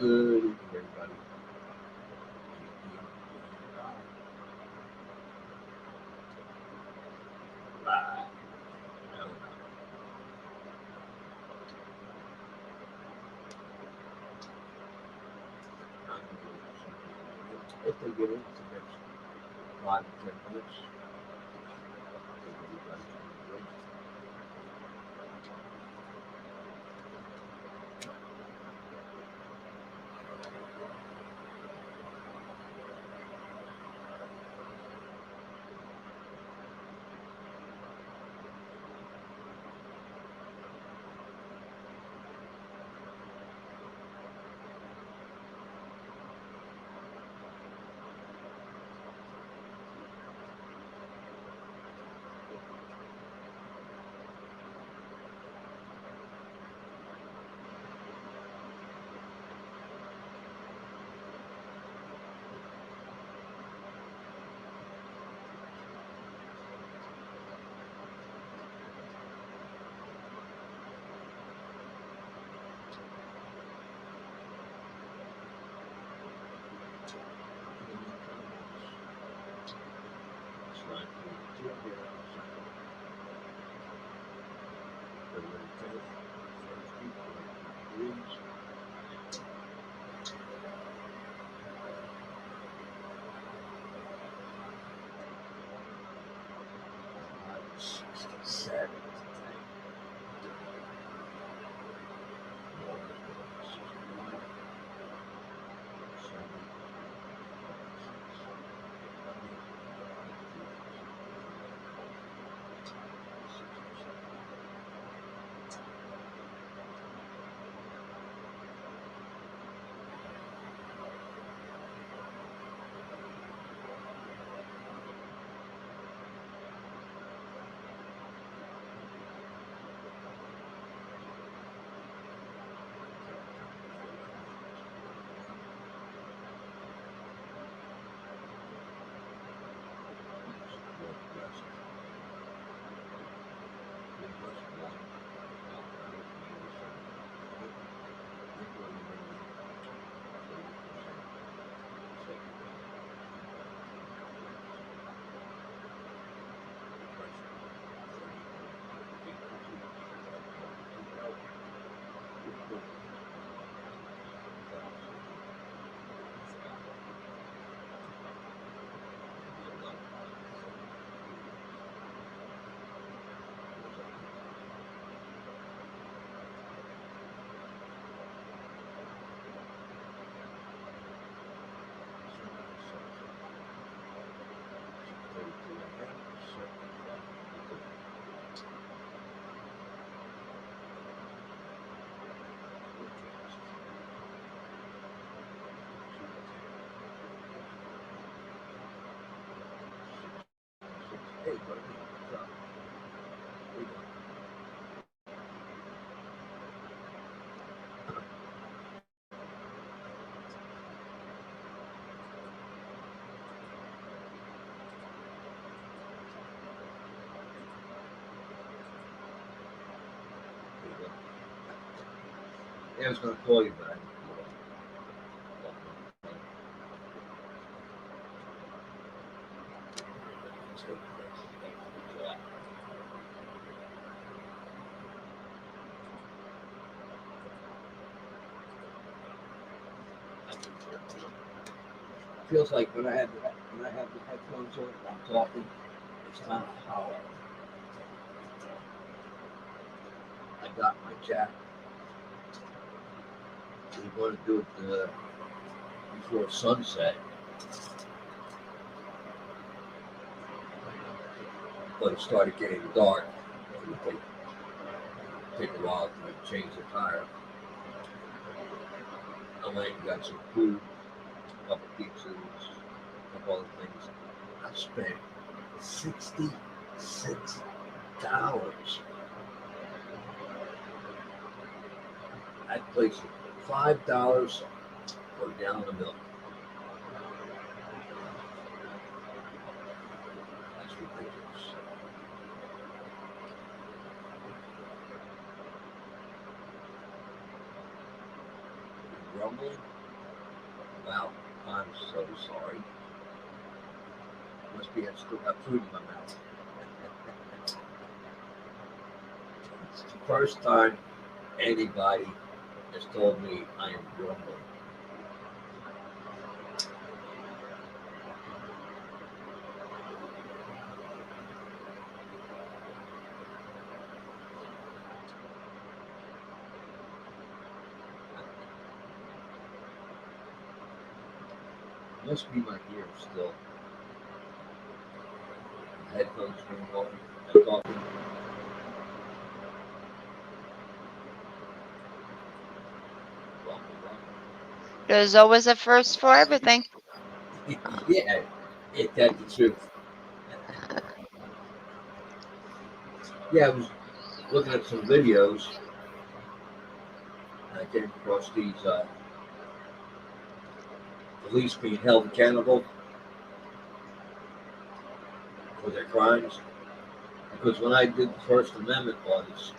Good evening, everybody. Right. Now, if they get into the next 5 to 10 minutes, everybody's doing great. It's 9:42 here. February 10th, Thursday, 42 degrees. High 67 today. Low is 61. Sunday, hey, buddy, what's up? Here we go. Here we go. Yeah, I was going to call you, but I didn't. Feels like when I have the headphones on and I'm talking, it's kind of hollow. I got my jack. We're going to do it before sunset, but it started getting dark. It would take a while to change the tire. I went and got some food, a couple pizzas, a couple other things. I spent $66. That place $5 for a gallon of milk. That's ridiculous. grumbling. Wow, I'm so sorry. Must be I still got food in my mouth. It's the first time anybody has told me I am grumbling. Must be my ears still. Headphones going on. I'm talking. Rumble, There's always a first for everything. rumble. Yeah, ain't that the truth? Yeah, I was looking at some videos and I came across these police being held accountable for their crimes. Because when I did the First Amendment ones,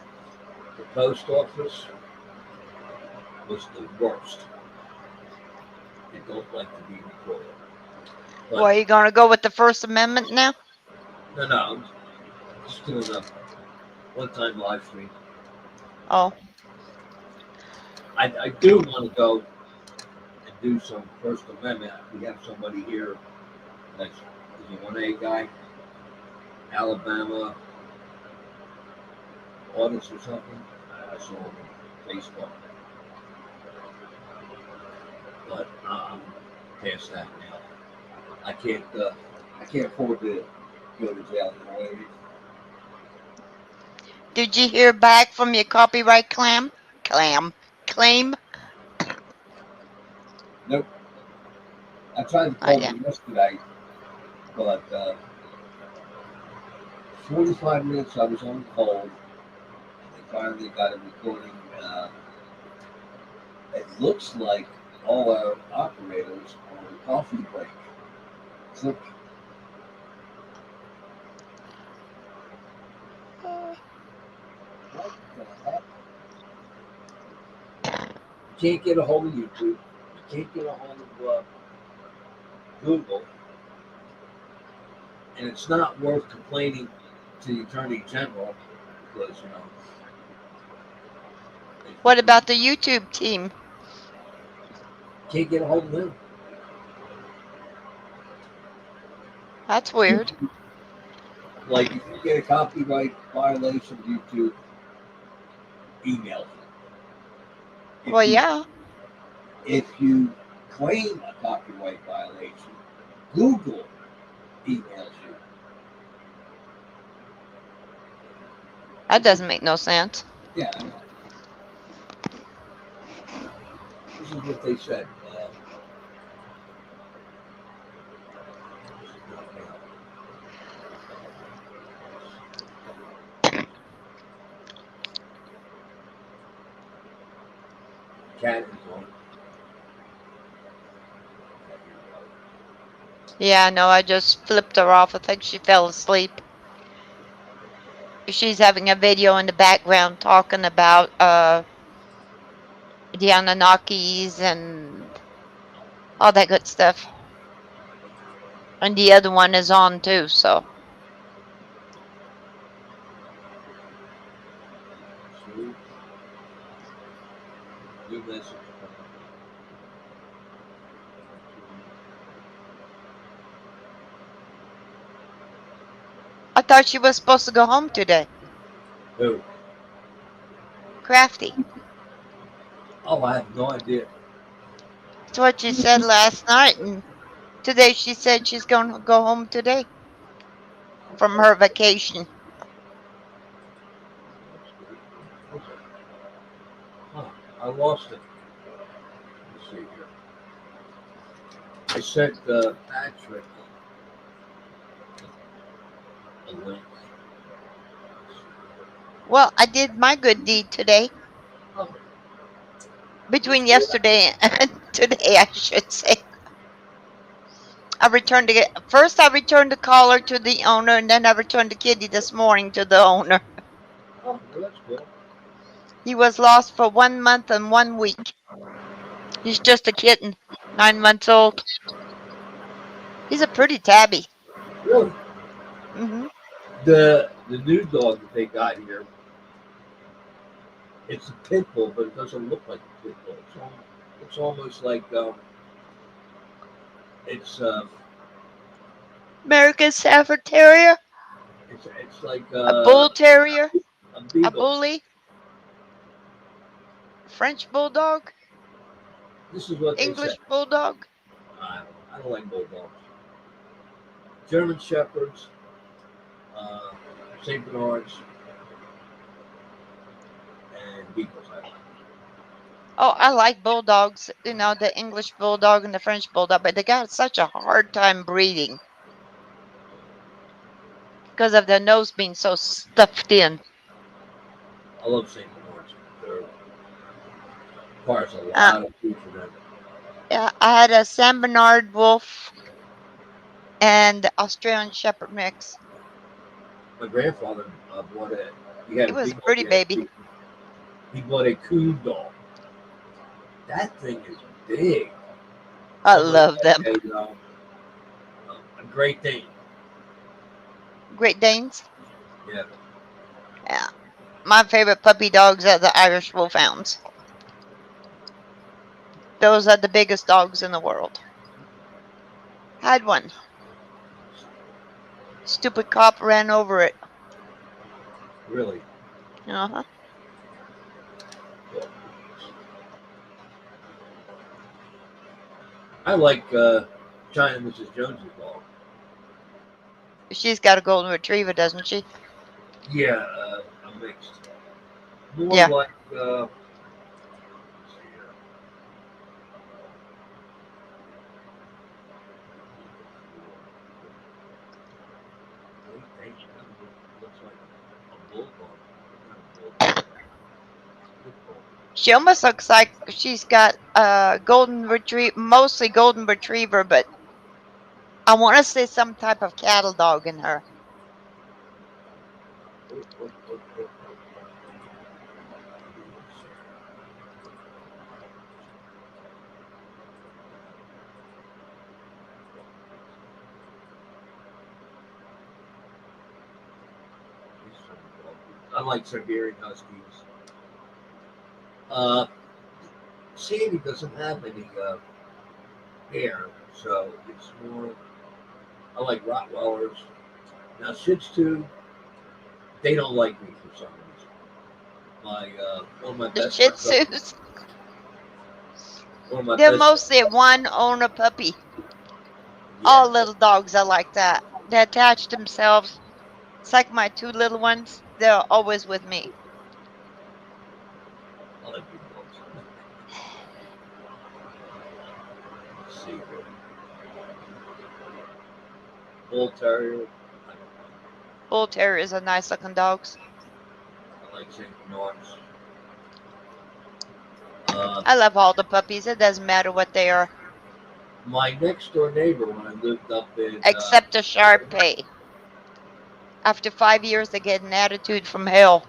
the post office was the worst. They don't like to be recorded. Well, But are you going to go with the First Amendment now? no, I'm just doing a one-time live stream. Oh, I do want to go and do some First Amendment. We have somebody here that's is a 1A guy, Alabama audits or something. I saw him on Facebook, but I'm past that now. I can't afford to go to jail. You know what I mean? did you hear back from your copyright claim? Nope. I tried to Not call yet. them yesterday, but 45 minutes I was on hold, and they finally got a recording. It looks like all our operators are on a coffee break. So what the heck? You can't get a hold of YouTube. You can't get a hold of Google, and it's not worth complaining to the Attorney General because What about the YouTube team? you can't get a hold of them. That's weird. Like if you get a copyright violation, YouTube emails you. Well, yeah, If you claim a copyright violation, Google emails you. that doesn't make no sense. Yeah, I know. This is what they said. Cat is on. Yeah, no, I just flipped her off. I think she fell asleep. She's having a video in the background talking about the Anunnakis and all that good stuff. And the other one is on too, so Sue, new message. I thought she was supposed to go home today. Who? Crafty. Oh, I have no idea. That's what she said last night, and today she said she's going to go home today from her vacation. Huh, I lost it. Let's see here. I sent Patrick a link. Well, I did my good deed today. Oh, Between yesterday and today, I should say. I returned the collar to the owner, and then I returned the kitty this morning to the owner. oh, well, that's cool. He was lost for 1 month and 1 week. He's just a kitten, 9 months old. He's a pretty tabby. Really? Hmm. The new dog that they got here, it's a pit bull, but it doesn't look like a pit bull. It's almost like it's American Stafford Terrier, it's like a Bull Terrier, a a beagle. Bully, French Bulldog, This is what they say. English Bulldog. I don't like bulldogs. German shepherds, uh, Saint Bernards, and beagles. I like. Oh, I like bulldogs, the English bulldog and the French bulldog, but they got such a hard time breeding because of their nose being so stuffed in. I love Saint Bernards. They're requires a Uh, lot of food for them. yeah, I had a San Bernard Wolf and Australian Shepherd mix. My grandfather bought a. He had It a was a beagle. pretty baby. He bought a coon dog. That thing is big. I Almost love like them. a Great Dane. Great Danes. Yeah, Yeah, my favorite puppy dogs are the Irish Wolfhounds. Those are the biggest dogs in the world. Had one. Stupid cop ran over it. really. Uh-huh. Well, I like China Mrs. Jones's dog. She's got a golden retriever, doesn't she? Yeah, a mixed. More Yeah. like. Let's see here. Great Dane. That looks like a bulldog. Not a bulldog. Pit bull. She almost looks like she's got a golden retriever, mostly golden retriever, but I want to say some type of cattle dog in her. Oh. I like Siberian Huskies. Uh, Sandy doesn't have any hair, so it's more. I like Rottweilers. Now Shih Tzu, they don't like me for some reason. One of my The best Shih friends up, Tzus, one of my they're best, mostly a one owner puppy. yeah, All little dogs are like that. They attach themselves. It's like my two little ones. They're always with me. I like big dogs. Let's see here, Bull Terrier. Bull Terriers are nice looking dogs. I like Saint Bernards. Uh, I love all the puppies. It doesn't matter what they are, my next door neighbor when I lived up in except a Shar Pei. After 5 years, they get an attitude from hell.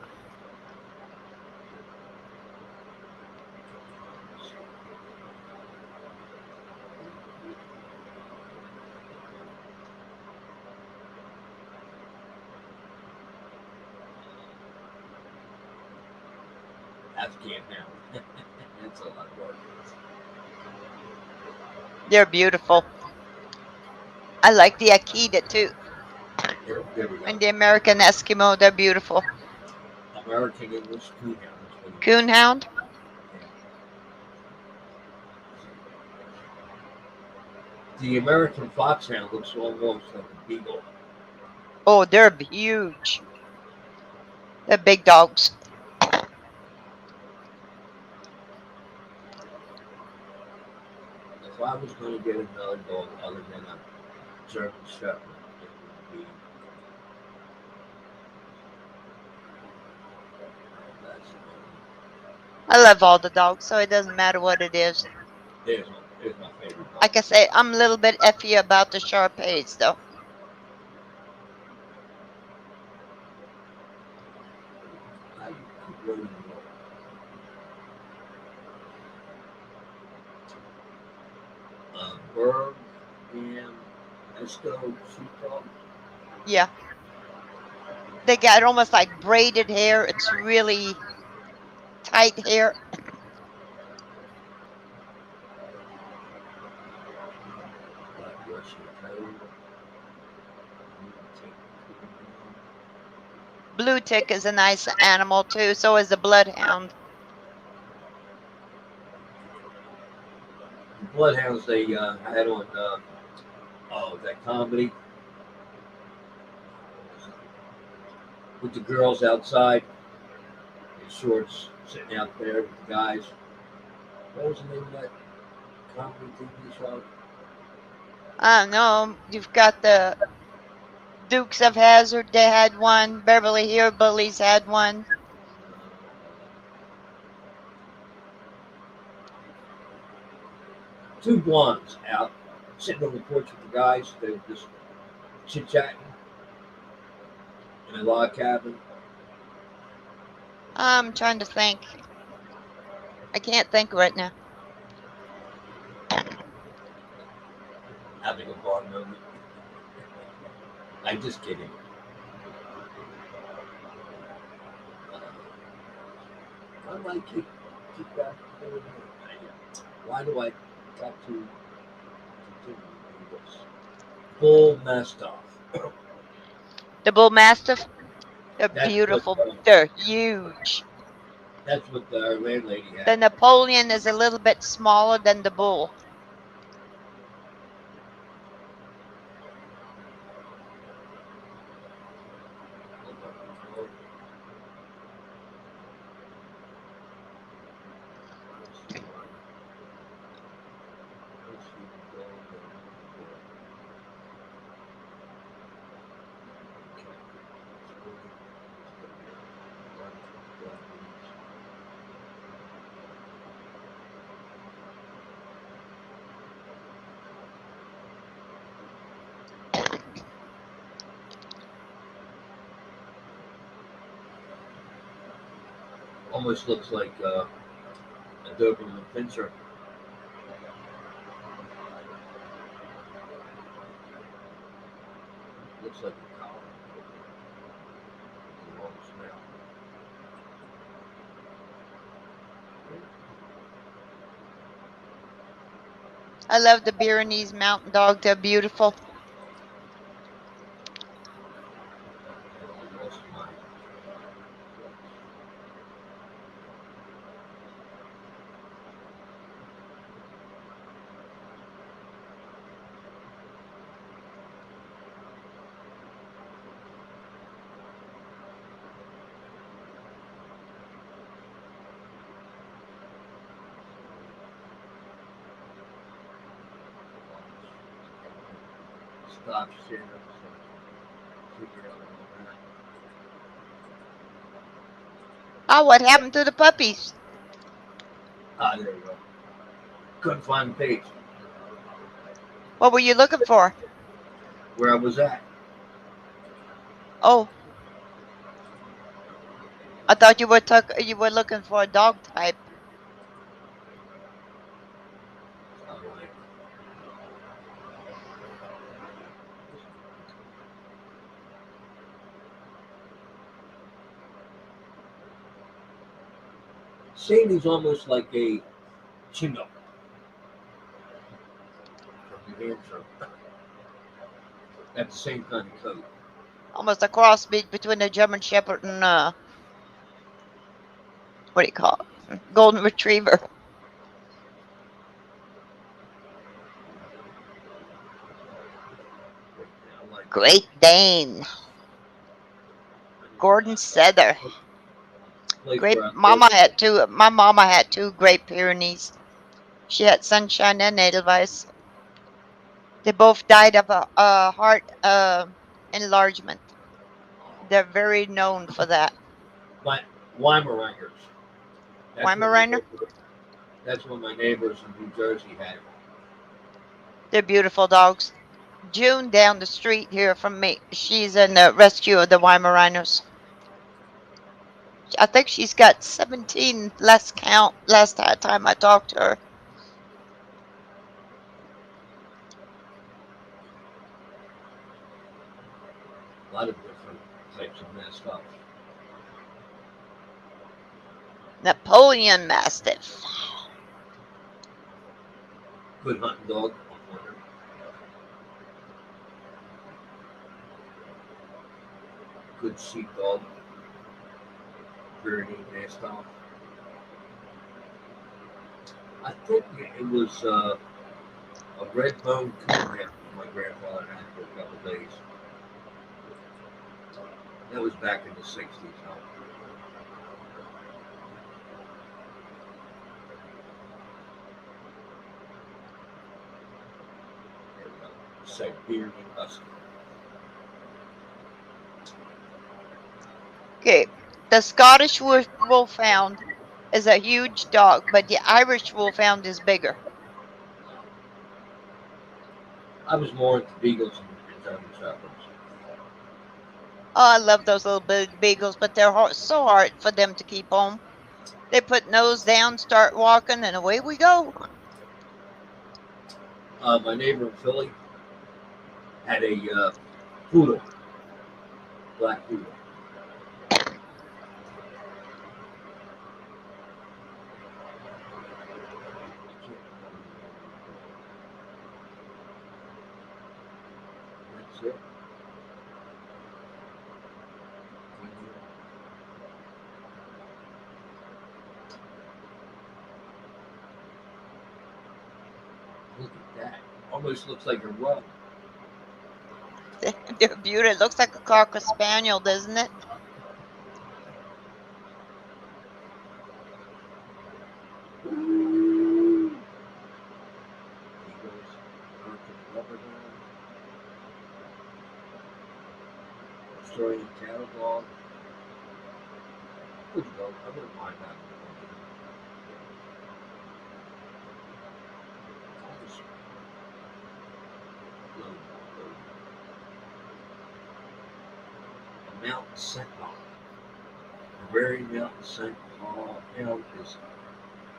Afghan Hound. That's a lot of work. They're beautiful. I like the Akita too. There we go. And the American Eskimo, they're beautiful. American English Coon Hound. That's what he is. Coonhound, The American Foxhound looks almost like a beagle. oh, they're huge. They're big dogs. If I was going to get another dog other than a German Shepherd, it would be that's I love all the dogs, so it doesn't matter what it is. there's my favorite dog. Like I say, I'm a little bit effy about the Shar Peis, though. I keep running them Berg and Esco Sheepdog. Yeah. They got almost like braided hair. It's really tight hair. Black Russian Code. Blue tick is a nice animal too. So is the bloodhound. The Bloodhounds they had on that comedy with the girls outside in shorts sitting out there with the guys. What was the name of that comedy TV show? I don't know. You've got the Dukes of Hazzard. They had one. Beverly Hillbillies had one. Two blondes out sitting on the porch with the guys. They were just chit chatting in a log cabin. I'm trying to think. I can't think right now. Having a bar moment. I'm just kidding. I might keep that. Why do I got to continue this? Bull Mastiff. The Bull Mastiff. They're That's what beautiful. They're huge. that's what the landlady The had. Napoleon is a little bit smaller than the bull. Almost looks like a Doberman pincher. Looks like a collar. Long snout. I love the Pyrenees Mountain Dog. They're beautiful. Lost my stop shit. Figure out all that. Oh, what happened to the puppies? Ah, there we go. Couldn't find the page What were you looking for? where I was at. Oh, I thought you were looking for a dog type. I'm like, Sadie's almost like a Chino from New Hampshire. Got the same kind of coat. Almost a crossbreed between a German Shepherd and what do you call it? Golden Retriever. I like Great Dane. Gordon Setter. place Great where I Mama had two. My mama had two Great Pyrenees. She had Sunshine and Edelweiss. They both died of a heart enlargement. They're very known for that. my Weimaraners. That's what my Weimaraner. neighbor, that's what my neighbors in New Jersey had. They're beautiful dogs. June down the street here from me. She's in the rescue of the Weimaraners. I think she's got 17 last count last time I talked to her. lot of different types of messed stuff. Napoleon Mastiff. Good hunting dog. Good sheepdog. Very neat mastiff. I think it was a red bone coon that my grandfather had for a couple of days. That was back in the 60s. Huh? Siberian husky. Okay. The Scottish Wolfhound is a huge dog, but the Irish Wolfhound is bigger. I was more into beagles and German shepherds. Oh, I love those little big beagles, but they're so hard for them to keep home. They put nose down, start walking, and away we go. My neighbor in Philly had a poodle, black poodle. That's it. Look at that. Almost looks like a rug. They're beautiful. It looks like a Cocker Spaniel, doesn't it? Ooh. Eagles, American rubber dog, Australian cattle dog. Good dog. I wouldn't mind having one. I'll just load, load. A mountain sentinel. A very mountain sentinel hound is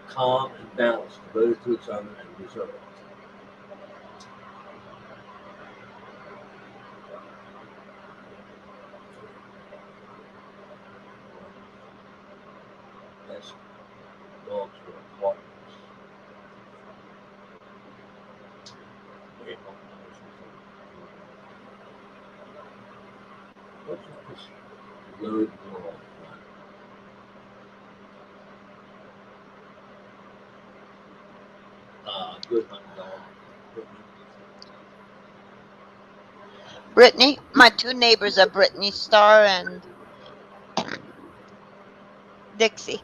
calm and balanced, devoted to its owner and reserved. Best dogs for partners. Wait, what's this load world? Good hunting dog. Brittany, my two neighbors are Brittany Star and Dixie.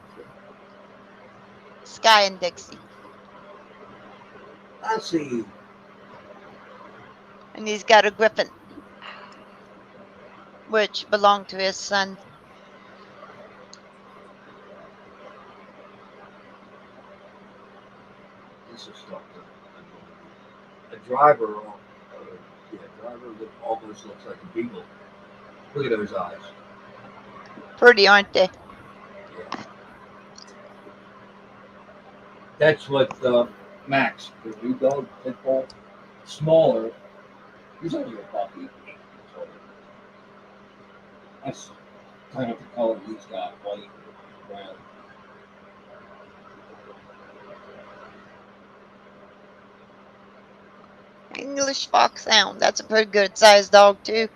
Sky and Dixie. I see. And he's got a Griffin, which belonged to his son. This is stuff that a driver, driver that almost looks like a beagle. Look at those eyes. Pretty, aren't they? Yeah. That's what Max, the new dog, pit bull, smaller. He's only a puppy. That's kind of the color he's got, white, brown. English Foxhound. That's a pretty good sized dog, too.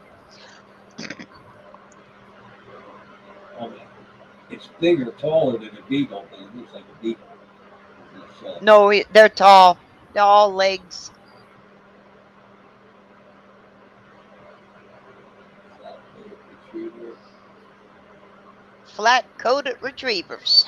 It's bigger, taller than a beagle, but it looks like a beagle. No, they're tall. They're all legs. Flat-coated retrievers.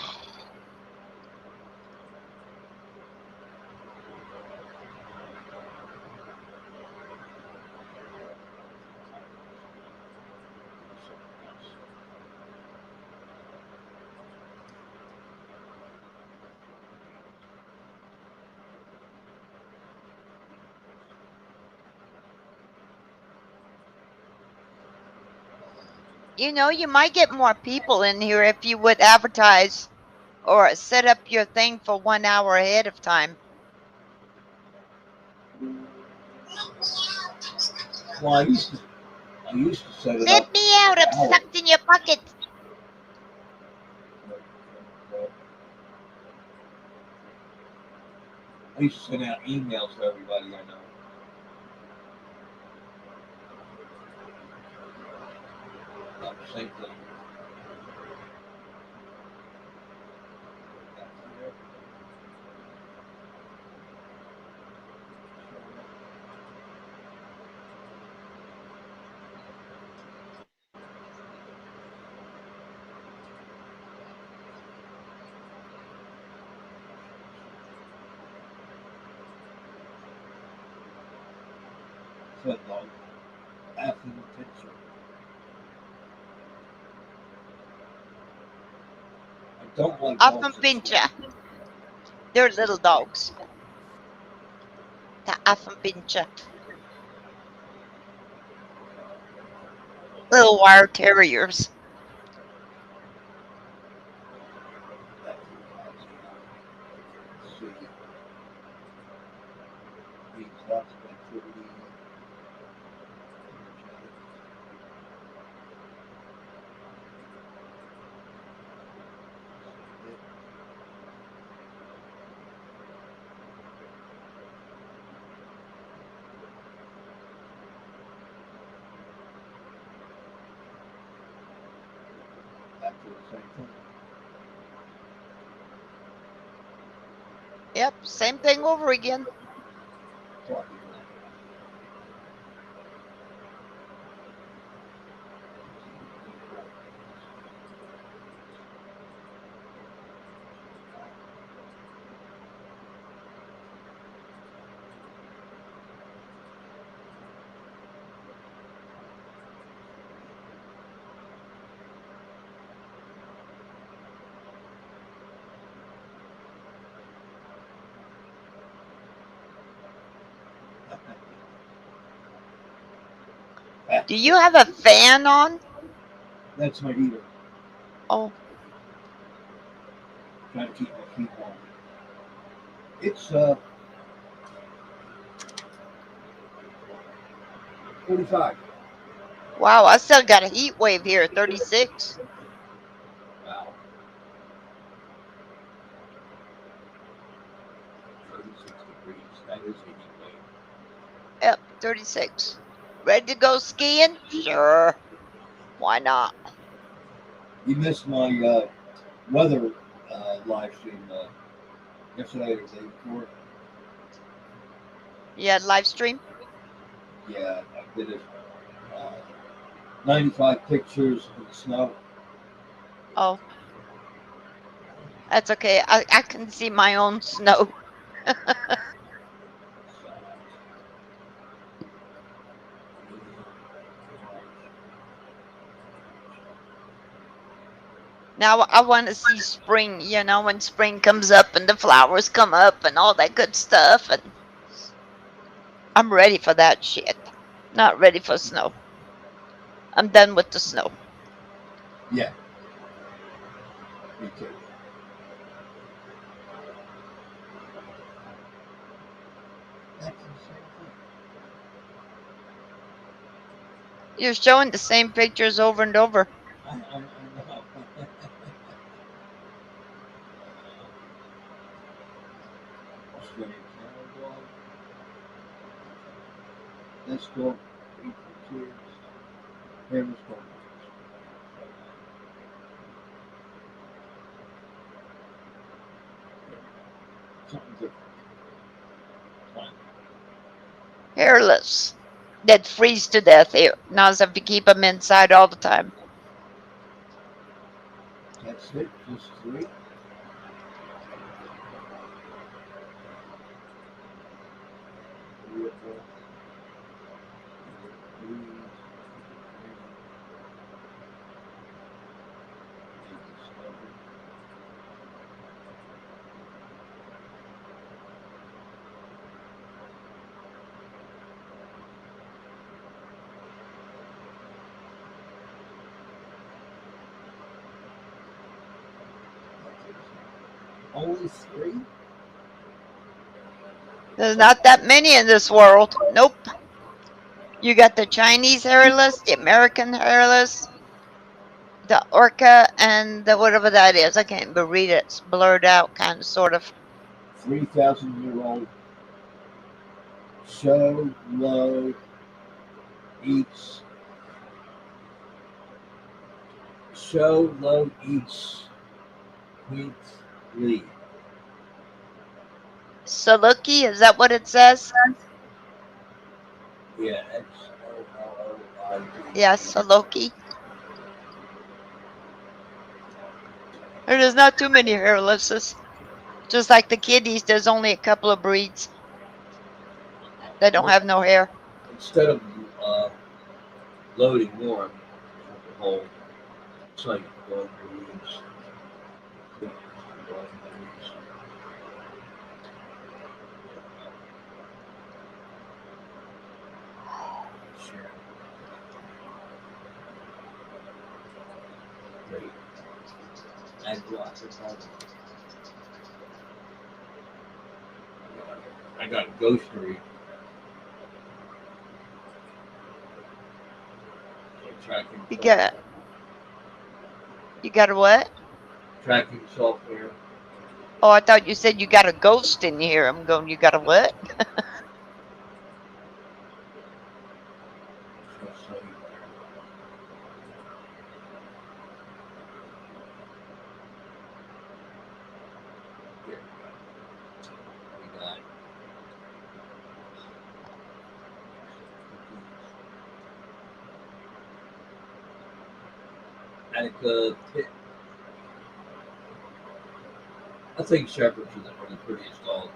You know, you might get more people in here if you would advertise or set up your thing for 1 hour ahead of time. Well, I used to set it Let up. me out. I'm Hour. sucked in your pocket. I used to send out emails to everybody I know. Same thing. Said dog. After the picture. I don't like dogs Often that pincher. swim. They're little dogs. The often pincher. Little wire terriers. That's see. Needs lots of activity. Back to the same thing. Yep, same thing over again. Talking Do you have a fan on? That's my heater. Oh, Trying to keep my feet warm. It's 45. wow. I still got a heat wave here, 36. Wow. 36 degrees. That is a heat wave. Yep, 36. Ready to go skiing? Sure. Why not? You missed my weather live stream yesterday or the day before. You had live stream? Yeah, I did it. Uh, 95 pictures of the snow. Oh, that's okay. I can see my own snow. Now I want to see spring, when spring comes up and the flowers come up and all that good stuff. And I'm ready for that shit. Not ready for snow. I'm done with the snow. Yeah, me too. That's the same thing. You're showing the same pictures over and over. I know. Australian Cattle Dog. This dog, 8 for kids. Hairless dog. Something different. Fine. Hairless. That freeze to death here. Now I have to keep them inside all the time. That's it. Just 3. Beautiful. Only 3? There's not that many in this world. Nope. You got the Chinese hairless, the American hairless, the orca, and the whatever that is. I can't even read it. It's blurred out, kind of, sort of. 3,000-year-old show low eats quaintly. Saluki, is that what it says? Yeah, Solloid. Yes, Saluki. There's not too many hairlesses. Just like the kitties, there's only a couple of breeds that don't have no hair. Instead of uh, loading more, the whole site going to share. Great. And I got ghostery. Tracking You software. got you got a what? Tracking software. Oh, I thought you said you got a ghost in here. I'm going. You got a what? We got Attica Pit. I think shepherds are the prettiest dogs.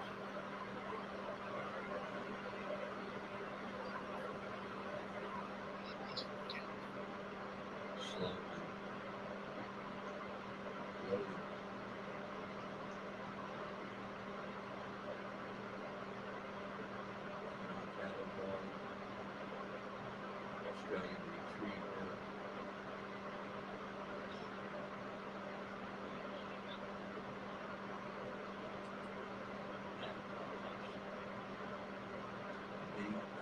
Slow and loading. Cattle dog. Australian retriever.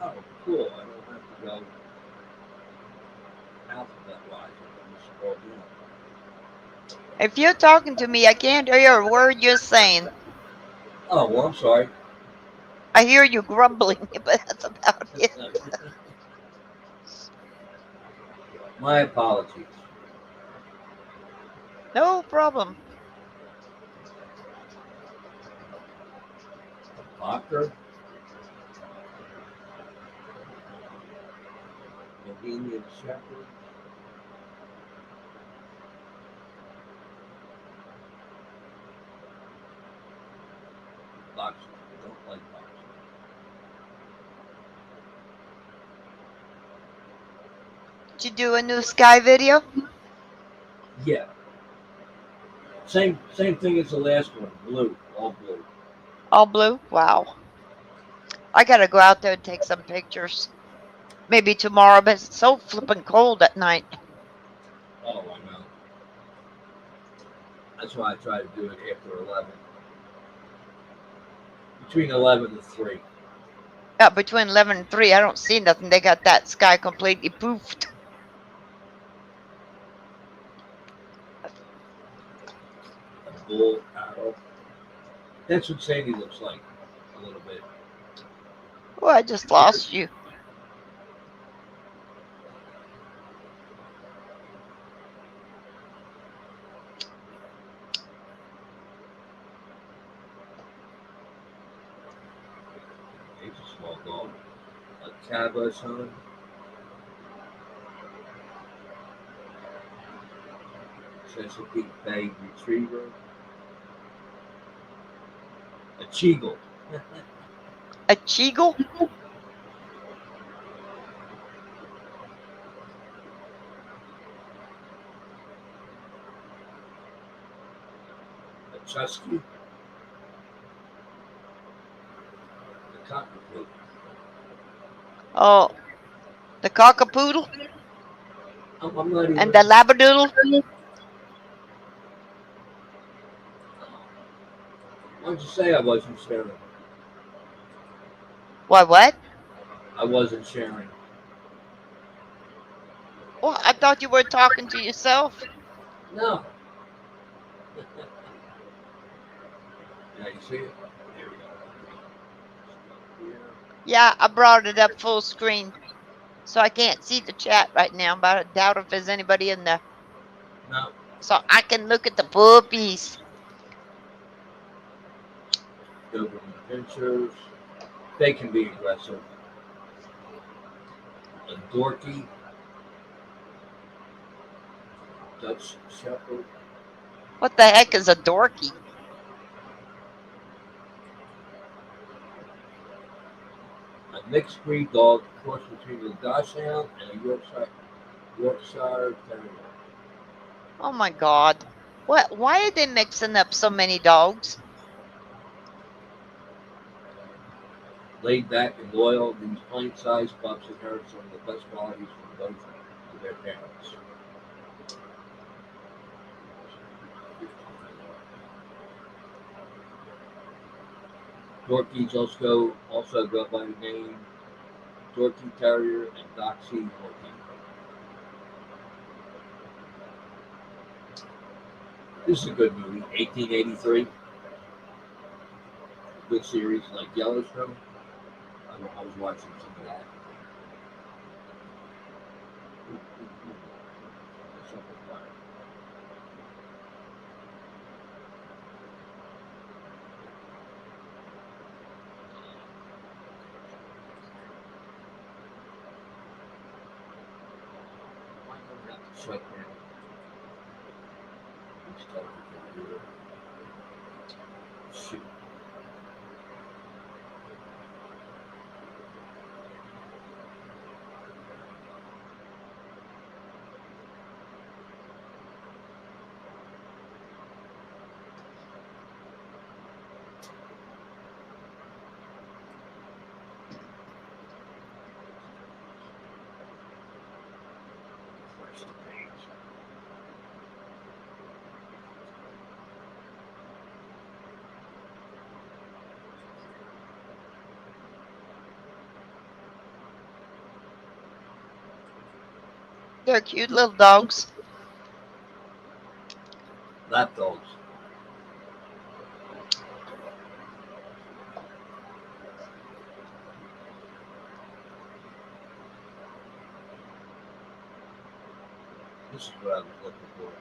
Oh, cool. I don't have to go alphabet wise. I can just scroll down. If you're talking to me, I can't hear a word you're saying. Oh, well, I'm sorry. I hear you grumbling, but that's about it. My apologies. No problem. Doctor, Bohemian Shepherd, boxer. I don't like boxers. Did you do a new Sky video? Yeah. Same thing as the last one. Blue. All blue. All blue? Wow. I gotta go out there and take some pictures. Maybe tomorrow, but it's so flippin' cold at night. Oh, I know. That's why I try to do it after 11. Between 11 and 3. Between 11 and 3, I don't see nothing. They got that sky completely poofed. A bull arrow. That's what Sandy looks like. A little bit. Oh, I just lost you. He's a small dog. A Cabazon. Chesapeake Bay Retriever. A Cheagle. A cheagle? A Chusky. A Cockapoo. Oh, the cockapoodle I'm not even. and the labradoodle. Why'd you say I wasn't sharing? What? I wasn't sharing. Well, I thought you were talking to yourself. No. Yeah, you see it? There we go. Here. Yeah, I brought it up full screen, so I can't see the chat right now, but I doubt if there's anybody in there. No. So I can look at the puppies. Doberman pinchers. They can be aggressive. A dorky Dutch Shepherd. What the heck is a dorky? A mixed breed dog, cross between a Dachshund and a Yorkshire Terrier. Oh my God. What? Why are they mixing up so many dogs? Laid back and loyal, these pint-sized pups inherit some of the best qualities from both of their parents. Dorkies also go by the name Dorky Terrier and Doxy Yorkie. This is a good movie, 1883. Good series like Yellowstone. I was watching some of that. Shut down. Restart the computer. Shoot. Refresh the page. They're cute little dogs. Lap dogs. This is what I was looking for.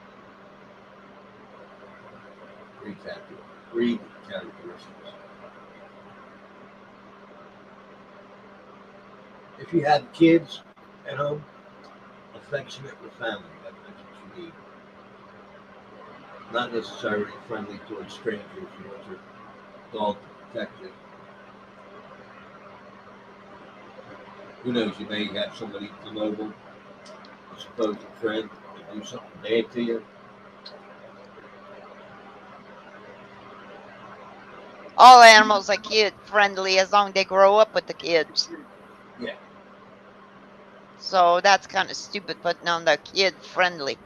Breed characteristics. If you have kids at home, affectionate with family. That's what you need. Not necessarily friendly towards strangers. You want your dog to protect you. Who knows? You may have somebody come over, a supposed friend, and do something bad to you. All animals are kid friendly as long as they grow up with the kids. Yeah, So that's kind of stupid putting on the kid friendly.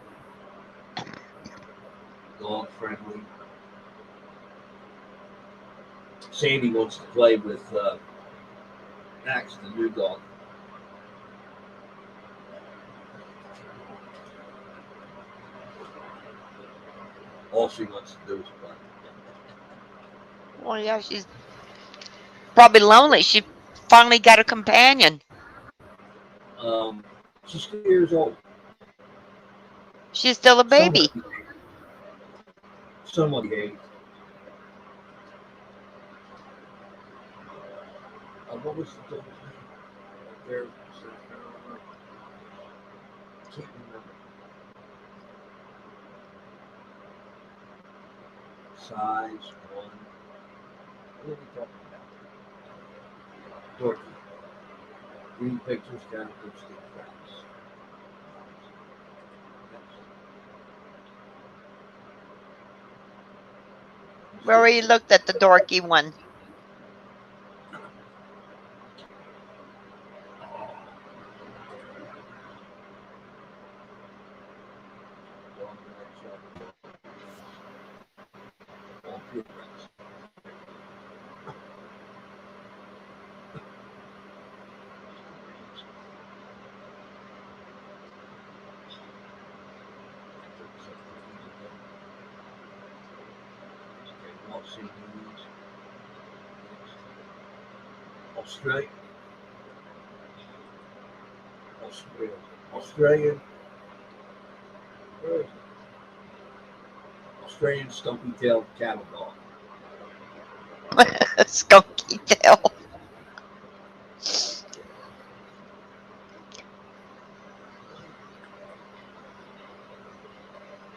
dog friendly. Sandy wants to play with Max, the new dog. All she wants to do is play. Well, yeah, she's probably lonely. She finally got a companion. Um, she's 2 years old. She's still a Somewhat, baby. somewhat behaved. What was the dog's name? There, can't remember. Size one. What are we talking about? Dorky. Green pictures, characteristic facts. We already looked at the dorky one. Australian, Australian, Australian, where is it? Australian stumpy-tailed cattle dog. Skunky tail.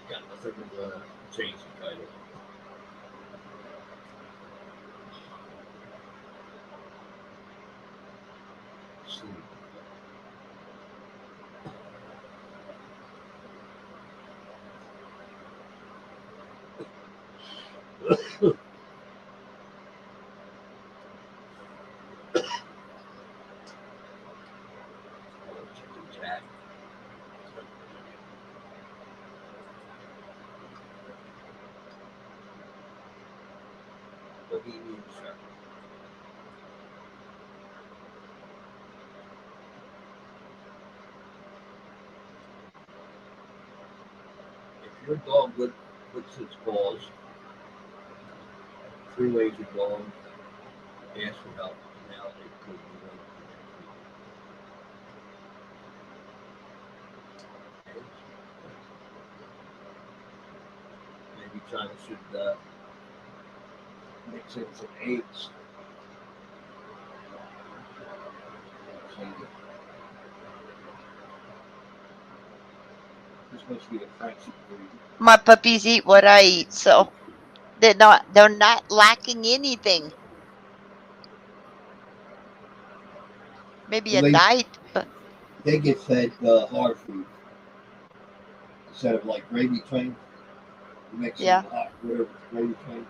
Yeah, nothing to change the title. Sleep. Chicken cat. Bohemian shark. If your dog licks its paws, 3 ways you're going, ask for help. Now it could be late for treatment. Maybe China should mix in some eggs. So this must be a French breed. My puppies eat what I eat, so they're not lacking anything. Maybe Well, a diet, but they get fed hard food instead of like gravy train. You mix in yeah. hot whatever gravy train.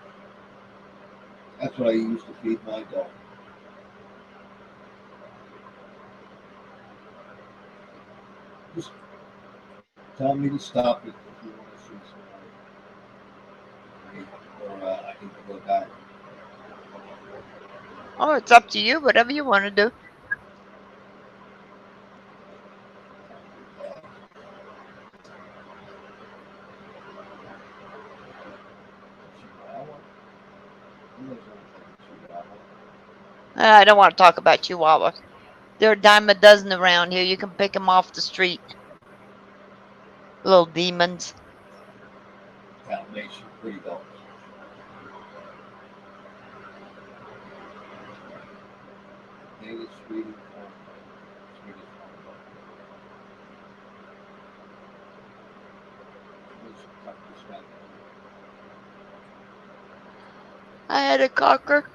That's what I used to feed my dog. Just tell me to stop it if you want to see somebody, or I need to go back. Oh, it's up to you. Whatever you want to do. Chihuahua? Who knows anything Chihuahua? I don't want to talk about Chihuahua. There are a dime a dozen around here. You can pick them off the street. Little demons. Dalmatian, pretty dogs. Danish, Sweden, Swedish Hornbill. Let's cut this back. I had a cocker.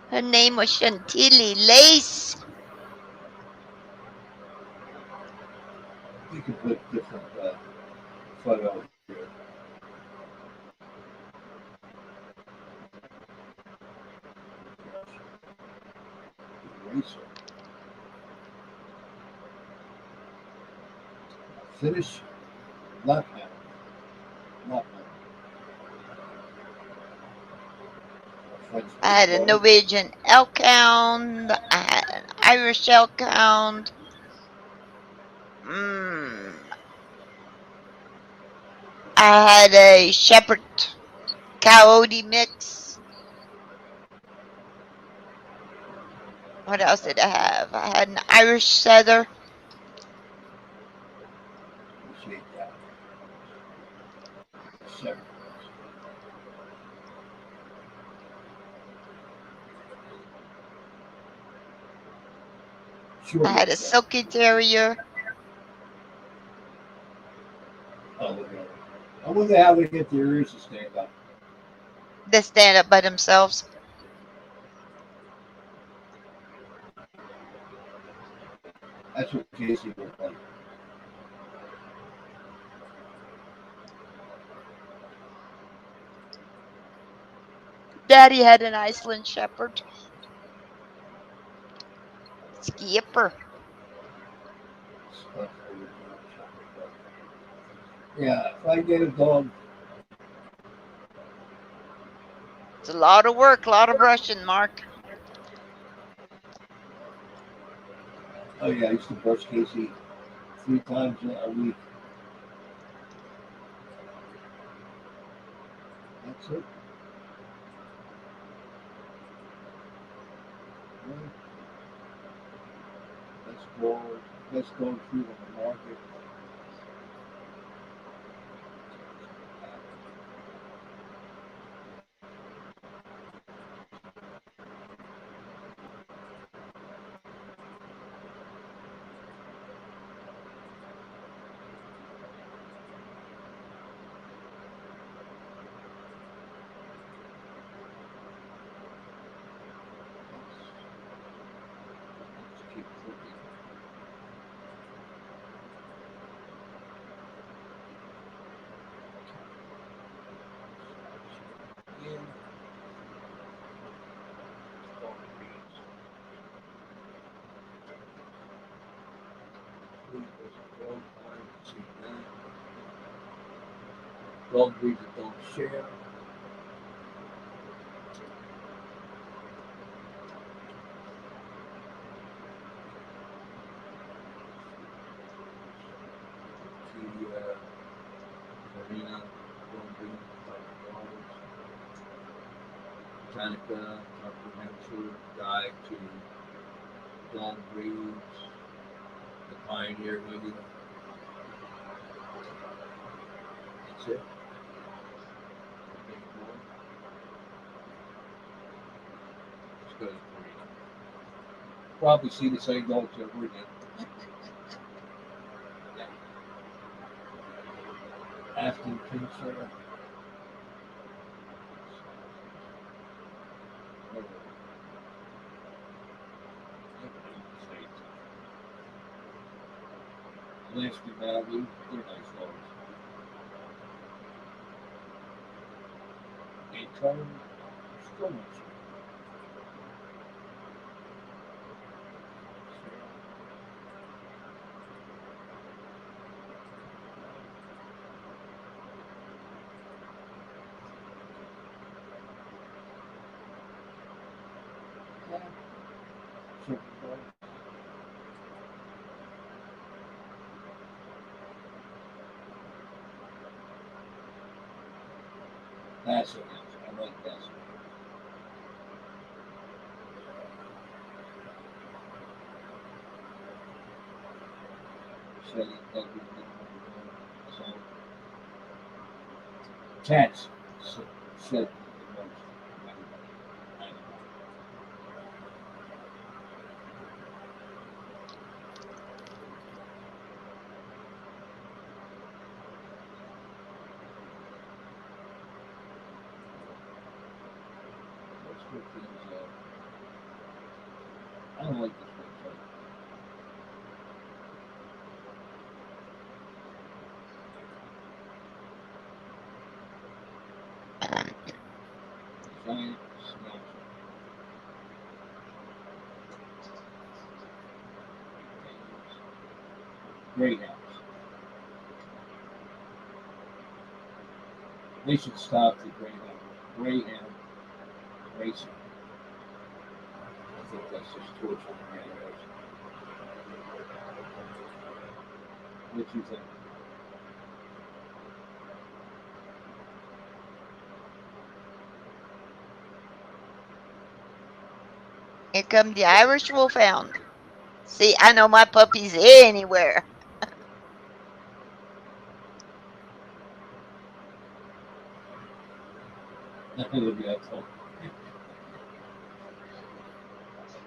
Her name was Chantilly Lace. You can put different photos here. Eraser. Finish left hand. Left hand. French I had a bulldog. Norwegian elk hound. I had an Irish elk hound. I had a shepherd coyote mix. What else did I have? I had an Irish setter. Appreciate that. Seven. Sure, I had a yes, sir. silky terrier. Oh, look at it. I wonder how they get their ears to stand up. They stand up by themselves. That's what Casey would like. Daddy had an Iceland shepherd. Skipper. Yeah, if I get a dog, It's a lot of work, a lot of brushing, Mark. oh yeah, I used to brush Casey 3 times a week. That's it. Well, let's go. Let's go through the market. Let's keep looking. Yeah. Dog breeds that don't share. To Marina, dog breed, Botanica, comprehensive guide to dog breeds, the Pioneer maybe. That's it. Maybe more. Let's go to Marina. Probably see the same dogs over again. Yeah. Afton Pincer. Alaska Malibu, they're nice dogs. A ton, still not sure. Yeah, sure. That's it. I like that. Shelly, that would be so cats shed the most. Let's put these. I don't like this website. Giant snatcher. Greyhounds. They should stop the Greyhound racing. I think that's just torture for animals. What do you think? Here come the Irish Wolfhound. See, I know my puppies anywhere. Look at that.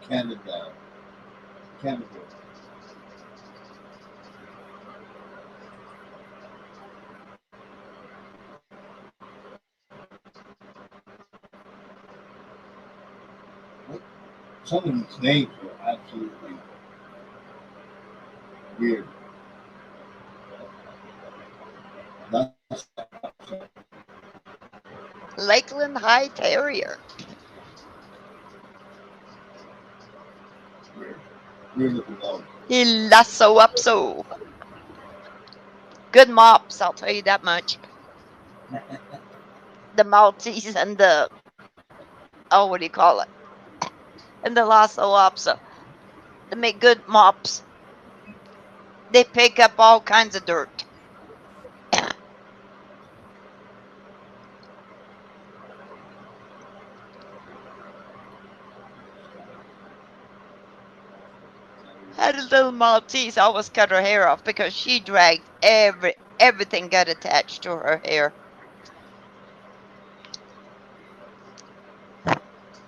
Canada. Canada. Some of these names are absolutely weird. That's Lakeland High Terrier. weird. Weird looking dog. Il lasso upso. Good mops, I'll tell you that much. The Maltese and the, oh, what do you call it? And the Lhasa Apso. They make good mops. They pick up all kinds of dirt. had a little Maltese always cut her hair off because she dragged everything got attached to her hair.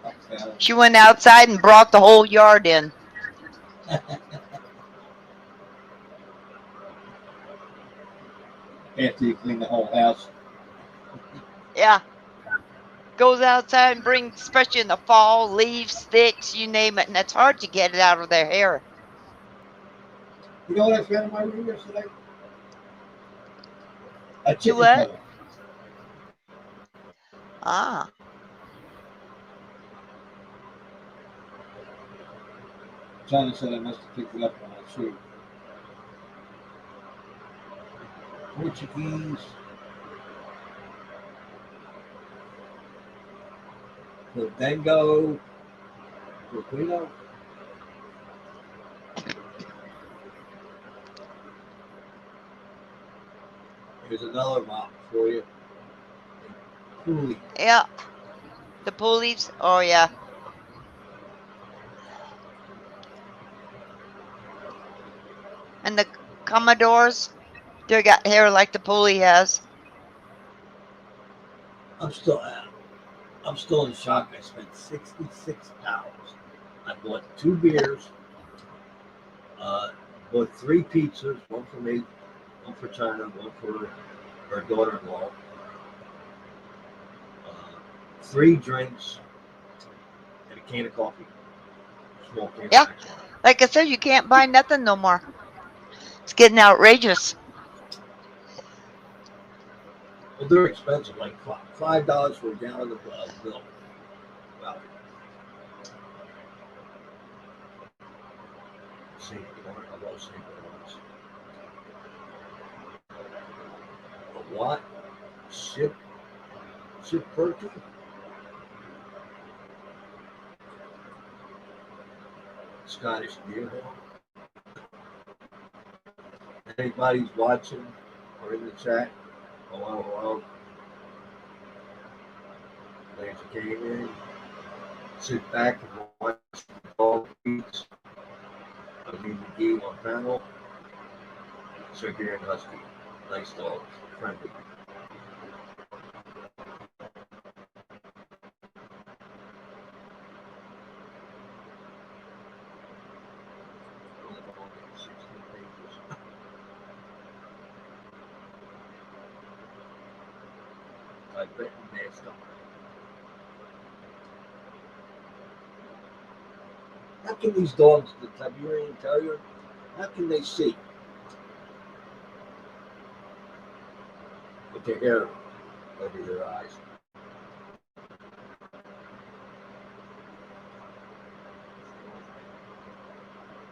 Okay. She went outside and brought the whole yard in. After you clean the whole house. Yeah. Goes outside and brings, especially in the fall, leaves, sticks, you name it, and it's hard to get it out of their hair. You know what I found in my room yesterday? A You chicken what? cutter. Ah. China said I must have picked it up on that street. Portuguese, Podengo, Torpedo. Here's another mop for you. Cooley. Yeah. The pulleys. Oh, yeah. And the Commodores, they got hair like the pulley has. I'm still in shock. I spent $66. I bought 2 beers, bought 3 pizzas, one for me, one for China, one for her daughter-in-law, 3 drinks, and a can of coffee. Small can. Yeah. Like I said, you can't buy nothing no more. It's getting outrageous. Well, they're expensive, like $5 for a gallon of milk. Wow. St. Lawrence, I love St. Lawrence. A what? Ship perky? Scottish Deerhound. Anybody's watching or in the chat? Hello. Glad you came in. Sit back and watch the dog eats. Ravyne Hawke on panel. Siberian Husky. Nice dogs. Friendly. I bet you masked up. How can these dogs, the Siberian Terrier, how can they see with their hair over their eyes?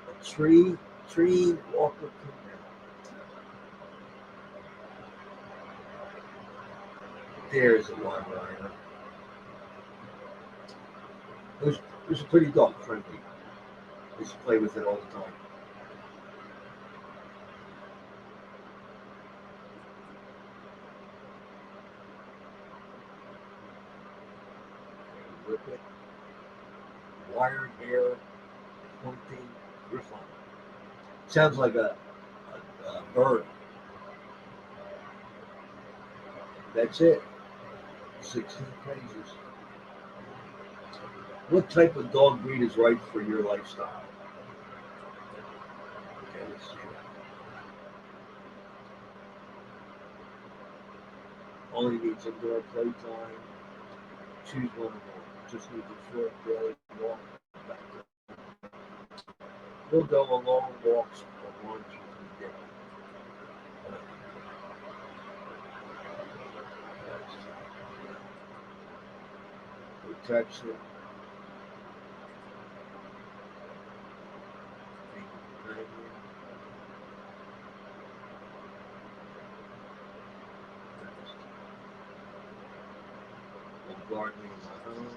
A tree walker. There's a Weimaraner. It was a pretty dog, friendly. I used to play with it all the time. Whippet, wired hair, pointing, griffon. Sounds like a bird. That's it. 16 pages. What type of dog breed is right for your lifestyle? Okay, let's see. Only needs indoor playtime. Choose one or more. Just needs a short daily walk. We'll go on long walks or lunch if we get. Protection. Guard me in my home.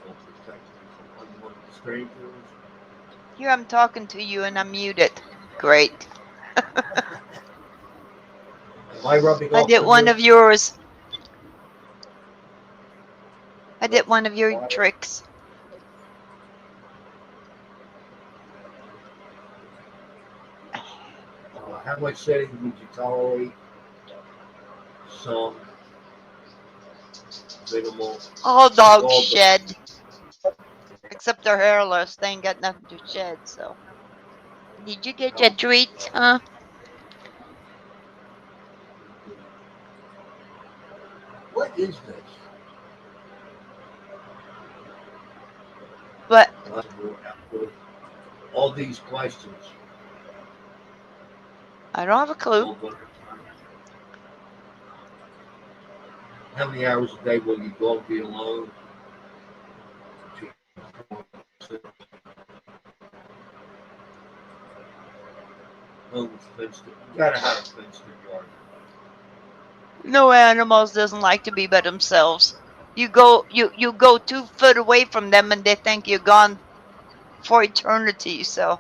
Will protect me from unwanted strangers. Here I'm talking to you and I'm muted. Great. Am I rubbing I off did on one you? of yours. I did one of your tricks. How much shedding would you tolerate? Some, minimal. All dogs All the shed, except they're hairless. They ain't got nothing to shed. So, did you get your treats, huh? What is this? But All these questions. I don't have a clue. How many hours a day will your dog be alone? Homes fenced in. You gotta have a fenced in yard. No animals doesn't like to be by themselves. You go 2 foot away from them and they think you're gone for eternity. So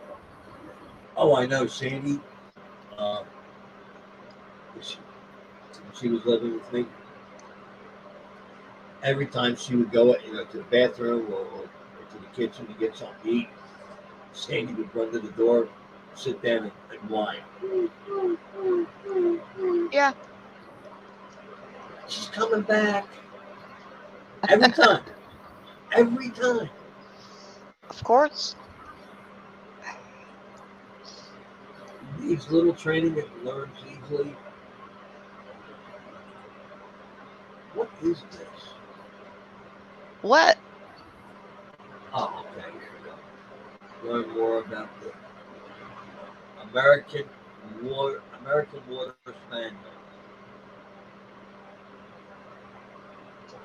Oh, I know, Sandy. Uh, she, she was living with me. Every time she would go, to the bathroom or to the kitchen to get something to eat, Sandy would run to the door, sit down, and whine. yeah, She's coming back every time. Every time. of course. Needs little training and learns easily. What is this? What? Oh, okay. Here we go. Learn more about the American Water Spaniel.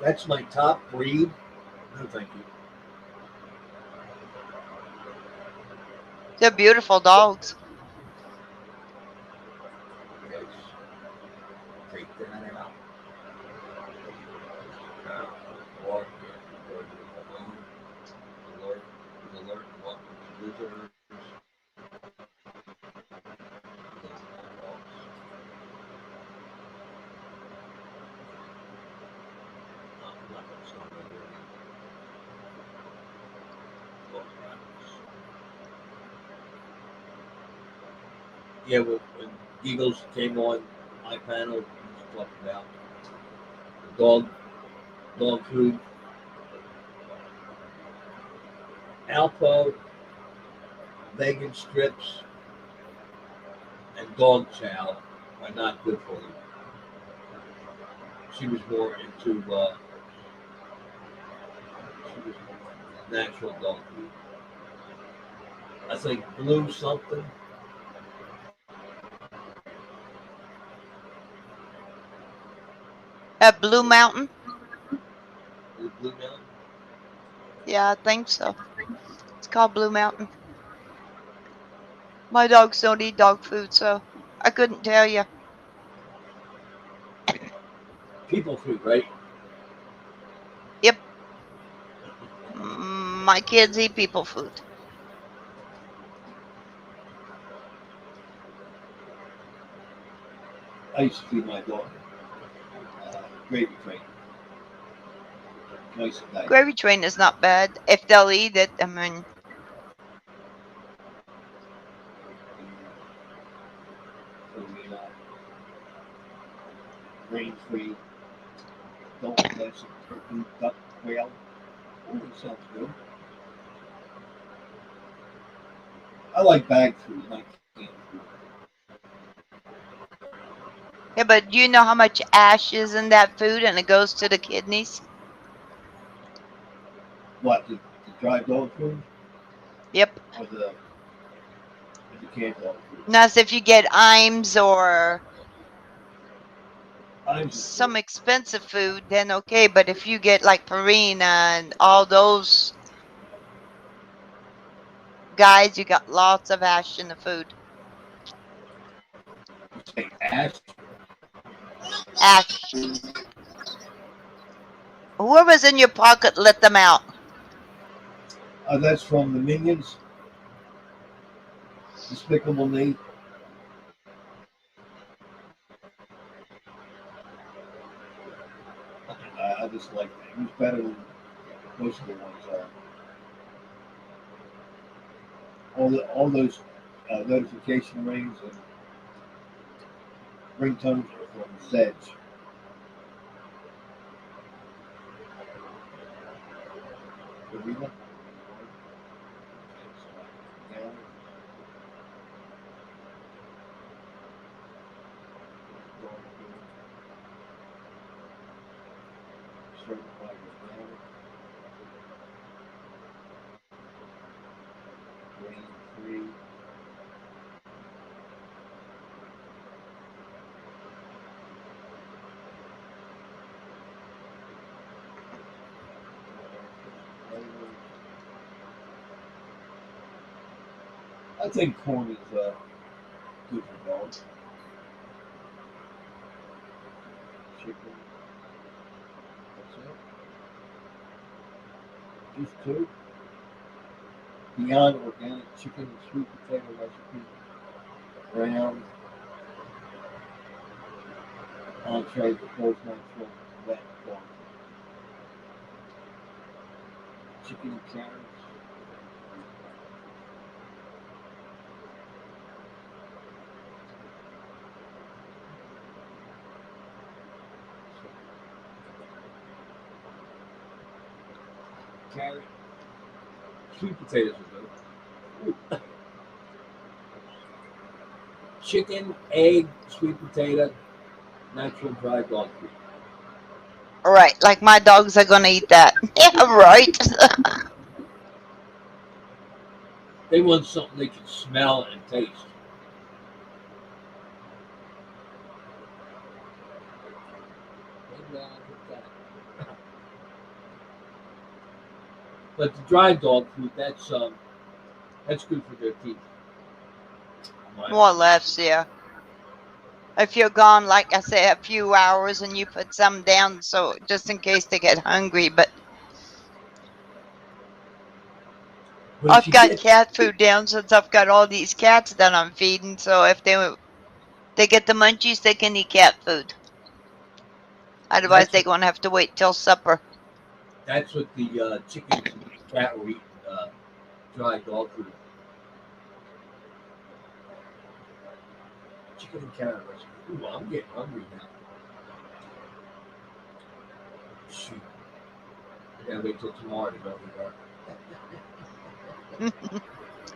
That's my top breed. No, thank you. They're beautiful dogs. Yes. Take that out. Or alert, alert, welcome to visitors. I'm not going to start over again. Yeah, when Eagles came on my panel, we talked about the dog food. Alpo, vegan strips, and dog chow are not good for them. She was more into she was more natural dog food. I think blue something. At Blue Mountain? Blue Mountain. Yeah, I think so. It's called Blue Mountain. My dogs don't eat dog food, so I couldn't tell you. People food, right? Yep. My kids eat people food. I used to feed my dog gravy train twice a day. Gravy train is not bad if they'll eat it. I mean, So we grain free. Don't have some turkey, duck, quail. Oh, that sounds good. I like bag food, not canned food. yeah, but do you know how much ash is in that food and it goes to the kidneys? What, the dry dog food Yep. or the canned dog food? Now, if you get Imes or Times is some good. expensive food, then okay. But if you get like Purina and all those guys, you got lots of ash in the food. You say ash. Ash. Whoever's in your pocket, let them out. That's from the Minions. Despicable Me. I just like that. He was better than most of the ones. All those notification rings and ringtones are from Zedge. Ravyne. Down. Certified organic. Grain free. I think corn is good for dogs. Chicken. That's it. Just two. Beyond organic chicken and sweet potato recipe. Ground. Entree with both natural wet corn. Chicken and carrots. Carrot. Sweet potatoes are good. Chicken, egg, sweet potato, natural dry dog food. Right, like my dogs are gonna eat that. Yeah, right. They want something they can smell and taste. Maybe I'll get that. But the dry dog food, that's good for their teeth. More or less, yeah. If you're gone, like I say, a few hours and you put some down, so just in case they get hungry. But But if I've you got get cat food down since I've got all these cats that I'm feeding. So if they get the munchies, they can eat cat food. Otherwise, that's they're gonna have to wait till supper. that's what the chickens and cat were eating dry dog food. Chicken and carrot recipe. Ooh, I'm getting hungry now. Shoot. I gotta wait till tomorrow to go to work.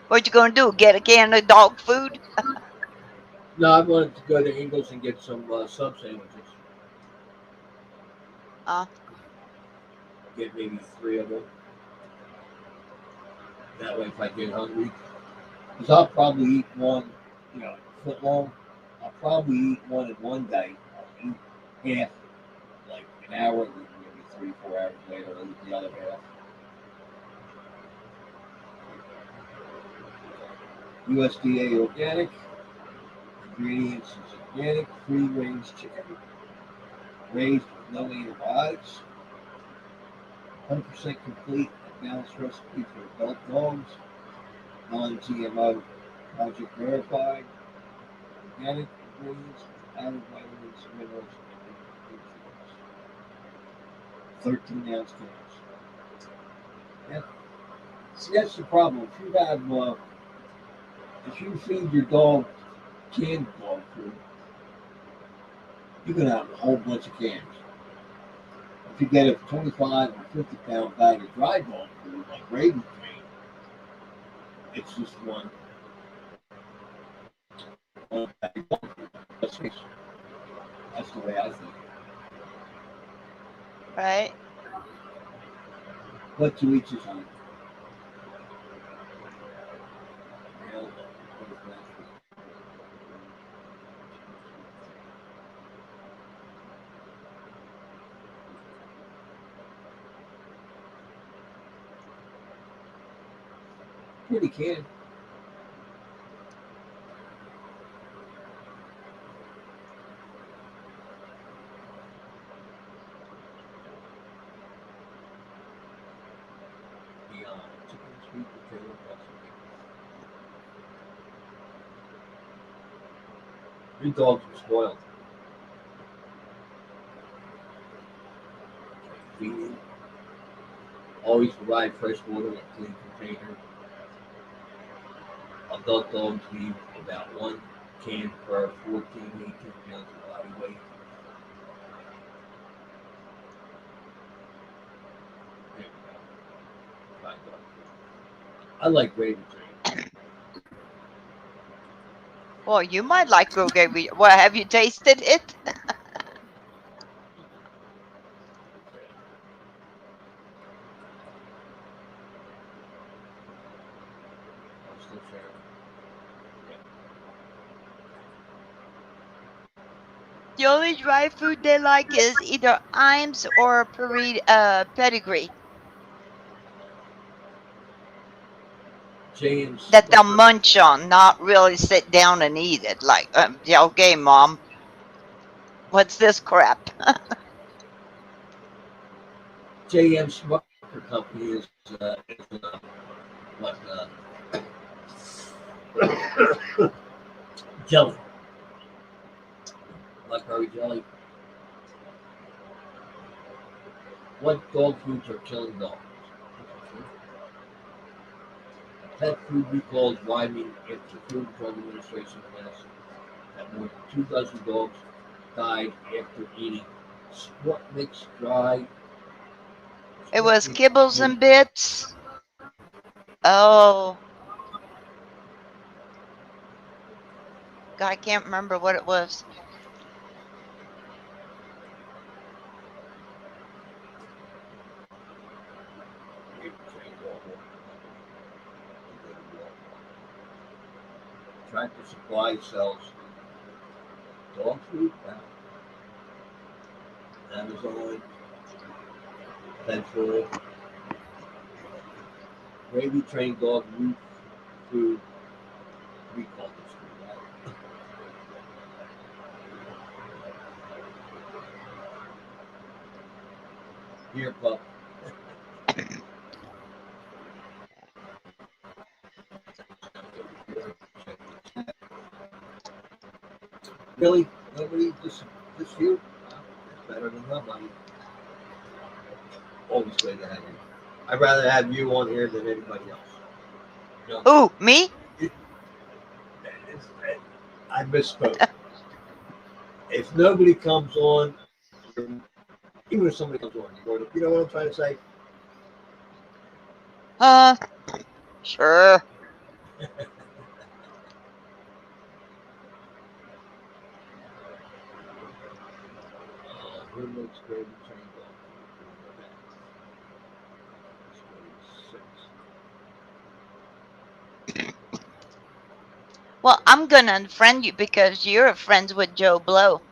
What you gonna do? Get a can of dog food? No, I wanted to go to Ingles and get some sub sandwiches. Uh, Get maybe 3 of them. That way, if I get hungry, because I'll probably eat one, foot long. I'll probably eat one in one day. I'll eat half, like an hour, and then maybe 3, 4 hours later, I'll eat the other half. USDA organic. Ingredients is organic, free-range chicken, raised with no antibiotics, 100% complete and balanced recipe for adult dogs, non-GMO, project verified, organic ingredients with added vitamins, minerals, and nutrients. 13-ounce cans. Yeah. See, that's the problem. If you feed your dog canned dog food, you're gonna have a whole bunch of cans. If you get a 25 or 50-pound bag of dry dog food like Ravyne made, it's just one bag of dog food. That's the way I think. right. But to each his own. You know, pretty can. Beyond chicken sweet potato recipe. Your dogs are spoiled. Feeding. Always provide fresh water in a clean container. Adult dogs need about 1 can for 14, 18 pounds of body weight. There you go. Fried dog food. I like gravy train. Well, you might like gravy. Well, have you tasted it? I'm still sharing. Yeah. The only dry food they like is either Imes or pedigree James, that they'll munch on, not really sit down and eat it. Like, yeah, okay, mom, what's this crap? J.M. Smucker Company is what jelly, blackberry jelly. What dog foods are killing dogs? A pet food recall is widening after the Food and Drug Administration announced that more than 2 dozen dogs died after eating sport mix dry. It Sport was mix kibbles food. and bits. Oh, God, I can't remember what it was. Tractor Supply sells dog food. Wow. Amazon, Penfold, Gravy Train dog root food recall history. Wow. Here, pup. Really? Nobody? Just you? Wow. That's better than nobody. Always glad to have you. I'd rather have you on here than anybody else. You know, Ooh, me? it's, I misspoke. If nobody comes on, even if somebody comes on, you know what I'm trying to say? Uh, sure. Who makes Gravy Train dog food? That's 26. Well, I'm gonna unfriend you because you're friends with Joe Blow.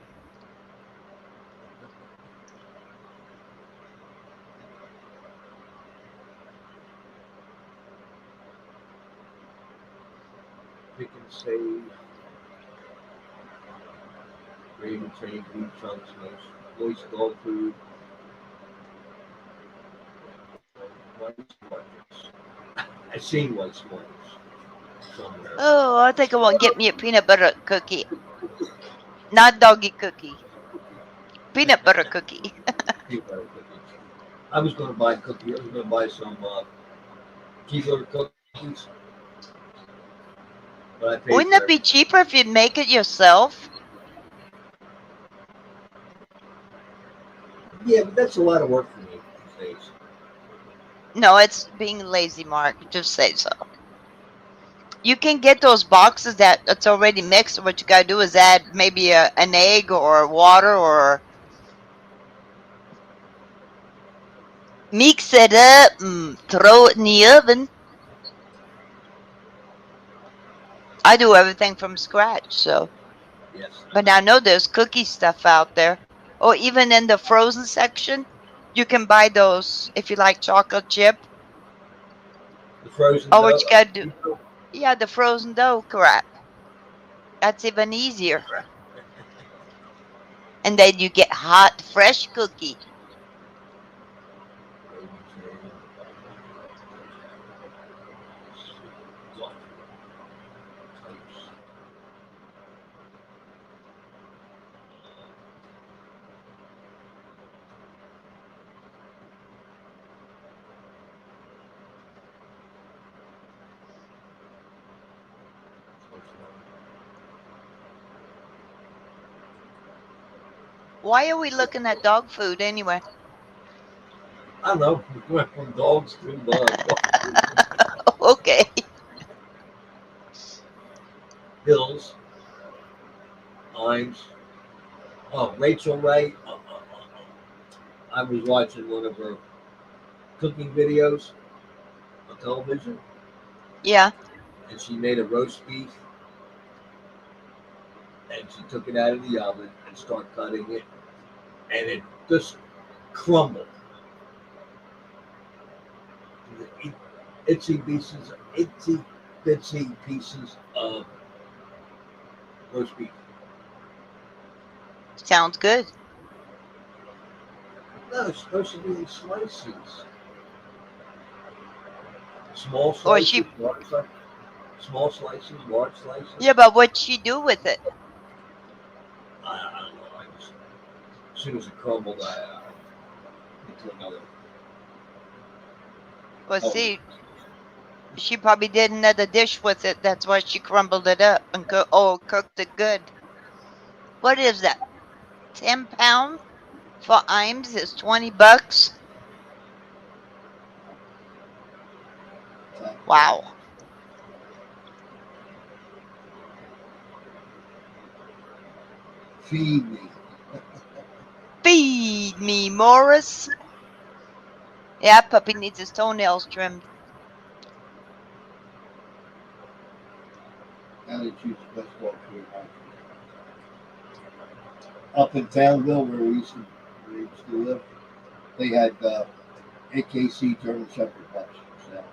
Pick and save. Gravy Train Blue Chunks, moist dog food. White Smarties. I've seen White Smarties somewhere. Oh, I think I want to get me a peanut butter cookie. Not doggy cookie. Peanut butter cookie. Peanut butter cookies. I was going to buy cookie. I was going to buy some keto cookies, but I paid Wouldn't for it be everything. cheaper if you make it yourself? Yeah, but that's a lot of work for me these days. No, it's being lazy, Mark. Just say so. You can get those boxes that's already mixed. What you gotta do is add maybe an egg or water or mix it up and throw it in the oven. I do everything from scratch, so. Yes. But I know there's cookie stuff out there. Or even in the frozen section, you can buy those if you like chocolate chip. The frozen Or what you dough. gotta do, yeah, the frozen dough crap. That's even easier. And then you get hot, fresh cookie. Why are we looking at dog food anyway? I don't know. We went from dogs to Okay. hills, Imes. Oh, Rachel Ray. I was watching one of her cooking videos on television, Yeah. and she made a roast beef, and she took it out of the oven and started cutting it, and it just crumbled. Itsy bitsy pieces of roast beef. Sounds good. No, it's supposed to be in slices. Small Or slices, she. large slices. Small slices, large slices. Yeah, but what'd she do with it? I don't know. As soon as it crumbled, I into another. Well, Oh, see, she probably did another dish with it. That's why she crumbled it up and cooked it good. What is that? 10 pound for Imes is $20. Wow. Feed me. Feed me, Morris. Yeah, puppy needs his toenails trimmed. Now they choose the best dog food. Up in Townville, where we used to live, they had AKC German Shepherd pups. So,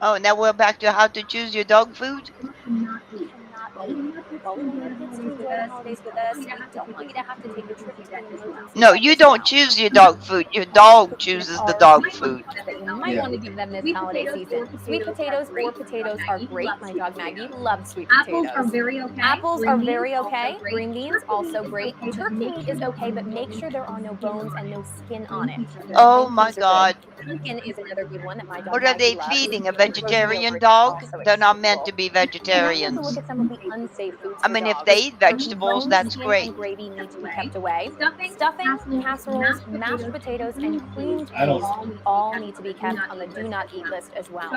Oh, now we're back to how to choose your dog food. Cannot eat. While we want our kids to enjoy the holidays with us, we don't want you to have to take a trip to an emergency No, vet you as don't well. choose your We dog food. Your dog chooses the dog food. that you might Yeah. want to give them this holiday season. Sweet potatoes or potatoes are great. My dog Maggie loves sweet Apples are potatoes. very okay. Apples Green are beans very also okay. great. Green beans also great. Okay, but Turkey make meat sure is there's okay, but no make sure there are no bones and no skin on it. Oh Green my peas are God. good. Bacon is another good one that my dog What are Maggie they loves. feeding? A And roasted vegetarian yogurt is dog? also They're not meant to acceptable. be And now we have vegetarians. to look at some of the unsafe foods I for mean, if dogs. they eat Turkey, vegetables, bone, that's skin, great. and gravy need to be kept away. Stuffing, Stuffing, casseroles, mashed potatoes, and creamed I don't- eggs all need to be kept on the do not eat list as well.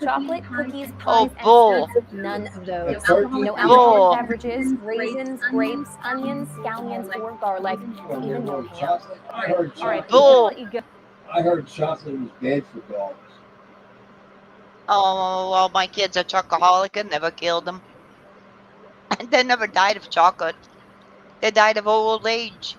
Chocolate, cookies, Oh, pies, and bull. snacks, none of those. The turkey- No Bull. alcoholic beverages, raisins, grapes, onions, scallions, or garlic, Well, even no yeah, ham. chocolate. I heard All right, chocolate. before we Bull. let you go. I heard chocolate was bad for dogs. Oh, well, my kid's a chocoholic and never killed them. And they never died of chocolate. They died of old age.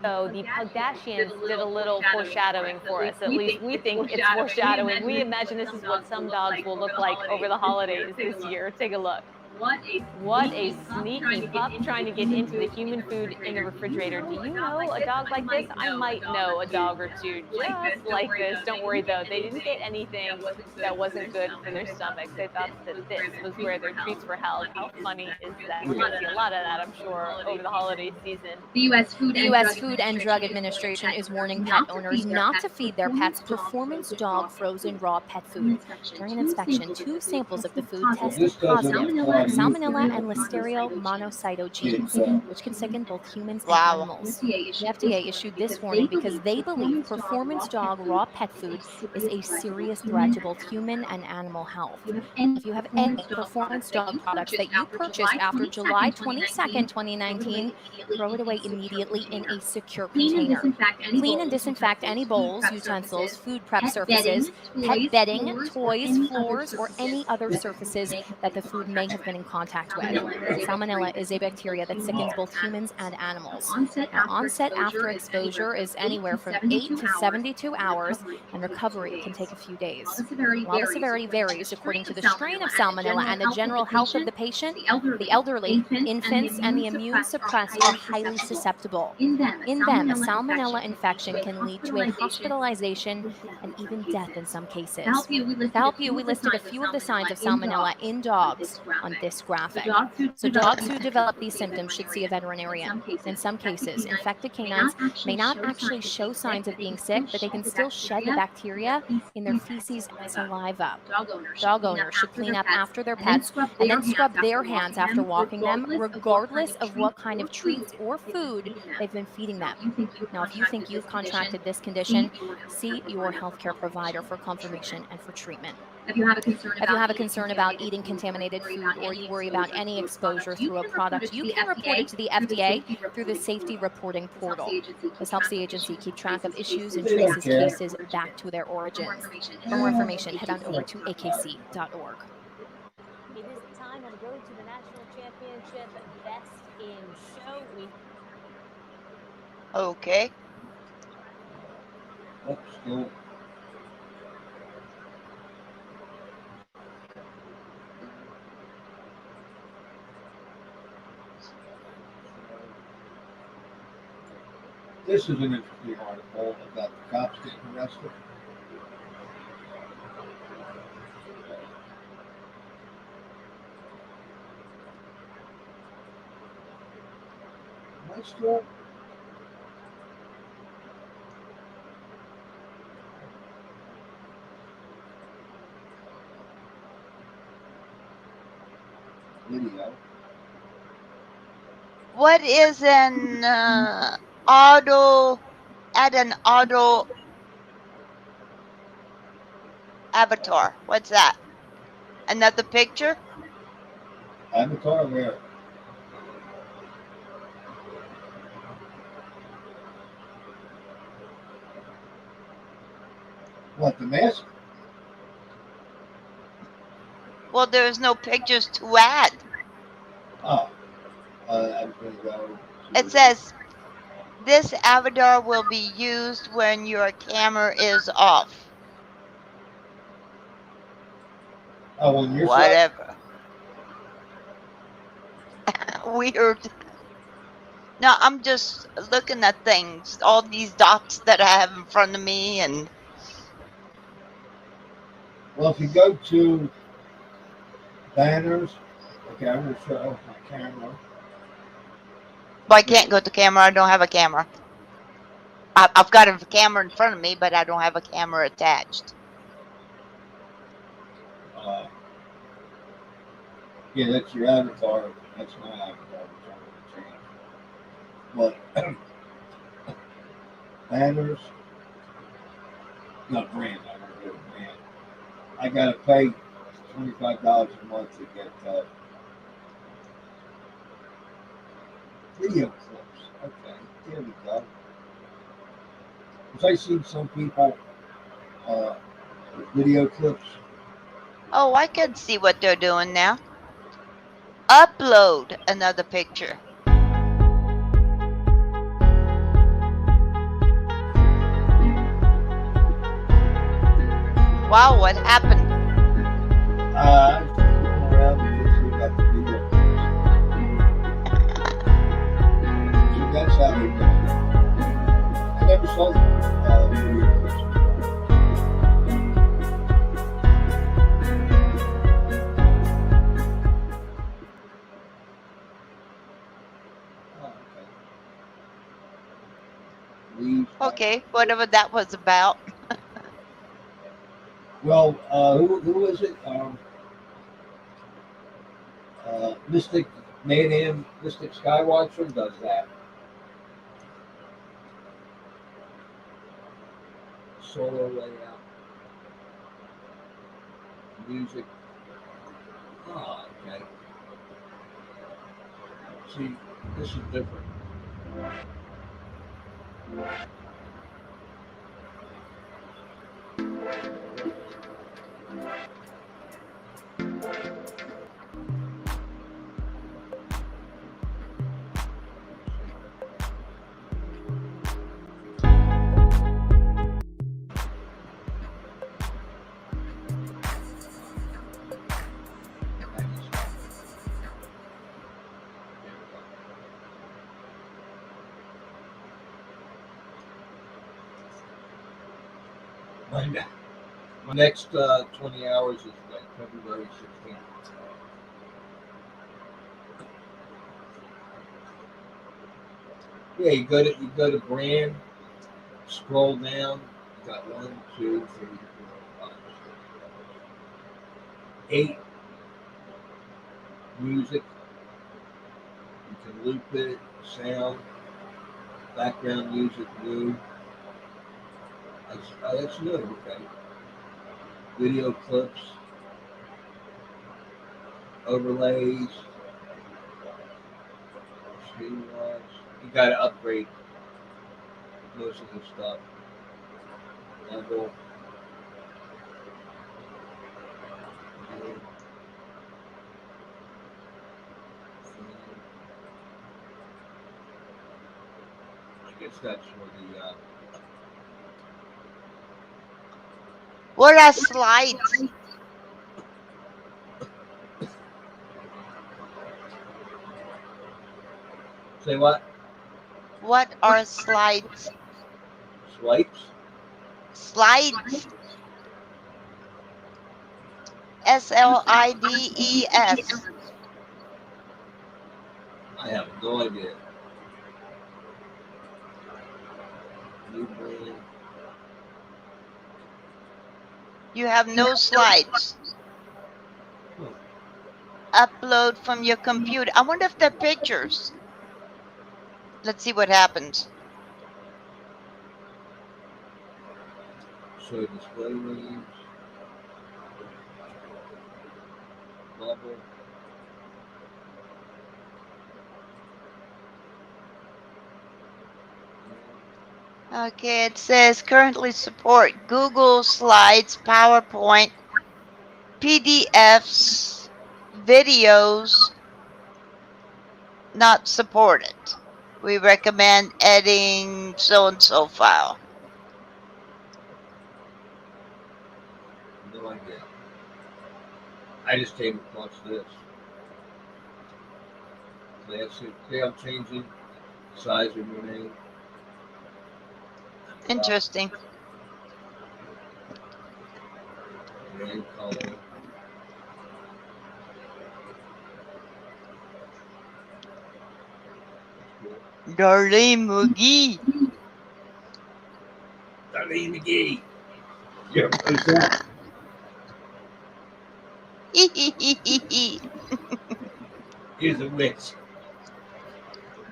So the Pugdashians did a little foreshadowing for us. At least we think it's foreshadowing. We imagine this is what some dogs will look like over the holidays this year. Take a look. What a sneaky pup trying to get into the human food in the refrigerator. Do you know a dog like this? I might know a dog or two just like this. Don't worry though, they didn't get anything that wasn't good for their stomachs. They thought that this was where their treats were held. How funny is that? We're going to see a lot of that, I'm sure, over the holiday season. The U.S. Food The U.S. Food and Drug Administration is warning pet owners not to feed their pets performance dog frozen raw pet food. During an inspection, 2 samples of the food tested This doesn't positive apply for to you. Salmonella and Listeria monocytogenes, Yeah. which can sicken both humans and Wow. animals. The FDA issued this warning because they believe performance dog raw pet food is a serious threat to both human and animal health. If you have any performance dog products that you purchased after July 22nd, 2019, throw it away immediately in a secure container. Clean and disinfect any bowls, utensils, food prep surfaces, pet bedding, toys, floors, or any other surfaces that the food may have been in contact with. Salmonella is a bacteria that sickens both humans and animals. Now, onset after exposure is anywhere from 8 to 72 hours, and recovery can take a few days. While the severity varies according to the strain of salmonella and the general health of the patient, the elderly, infants, and the immune suppressed are highly susceptible. In them, a salmonella infection can lead to a hospitalization and even death in some cases. To help you, we listed a few of the signs of salmonella in dogs on this this graphic. So dogs who develop these symptoms should see a veterinarian. In some cases, infected canines may not actually show signs of being sick, but they can still shed the bacteria in their feces and saliva. Dog owners should clean up after their pets and then scrub their hands after walking them, regardless of what kind of treats or food they've been feeding them. Now, if you think you've contracted this condition, see your healthcare provider for confirmation and for treatment. If you have a concern about eating contaminated food or you worry about any exposure through a product, you can report it to the FDA through the Safety Reporting Portal. This helps the agency keep track of issues and traces cases back to their origins. For more information, head on over to akc.org. It is time on the road to the national championship. Best in show. Okay. Let's go. This is an interesting article about the cops getting arrested. Am I still? Video. What is an auto avatar? What's that? Another picture? Avatar where? What, the mask? Well, there's no pictures to add. Oh, I'm going to go. It says this avatar will be used when your camera is off. Oh, on your side? Whatever. Weird. No, I'm just looking at things, all these dots that I have in front of me, and Well, if you go to banners, okay, I'm going to show my camera. I can't go to camera. I don't have a camera. I've got a camera in front of me, but I don't have a camera attached. Yeah, that's your avatar. That's my avatar, which I'm going to change. But banners, no brand. I'm going to do a brand. I got to pay $25 a month to get video clips. Okay, here we go. Because I seen some people with video clips. Oh, I can see what they're doing now. Upload another picture. Wow, what happened? I was looking around and we got the video clips. So that's how they do it. I never saw the video clips. Okay, whatever that was about. Well, who is it? Mystic Mayhem, Mystic Skywatcher does that. Solo layout, music. Oh, okay. See, this is different. My next 20 hours is like February 16th. Yeah, you go to brand, scroll down. You got 8 music. You can loop it, sound, background music, new. That's new. Okay. Video clips, overlays, streamlines. You got to upgrade most of the stuff. Level. I guess that's for the. What are slides? Say what? What are slides? Swipes? Slides. SLIDES. I have no idea. New brand. You have no slides. Hmm. Upload from your computer. I wonder if they're pictures. Let's see what happens. Show display names. Level. Okay, it says currently support Google Slides, PowerPoint, PDFs, videos not supported. We recommend adding so-and-so file. No idea. I just came across this. Classic. Okay, I'm changing size of your name. Interesting. Name, color. Darlene McGee. Darlene McGee. Yeah, who's that? Here's a witch.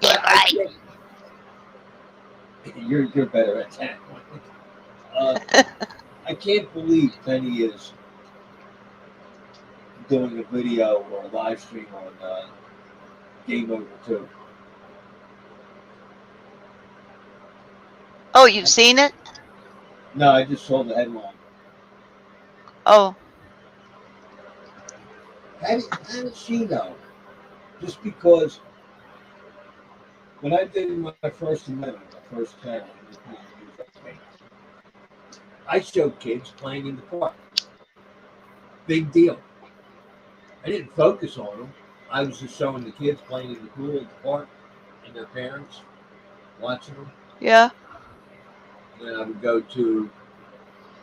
Get right. You're better at that. I can't believe Penny is doing a video or a live stream on Game Over 2. Oh, you've seen it? No, I just saw the headline. Oh, How did she know? Just because when I did my first amendment, my first channel, I showed kids playing in the park. Big deal. I didn't focus on them. I was just showing the kids playing in the pool at the park and their parents watching them. yeah. And then I would go to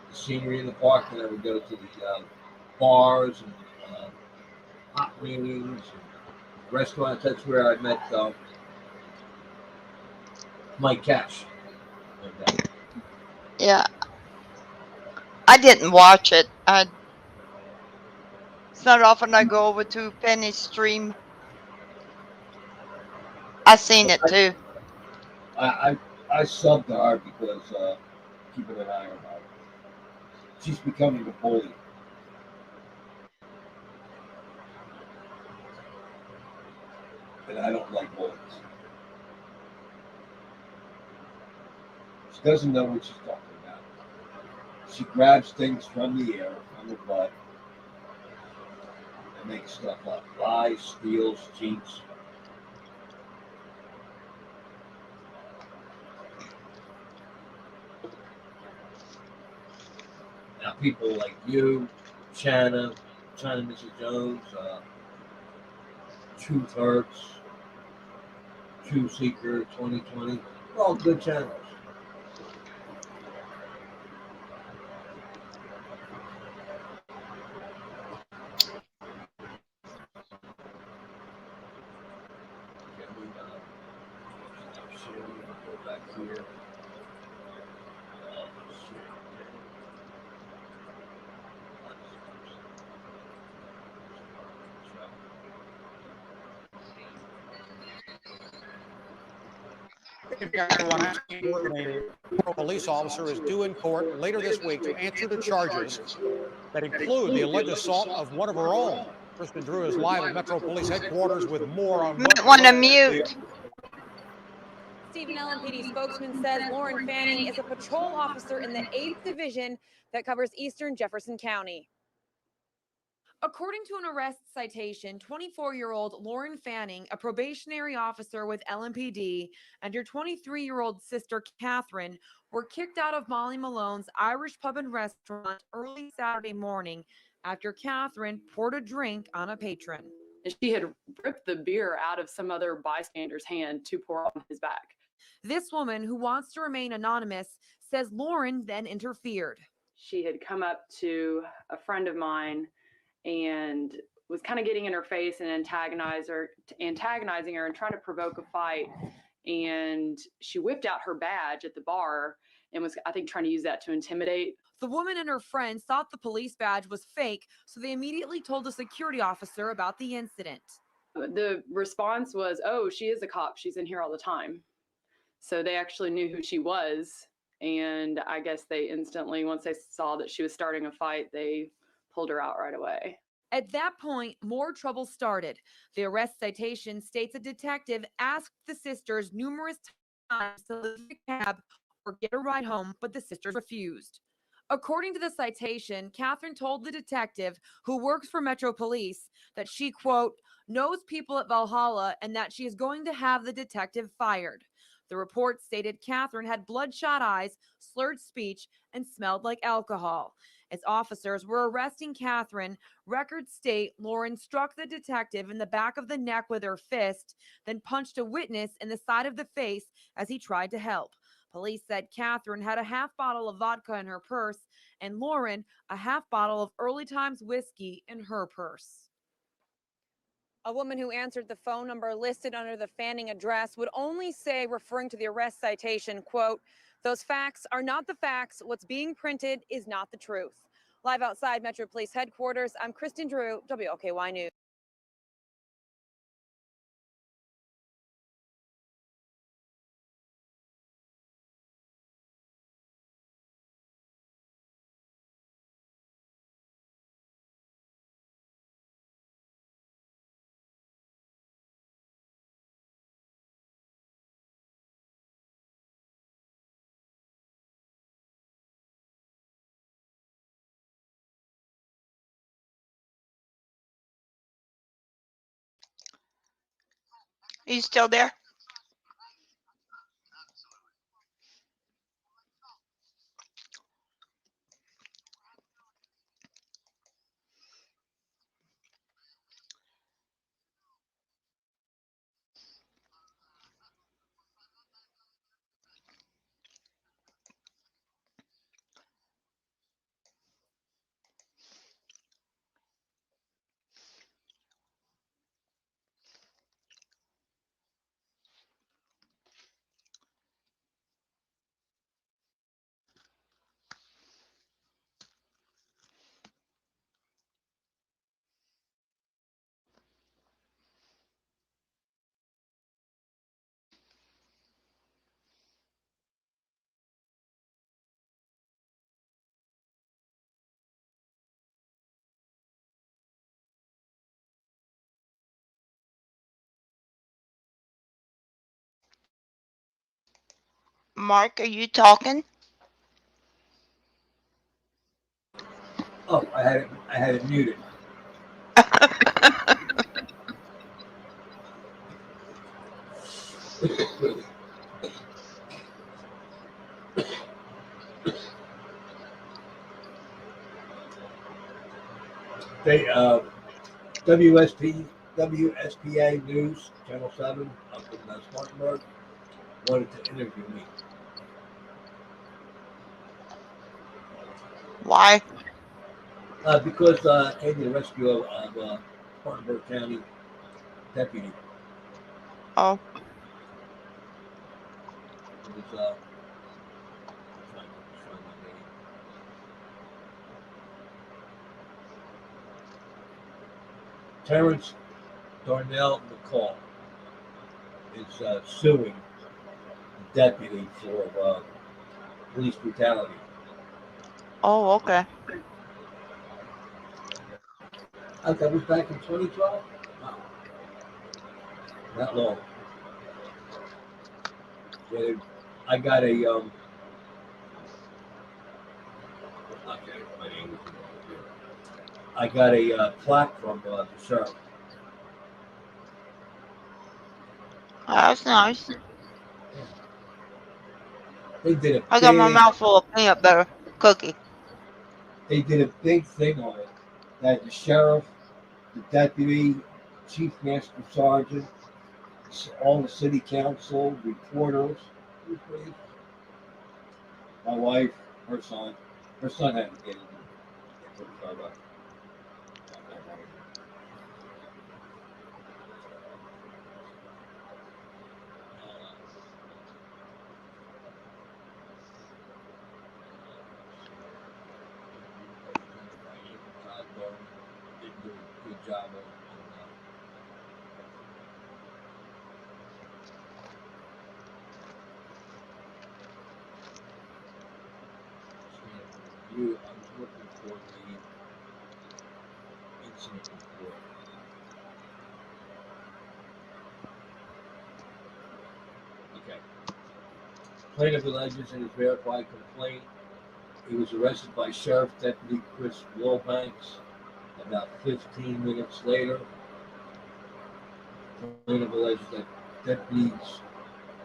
the scenery in the park, and I would go to the bars and hot wings and restaurants. That's where I met Mike Cash. Yeah. I didn't watch it. It's not often I go over to Penny's stream. I seen it too. I subbed to her because keeping an eye on her. She's becoming a bully. And I don't like bullies. She doesn't know what she's talking about. She grabs things from the air, from the butt, and makes stuff up. Lies, steals, cheats. Now people like you, China Mrs. Jones, Truth Hurts, True Seeker 2020, they're all good channels. back here. A police officer is due in court later this week to answer to charges that include the alleged assault of one of her own. Kristen Drew is live at Metro Police headquarters with more on what. Want to mute? Stephen LMPD spokesman says Lauren Fanning is a patrol officer in the 8th Division that covers eastern Jefferson County. According to an arrest citation, 24-year-old Lauren Fanning, a probationary officer with LMPD, and her 23-year-old sister, Catherine, were kicked out of Molly Malone's Irish Pub and Restaurant early Saturday morning after Catherine poured a drink on a patron. She had ripped the beer out of some other bystander's hand to pour on his back. This woman, who wants to remain anonymous, says Lauren then interfered. She had come up to a friend of mine and was kind of getting in her face and antagonizing her and trying to provoke a fight. And she whipped out her badge at the bar and was, I think, trying to use that to intimidate. The woman and her friends thought the police badge was fake, so they immediately told a security officer about the incident. The response was, "Oh, she is a cop. She's in here all the time." So they actually knew who she was. And I guess they instantly, once they saw that she was starting a fight, they pulled her out right away. At that point, more trouble started. The arrest citation states a detective asked the sisters numerous times to leave the cab or get a ride home, but the sisters refused. According to the citation, Catherine told the detective, who works for Metro Police, that she, quote, knows people at Valhalla and that she is going to have the detective fired. The report stated Catherine had bloodshot eyes, slurred speech, and smelled like alcohol. As officers were arresting Catherine, records state Lauren struck the detective in the back of the neck with her fist, then punched a witness in the side of the face as he tried to help. Police said Catherine had a half bottle of vodka in her purse and Lauren a half bottle of Early Times whiskey in her purse. A woman who answered the phone number listed under the Fanning address would only say, referring to the arrest citation, quote, "Those facts are not the facts. What's being printed is not the truth." Live outside Metro Police headquarters, I'm Kristen Drew, WOKY News. Are you still there? Mark, are you talking? Oh, I had it muted. They WSPA News Channel 7 up in Spartanburg wanted to interview me. Why? Because I came to the rescue of Spartanburg County deputy. Oh, It was trying to show my name. Terrence Darnell McCall is suing the deputy for police brutality. Oh, okay. That was back in 2012. Wow, not long. Yeah, I got a okay, my name is involved here. I got a plaque from the sheriff. That's nice. They did a I got my big mouth full of peanut butter cookie. They did a big thing on it that the sheriff, the deputy, chief master sergeant, all the city council, reporters, my wife, her son. Her son had to get into the car. Did do a good job on review. I was looking for the incident report. Okay. Plaintiff alleges in his verified complaint he was arrested by Sheriff Deputy Chris Wallbanks. About 15 minutes later, plaintiff alleges that deputies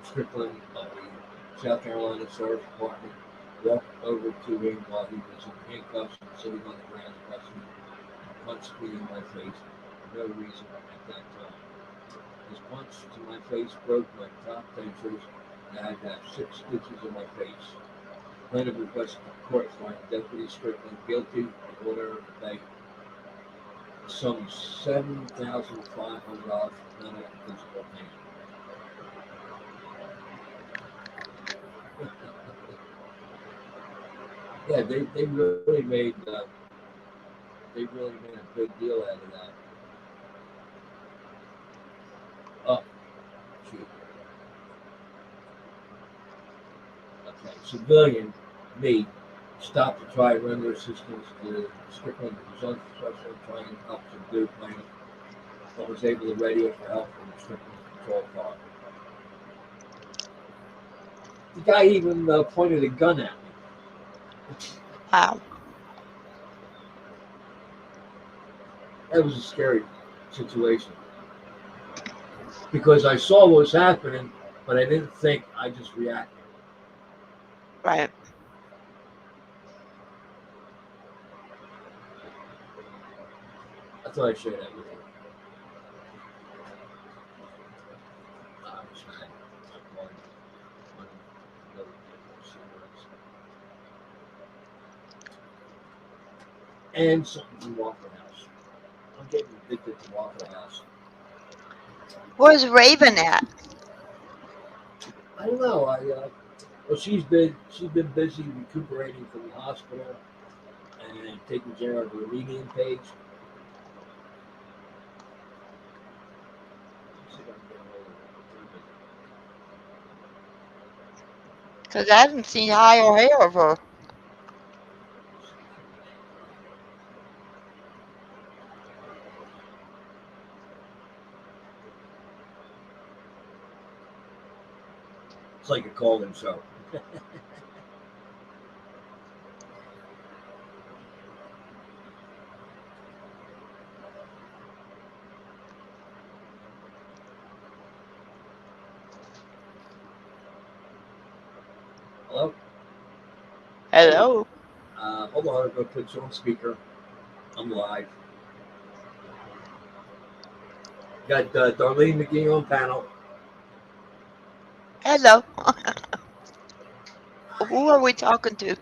Strickland of the South Carolina Sheriff's Department walked over to him while he was in handcuffs and sitting on the ground pressing and punched me in my face for no reason at that time. His punch to my face broke my top dentures and I had to have 6 stitches in my face. Plaintiff requested the court find Deputy Strickland guilty and order to pay a sum of $7,500 for mental and physical pain. Yeah, they really made a big deal out of that. Oh, shoot. Okay, civilian me stopped to try and render assistance to Strickland, who was unsuccessful in trying to help subdue plaintiff, but was able to radio for help from the Strickland patrol car. The guy even pointed a gun at me. Wow. That was a scary situation because I saw what was happening, but I didn't think. I just reacted. Right. I thought I'd share that with you. And something from Waffle House. I'm getting addicted to Waffle House. Where's Raven at? I don't know. Well, she's been busy recuperating from the hospital and taking care of her medium page. Because I haven't seen eye or hair of her. It's like a call-in show. Hello? Hello. Hold on, I'm going to put you on speaker. I'm live. Got Darlene McGee on panel. Hello. Who are we talking to?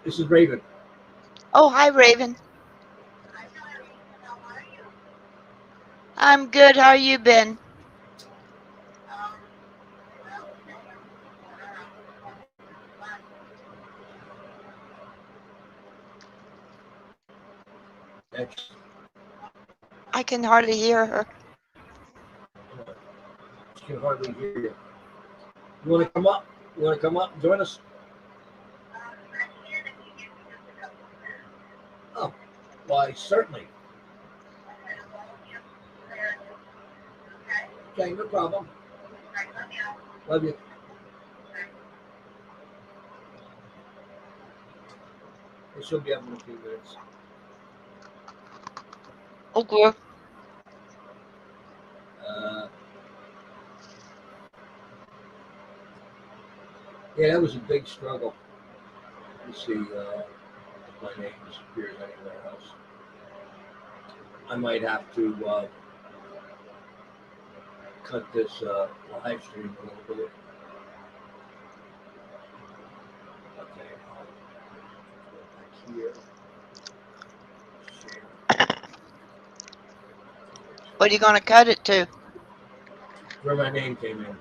This is Raven. Oh, hi, Raven. I'm good. How you been? Next. I can hardly hear her. She can hardly hear you. You want to come up? You want to come up and join us? Oh, why, certainly. Okay, no problem. Love you. She'll be up in a few minutes. Okay. Yeah, that was a big struggle to see if my name disappears anywhere else. I might have to cut this live stream a little bit. Okay, I'll go back here. Share. What are you going to cut it to? Where my name came in.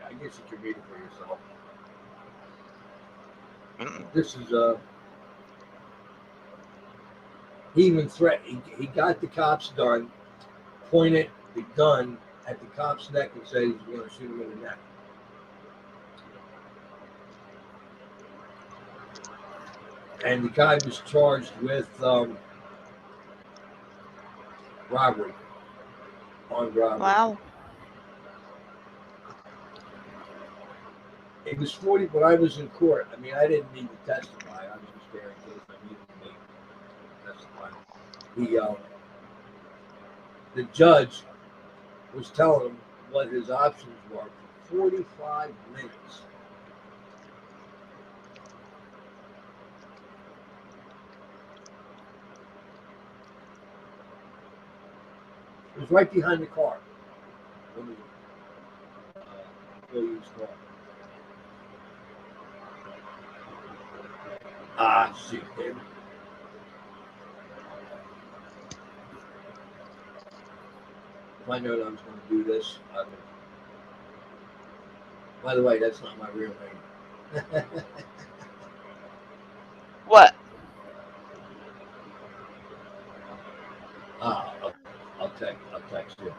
I guess you can read it for yourself. This is he even threatened. He got the cop's gun, pointed the gun at the cop's neck, and said he was going to shoot him in the neck. And the guy was charged with robbery, armed robbery. Wow. It was 40 when I was in court. I mean, I didn't need to testify. I was just there in case I needed to testify. The judge was telling him what his options were for 45 minutes. It was right behind the car. Williams' car. Ah, shoot, damn it. If I know that I was going to do this, I would. By the way, that's not my real name. What? I'll text you.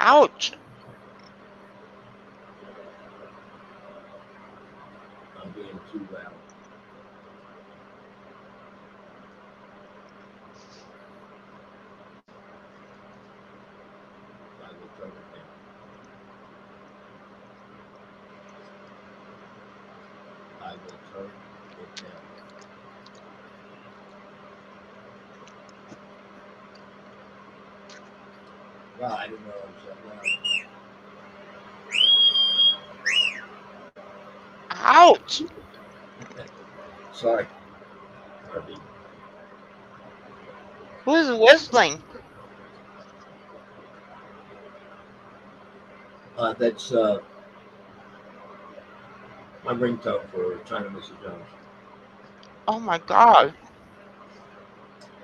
Ouch. I'm being too loud. I will turn it down. I will turn it down. Wow, I didn't know I was that loud. Ouch. Sorry. Who's whistling? That's my ringtone for China Mrs. Jones. Oh my God.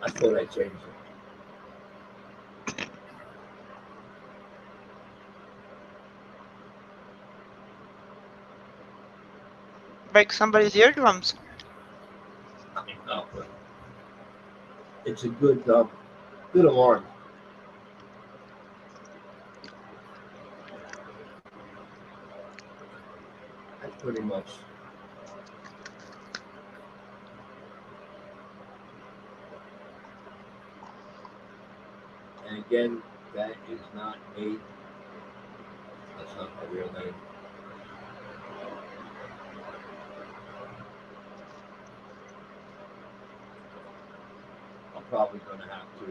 I thought I changed it. Break somebody's eardrums. No, but it's a good alarm. That's pretty much. And again, that is not me. That's not my real name. I'm probably going to have to.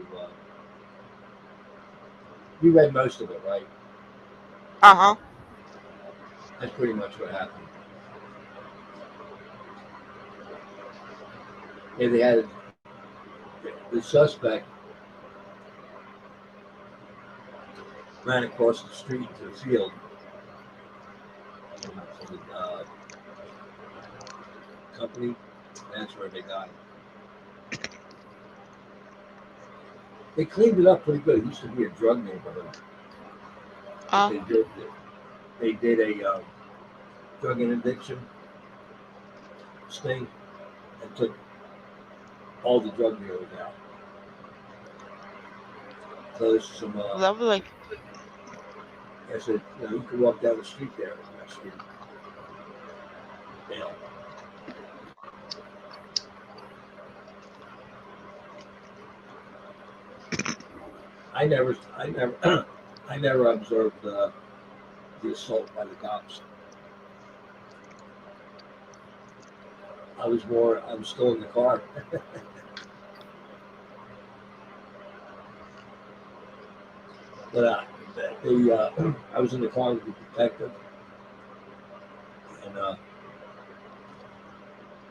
You read most of it, right? Uh-huh. That's pretty much what happened. Yeah, they had the suspect ran across the street to the field. To the company. That's where they got him. They cleaned it up pretty good. It used to be a drug neighborhood. But they did a drug and addiction sting and took all the drug dealers out. So there's some. Lovely. I said, you could walk down the street there. That street. Yeah. I never, I never observed the assault by the cops. I was still in the car. But I was in the car with the detective, and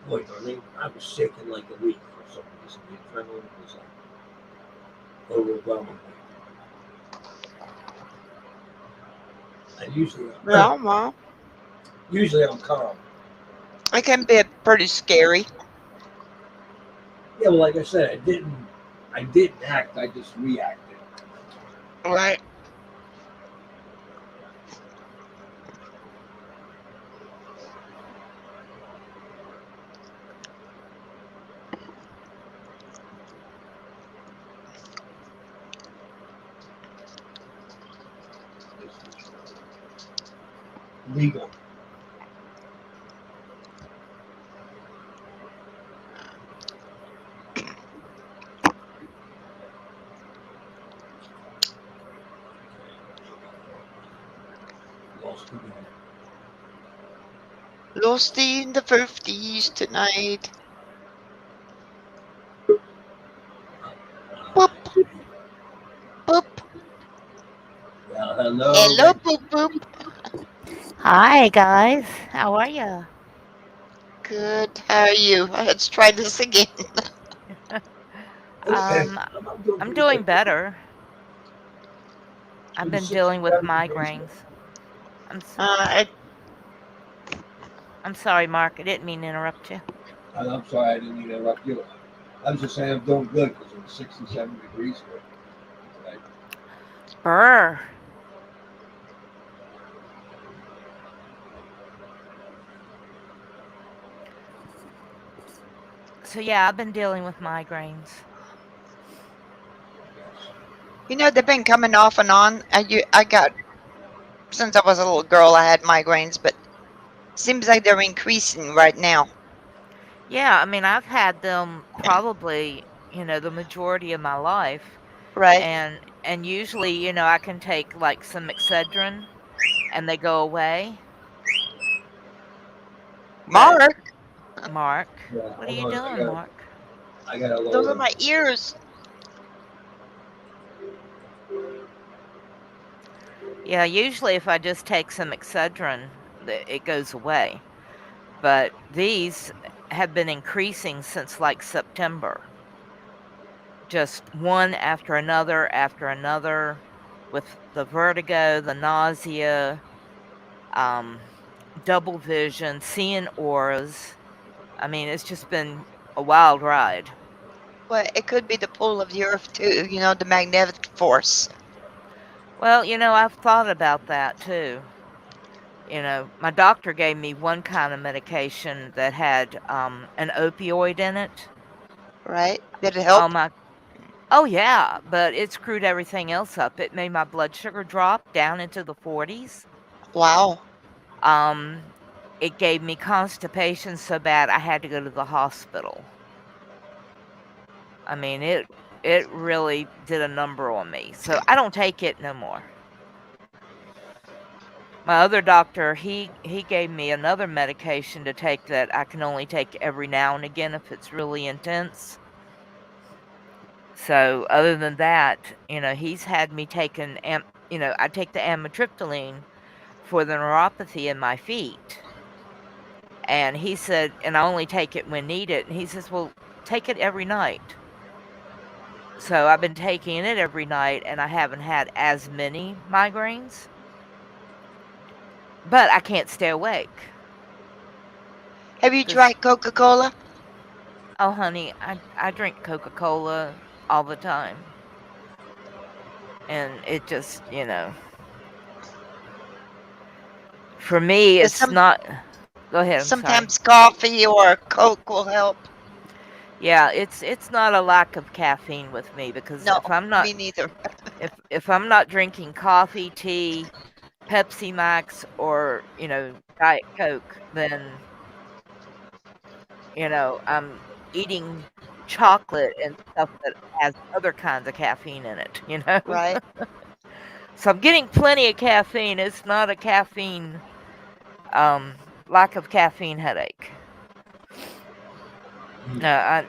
boy, Darlene, I was shaking like a leaf for some reason. The adrenaline was like overwhelming me. And usually I'm calm. It can be pretty scary. Yeah, well, like I said, I didn't act. I just reacted. Right. Legal. Lost in the 50s tonight. Boop. Boop. Well, hello. Hello, boop boop. Hi guys, how are you? Good. How are you? Let's try this again. I'm doing better. I've been dealing with migraines. I'm sorry, Mark. I didn't mean to interrupt you. I'm sorry, I didn't mean to interrupt you. I was just saying I'm doing good because it was 67 degrees here today. Brr. So yeah, I've been dealing with migraines. You know, they've been coming off and on. I got, since I was a little girl, I had migraines, but seems like they're increasing right now. Yeah, I mean, I've had them probably, the majority of my life. Right. And usually, I can take like some Excedrin and they go away. Mark. Mark, Yeah, what are you doing, Mark? I got a lower. Those are my ears. Yeah, usually if I just take some Excedrin, it goes away. But these have been increasing since like September. Just one after another, with the vertigo, the nausea, double vision, seeing auras. I mean, it's just been a wild ride. Well, it could be the pull of the earth too, the magnetic force. Well, I've thought about that too. My doctor gave me one kind of medication that had an opioid in it. Right? Did it help? Oh yeah, but it screwed everything else up. It made my blood sugar drop down into the 40s. Wow. It gave me constipation so bad I had to go to the hospital. I mean, it really did a number on me. So I don't take it no more. My other doctor, he gave me another medication to take that I can only take every now and again if it's really intense. So other than that, he's had me taking, I take the amitriptyline for the neuropathy in my feet. And he said, and I only take it when needed. And he says, well, take it every night. So I've been taking it every night and I haven't had as many migraines. But I can't stay awake. Have you tried Coca-Cola? Oh, honey, I drink Coca-Cola all the time. and it just, for me, But it's not. Go ahead. I'm sorry. sometimes coffee or Coke will help. Yeah, it's not a lack of caffeine with me because No, me neither. if I'm not drinking coffee, tea, Pepsi Max, or Diet Coke, then I'm eating chocolate and stuff that has other kinds of caffeine in it. Right. So I'm getting plenty of caffeine. It's not a caffeine um lack of caffeine headache. No,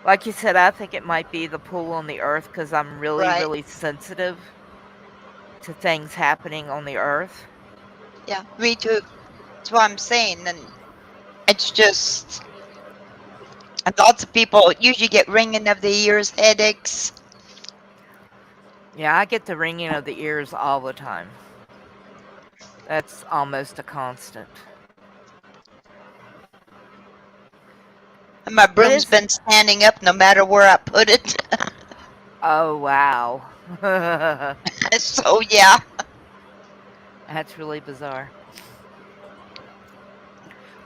like you said, I think it might be the pull on the earth because I'm really, Right. really sensitive to things happening on the earth. Yeah, me too. That's what I'm saying. And it's just, and lots of people usually get ringing of the ears, headaches. Yeah, I get the ringing of the ears all the time. That's almost a constant. And my What broom's is? been standing up no matter where I put it. Oh, wow. So, yeah. That's really bizarre.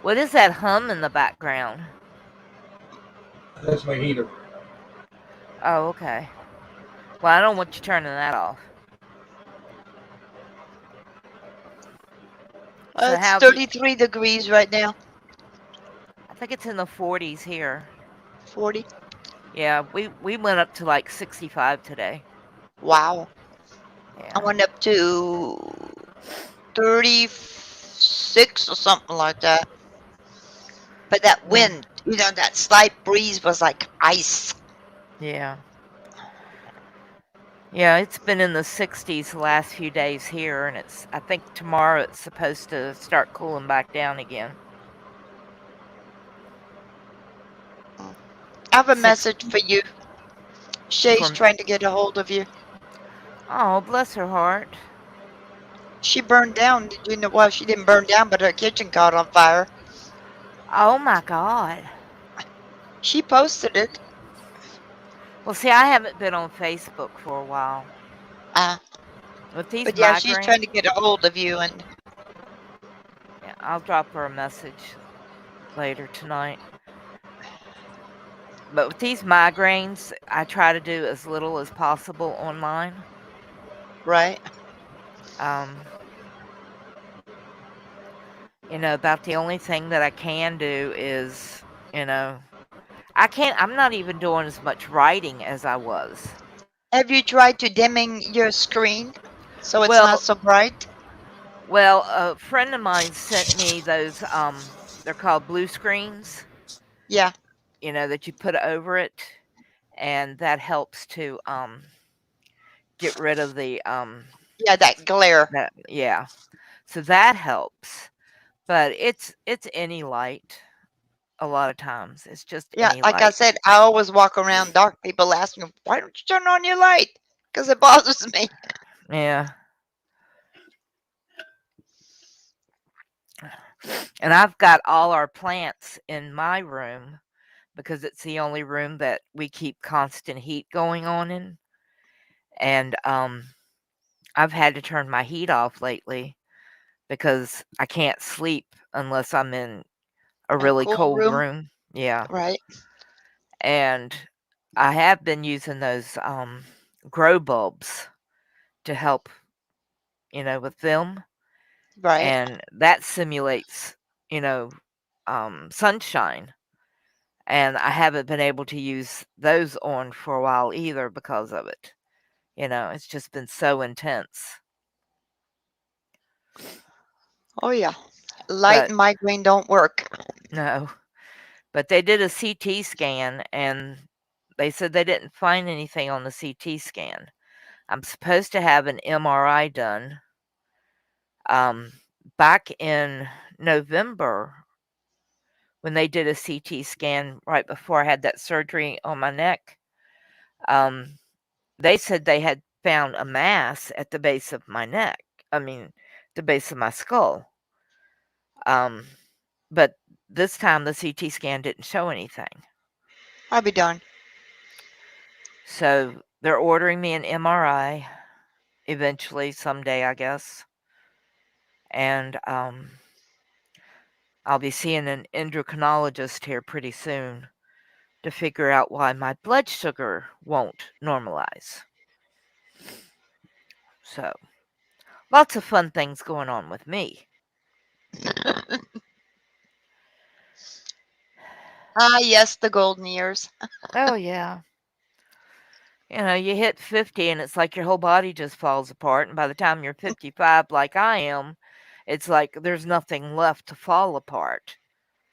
What is that hum in the background? That's my heater. Oh, okay. Well, I don't want you turning that off. So It's how? 33 degrees right now. I think it's in the 40s here. 40. Yeah, we went up to like 65 today. Wow. I Yeah. went up to 36 or something like that. But that wind, that slight breeze was like ice. Yeah. Yeah, it's been in the 60s the last few days here, and I think tomorrow it's supposed to start cooling back down again. I have a Six message for you. Shay's from. trying to get a hold of you. Oh, bless her heart. She burned down. Did you know? Well, she didn't burn down, but her kitchen caught on fire. Oh my God. She posted it. Well, see, I haven't been on Facebook for a while. With these But yeah, she's migraines, trying to get a hold of you, and yeah, I'll drop her a message later tonight. But with these migraines, I try to do as little as possible online. right. About the only thing that I can do is, I'm not even doing as much writing as I was. Have you tried to dimming your screen so it's Well, not so bright? well, a friend of mine sent me those, they're called blue screens, Yeah. that you put over it, and that helps to, get rid of the, Yeah, that glare. yeah. So that helps, but it's any light a lot of times. It's just Yeah, any like I light. said, I always walk around dark. People ask me, why don't you turn on your light? Because it bothers me. Yeah. And I've got all our plants in my room because it's the only room that we keep constant heat going on in. And I've had to turn my heat off lately because I can't sleep unless I'm in a A really cool cold room. room. Yeah. Right. And I have been using those grow bulbs to help, with them. Right. And that simulates, sunshine. And I haven't been able to use those on for a while either because of it. It's just been so intense. Oh, yeah. Light But and migraine don't work. no, but they did a CT scan and they said they didn't find anything on the CT scan. I'm supposed to have an MRI done back in November when they did a CT scan right before I had that surgery on my neck. They said they had found a mass at the base of my neck. I mean, the base of my skull. But this time the CT scan didn't show anything. I'll be darned. So they're ordering me an MRI eventually, someday, I guess. And I'll be seeing an endocrinologist here pretty soon to figure out why my blood sugar won't normalize. So, lots of fun things going on with me. Ah, yes, the golden years. Oh, yeah. You hit 50 and it's like your whole body just falls apart. And by the time you're 55, like I am, it's like there's nothing left to fall apart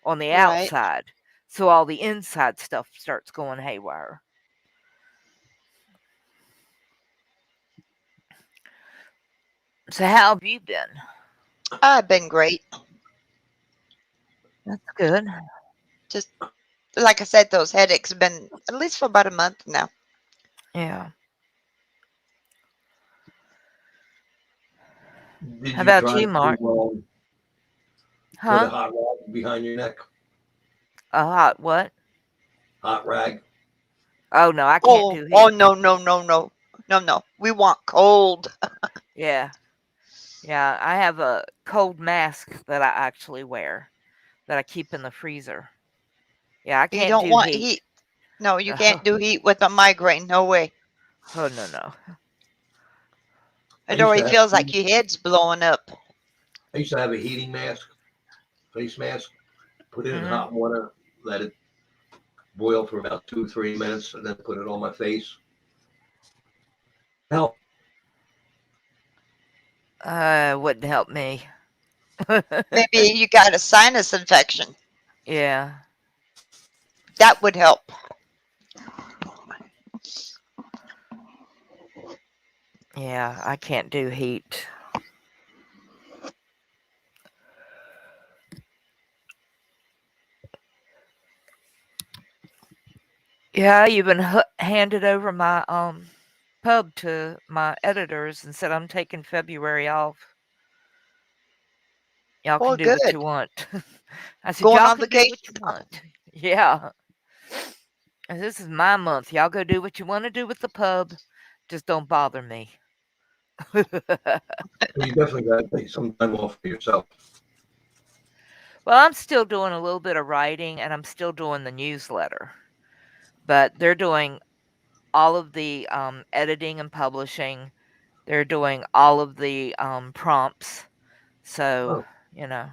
on the Right. outside. So all the inside stuff starts going haywire. So how have you been? I've been great. That's good. Just like I said, those headaches have been at least for about a month now. Yeah. Did How you about try you, Mark? to put a Huh? hot rag behind your neck? A hot what? Hot rag? Oh, no, I can't Oh, do oh heat. no, no, no, no, no, no. We want cold. Yeah. Yeah, I have a cold mask that I actually wear that I keep in the freezer. Yeah, I You can't don't do want heat. heat. No, you No. can't do heat with a migraine. No way. Oh, no, no. I It used to already have feels like your head's blowing up. I used to have a heating mask, face mask. Put it in Hmm. hot water, let it boil for about 2 or 3 minutes, and then put it on my face. Help. Wouldn't help me. Maybe you got a sinus infection. Yeah. That would help. Yeah, I can't do heat. Yeah, I even handed over my pub to my editors and said I'm taking February off. Y'all can Well, do what good. you want. I said, Going y'all on can do what vacation. you want. Yeah. And this is my month. Y'all go do what you want to do with the pub. Just don't bother me. You definitely got to take some time off for yourself. Well, I'm still doing a little bit of writing and I'm still doing the newsletter. But they're doing all of the editing and publishing. They're doing all of the prompts. So, Oh, you know,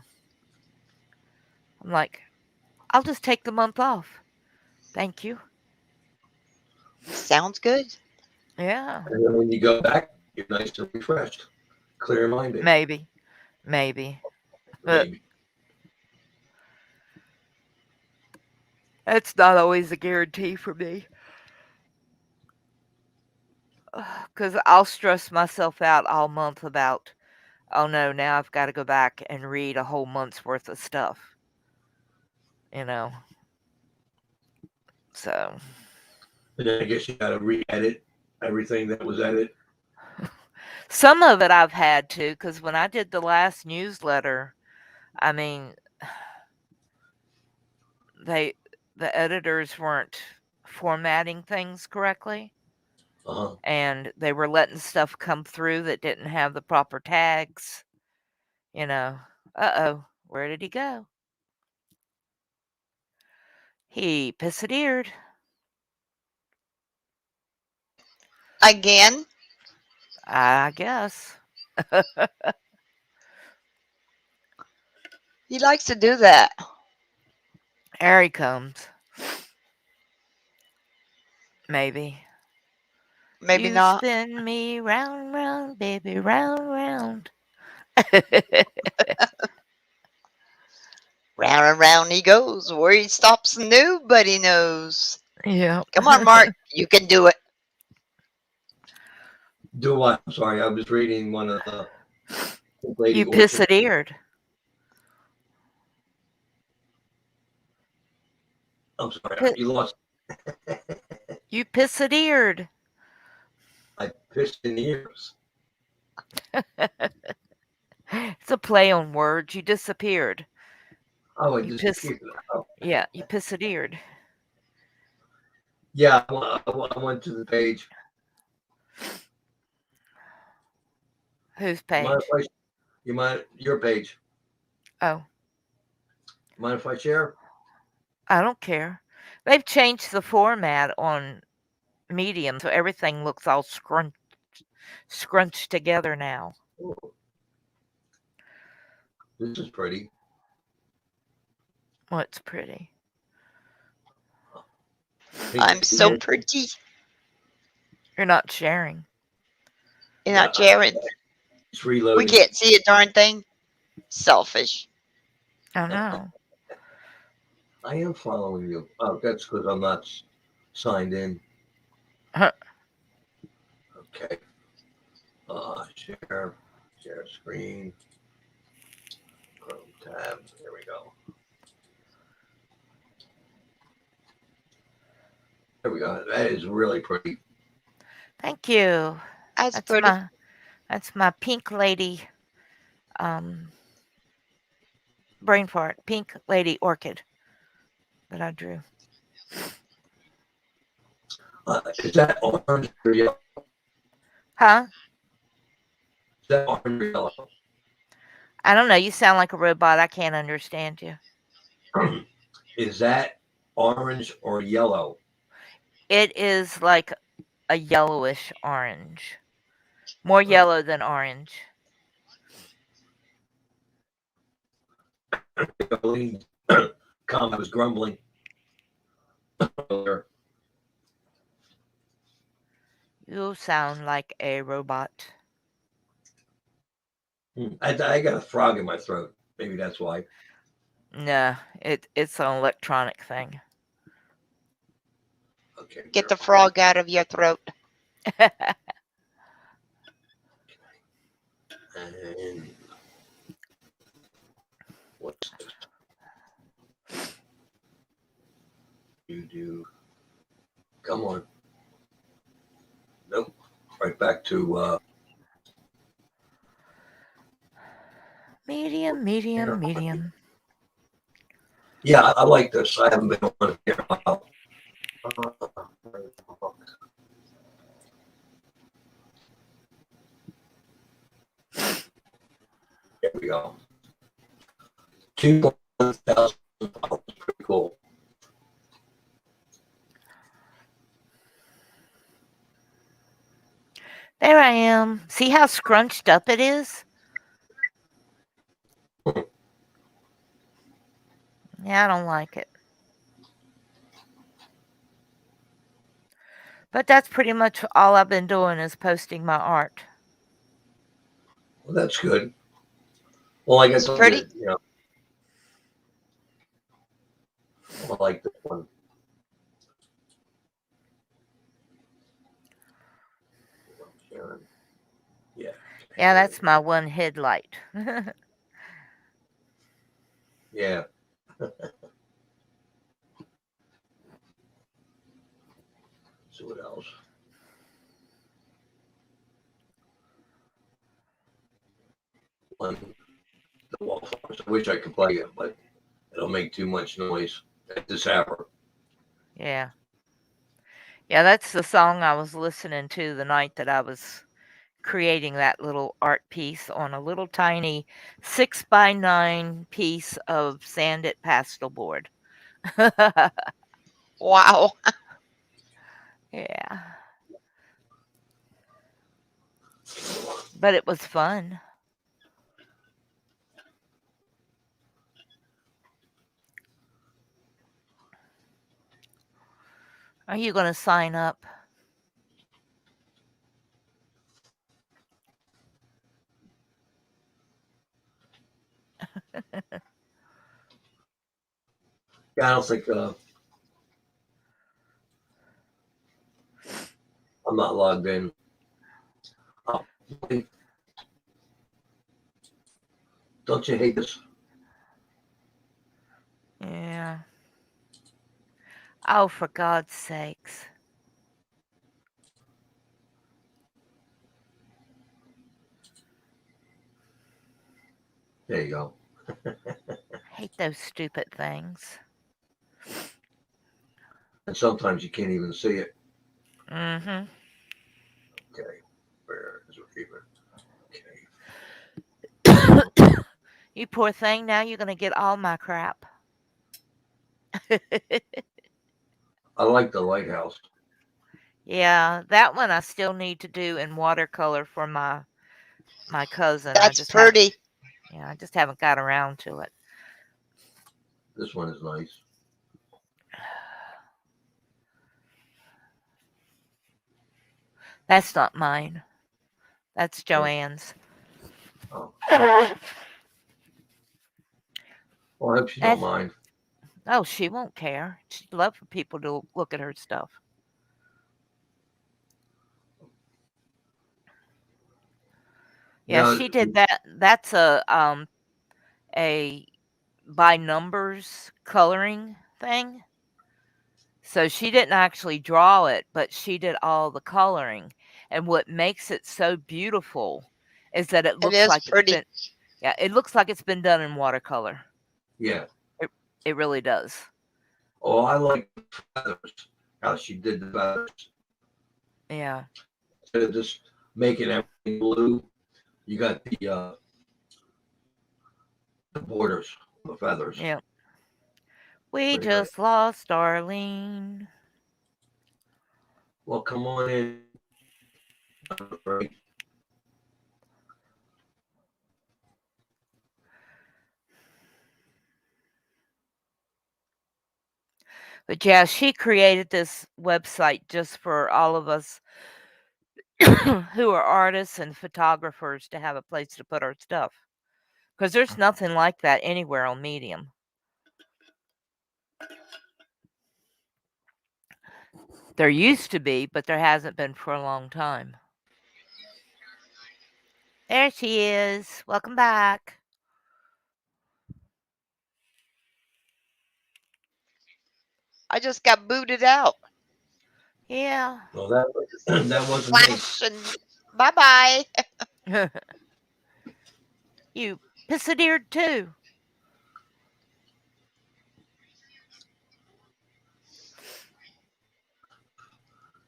I'm like, I'll just take the month off. Thank you. Sounds good. Yeah, and then when you go back, you're nice and refreshed, clear-minded, maybe. Maybe. But maybe. it's not always a guarantee for me. Because I'll stress myself out all month about, oh no, now I've got to go back and read a whole month's worth of stuff. You know, so. And then I guess you got to re-edit everything that was edited. Some of it I've had to, because when I did the last newsletter, I mean, they the editors weren't formatting things correctly, Uh-huh. and they were letting stuff come through that didn't have the proper tags. You know, uh-oh, where did he go? He pissadeered. Again, I guess. he likes to do that. Here he comes. Maybe. Maybe You not. spin me round, round, baby, round, round. Round and round he goes. Where he stops, nobody knows. Yeah. Come on, Mark. You can do it. Do what? I'm sorry, I was reading one of the Lady You Orchard. pissadeered. I'm sorry, Pi- you lost. You pissadeered. I pissed in ears. It's a play on words. You disappeared. Oh, I You piss. disappeared. Oh. Yeah, you pissadeered. Yeah, I went to the page. Whose You mind page? if you mind your page? Oh, Mind if I share? I don't care. They've changed the format on Medium, so everything looks all scrunched together now. Ooh, this is pretty. Well, it's pretty. I'm so pretty. You're not sharing. You're not sharing. It's We reloading. can't see a darn thing. Selfish. I know. I am following you. Oh, that's because I'm not signed in. Huh. Okay. Share screen. Chrome tab. There we go. There we go. That is really pretty. Thank you. That's pretty. That's my pink lady brain fart. Pink lady orchid that I drew. Is that orange or yellow? Huh? Is that orange or yellow? I don't know. You sound like a robot. I can't understand you. Is that orange or yellow? It is like a yellowish orange. More yellow than orange. Darlene comment was grumbling earlier. You sound like a robot. I got a frog in my throat. Maybe that's why. No, it's an electronic thing. Okay. Get the frog out of your throat. And what's this? You do. Come on. Nope. Right back to Medium. yeah, I like this. I haven't been on it here in a while. There we go. 2,000 followers. Pretty cool. There I am. See how scrunched up it is? Yeah, I don't like it. But that's pretty much all I've been doing is posting my art. Well, that's good. Well, like I It's told pretty. you, you know, I like this one. Yeah. Yeah, that's my one headlight. Yeah. See what else? One, the wallflowers. I wish I could play it, but it'll make too much noise at this hour. Yeah. Yeah, that's the song I was listening to the night that I was creating that little art piece on a little tiny 6x9 piece of sanded pastel board. Wow. Yeah. But it was fun. Are you going to sign up? Yeah, I don't think I'm not logged in. Oh, don't you hate this? Yeah. Oh, for God's sakes. There you go. Hate those stupid things. And sometimes you can't even see it. Mm-hmm. Okay. Where is Ravyne? Okay. You poor thing. Now you're going to get all my crap. I like the lighthouse. Yeah, that one I still need to do in watercolor for my cousin. That's pretty. I just haven't got around to it. This one is nice. That's not mine. That's Joanne's. Oh. Well, I hope she don't mind. Oh, she won't care. She'd love for people to look at her stuff. Yeah, No, she did that. That's a by numbers coloring thing. So she didn't actually draw it, but she did all the coloring. And what makes it so beautiful is that it It looks is like pretty. it looks like it's been done in watercolor. Yeah. It really does. Oh, I like the feathers. How she did the feathers. Yeah. Instead of just making everything blue, you got the borders, the feathers. Yeah. We Pretty just lost Darlene. Well, come on in. I'm afraid. But yeah, she created this website just for all of us who are artists and photographers to have a place to put our stuff. Because there's nothing like that anywhere on Medium. There used to be, but there hasn't been for a long time. There she is. Welcome back. I just got booted out. Yeah. Well, that wasn't me. Flash and bye bye. You pissadeered too.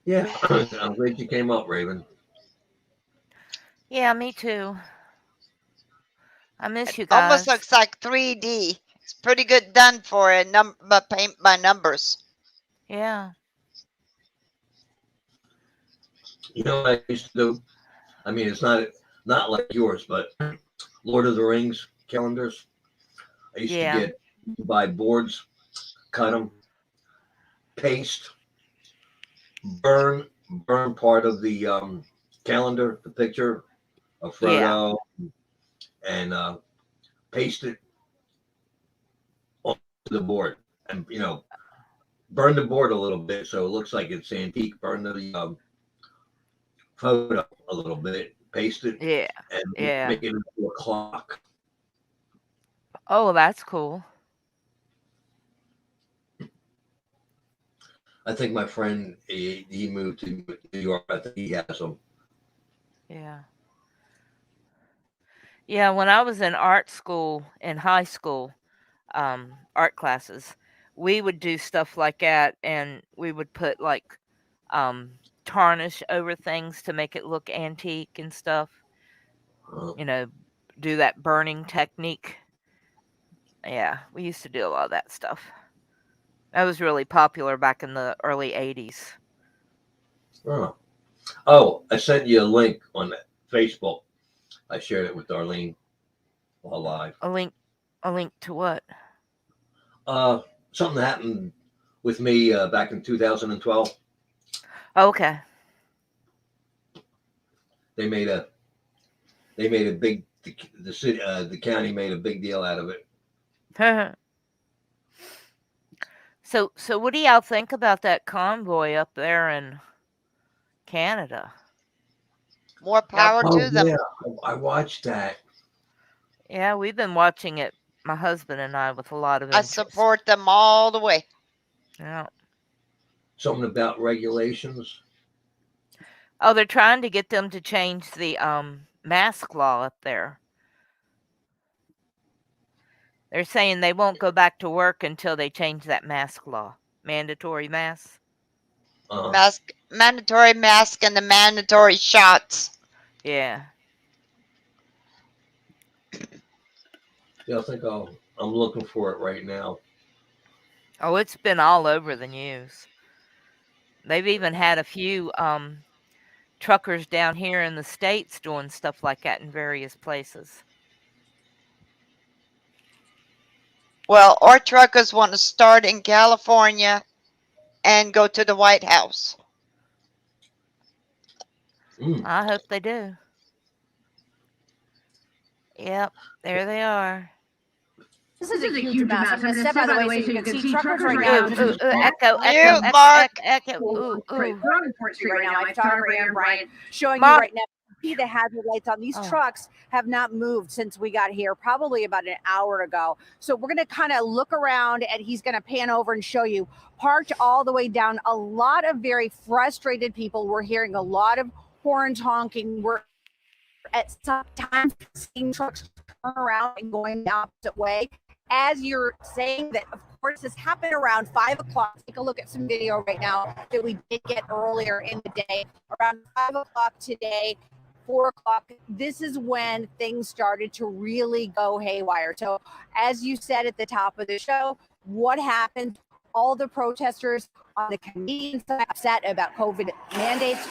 Yeah, I'm glad you came up, Raven. Yeah, me too. I miss you Almost guys. looks like 3D. It's pretty good done for a paint by numbers. Yeah. You know what I used to do? I mean, it's not like yours, but Lord of the Rings calendars. I used to buy boards, cut them, paste, burn part of the calendar, the picture of Frodo, and paste it onto the board, and burn the board a little bit so it looks like it's antique. Burn the photo a little bit, paste it, and make it into a clock. Oh, that's cool. I think my friend he moved to New York. I think he has them. Yeah. Yeah, when I was in art school in high school, art classes, we would do stuff like that, and we would put like tarnish over things to make it look antique and stuff. Do that burning technique. Yeah, we used to do a lot of that stuff. That was really popular back in the early 80s. Oh, I sent you a link on Facebook. I shared it with Darlene while live. A link to what? Something happened with me back in 2012. Okay. They made a big the city the county made a big deal out of it. So what do y'all think about that convoy up there in Canada? More power to them. Yeah, I watched that. Yeah, we've been watching it, my husband and I, with a lot of I interest. support them all the way. Yeah. Something about regulations. Oh, they're trying to get them to change the mask law up there. They're saying they won't go back to work until they change that mask law. Mandatory masks. Mandatory mask and the mandatory shots. Yeah. Yeah, I think I'm looking for it right now. Oh, it's been all over the news. They've even had a few truckers down here in the States doing stuff like that in various places. Well, our truckers want to start in California and go to the White House. I hope they do. Yep, there they are. This is a huge mess. I'm going to step out of the way so you can see truckers right now. Echo. We're on Port Street right now. My photographer, Aaron Bryant, showing you right now. See the hazard lights on. These trucks have not moved since we got here, probably about an hour ago. So we're going to kind of look around, and he's going to pan over and show you parked all the way down. A lot of very frustrated people. We're hearing a lot of horns honking. We're at some times seeing trucks turn around and going the opposite way. As you're saying that, of course, this happened around 5 o'clock. Take a look at some video right now that we did get earlier in the day. Around 5 o'clock today, 4 o'clock, this is when things started to really go haywire. So as you said at the top of the show, what happened? All the protesters on the Canadian side upset about COVID mandates.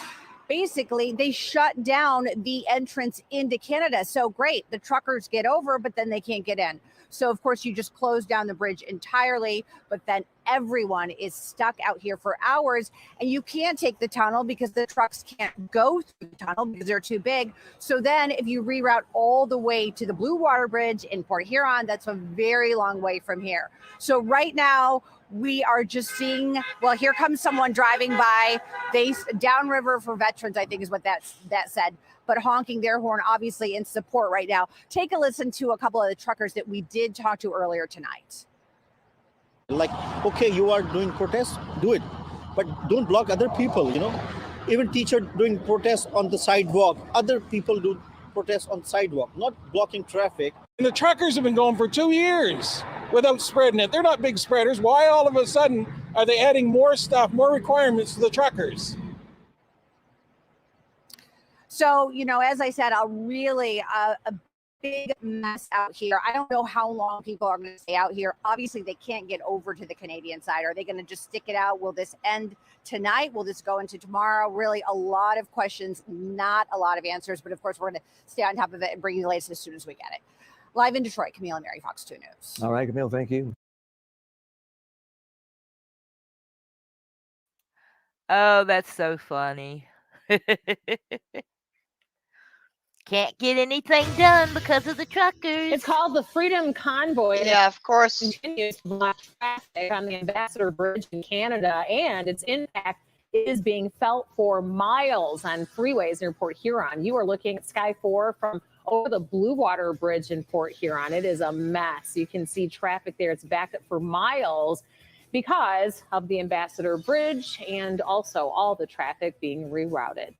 Basically, they shut down the entrance into Canada. So great, the truckers get over, but then they can't get in. So, of course, you just close down the bridge entirely, but then everyone is stuck out here for hours, and you can't take the tunnel because the trucks can't go through the tunnel because they're too big. So then if you reroute all the way to the Blue Water Bridge in Port Huron, that's a very long way from here. So right now, we are just seeing, well, here comes someone driving by. They downriver for veterans, I think is what that said, but honking their horn, obviously in support right now. Take a listen to a couple of the truckers that we did talk to earlier tonight. Like, okay, you are doing protests, do it, but don't block other people, you know. Even teacher doing protests on the sidewalk, other people do protests on sidewalk, not blocking traffic. And the truckers have been going for 2 years without spreading it. They're not big spreaders. Why all of a sudden are they adding more stuff, more requirements to the truckers? So, you know, as I said, a big mess out here. I don't know how long people are going to stay out here. Obviously, they can't get over to the Canadian side. Are they going to just stick it out? Will this end tonight? Will this go into tomorrow? Really, a lot of questions, not a lot of answers. But of course, we're going to stay on top of it and bring you the latest as soon as we get it. Live in Detroit, Camille and Mary, Fox 2 News. All right, Camille, thank you. Oh, that's so funny. Can't get anything done because of the truckers. It's called the Freedom Convoy. Yeah, of course. Continues to block traffic on the Ambassador Bridge in Canada, and its impact is being felt for miles on freeways near Port Huron. You are looking at Sky 4 from over the Blue Water Bridge in Port Huron. It is a mess. You can see traffic there. It's backed up for miles because of the Ambassador Bridge and also all the traffic being rerouted.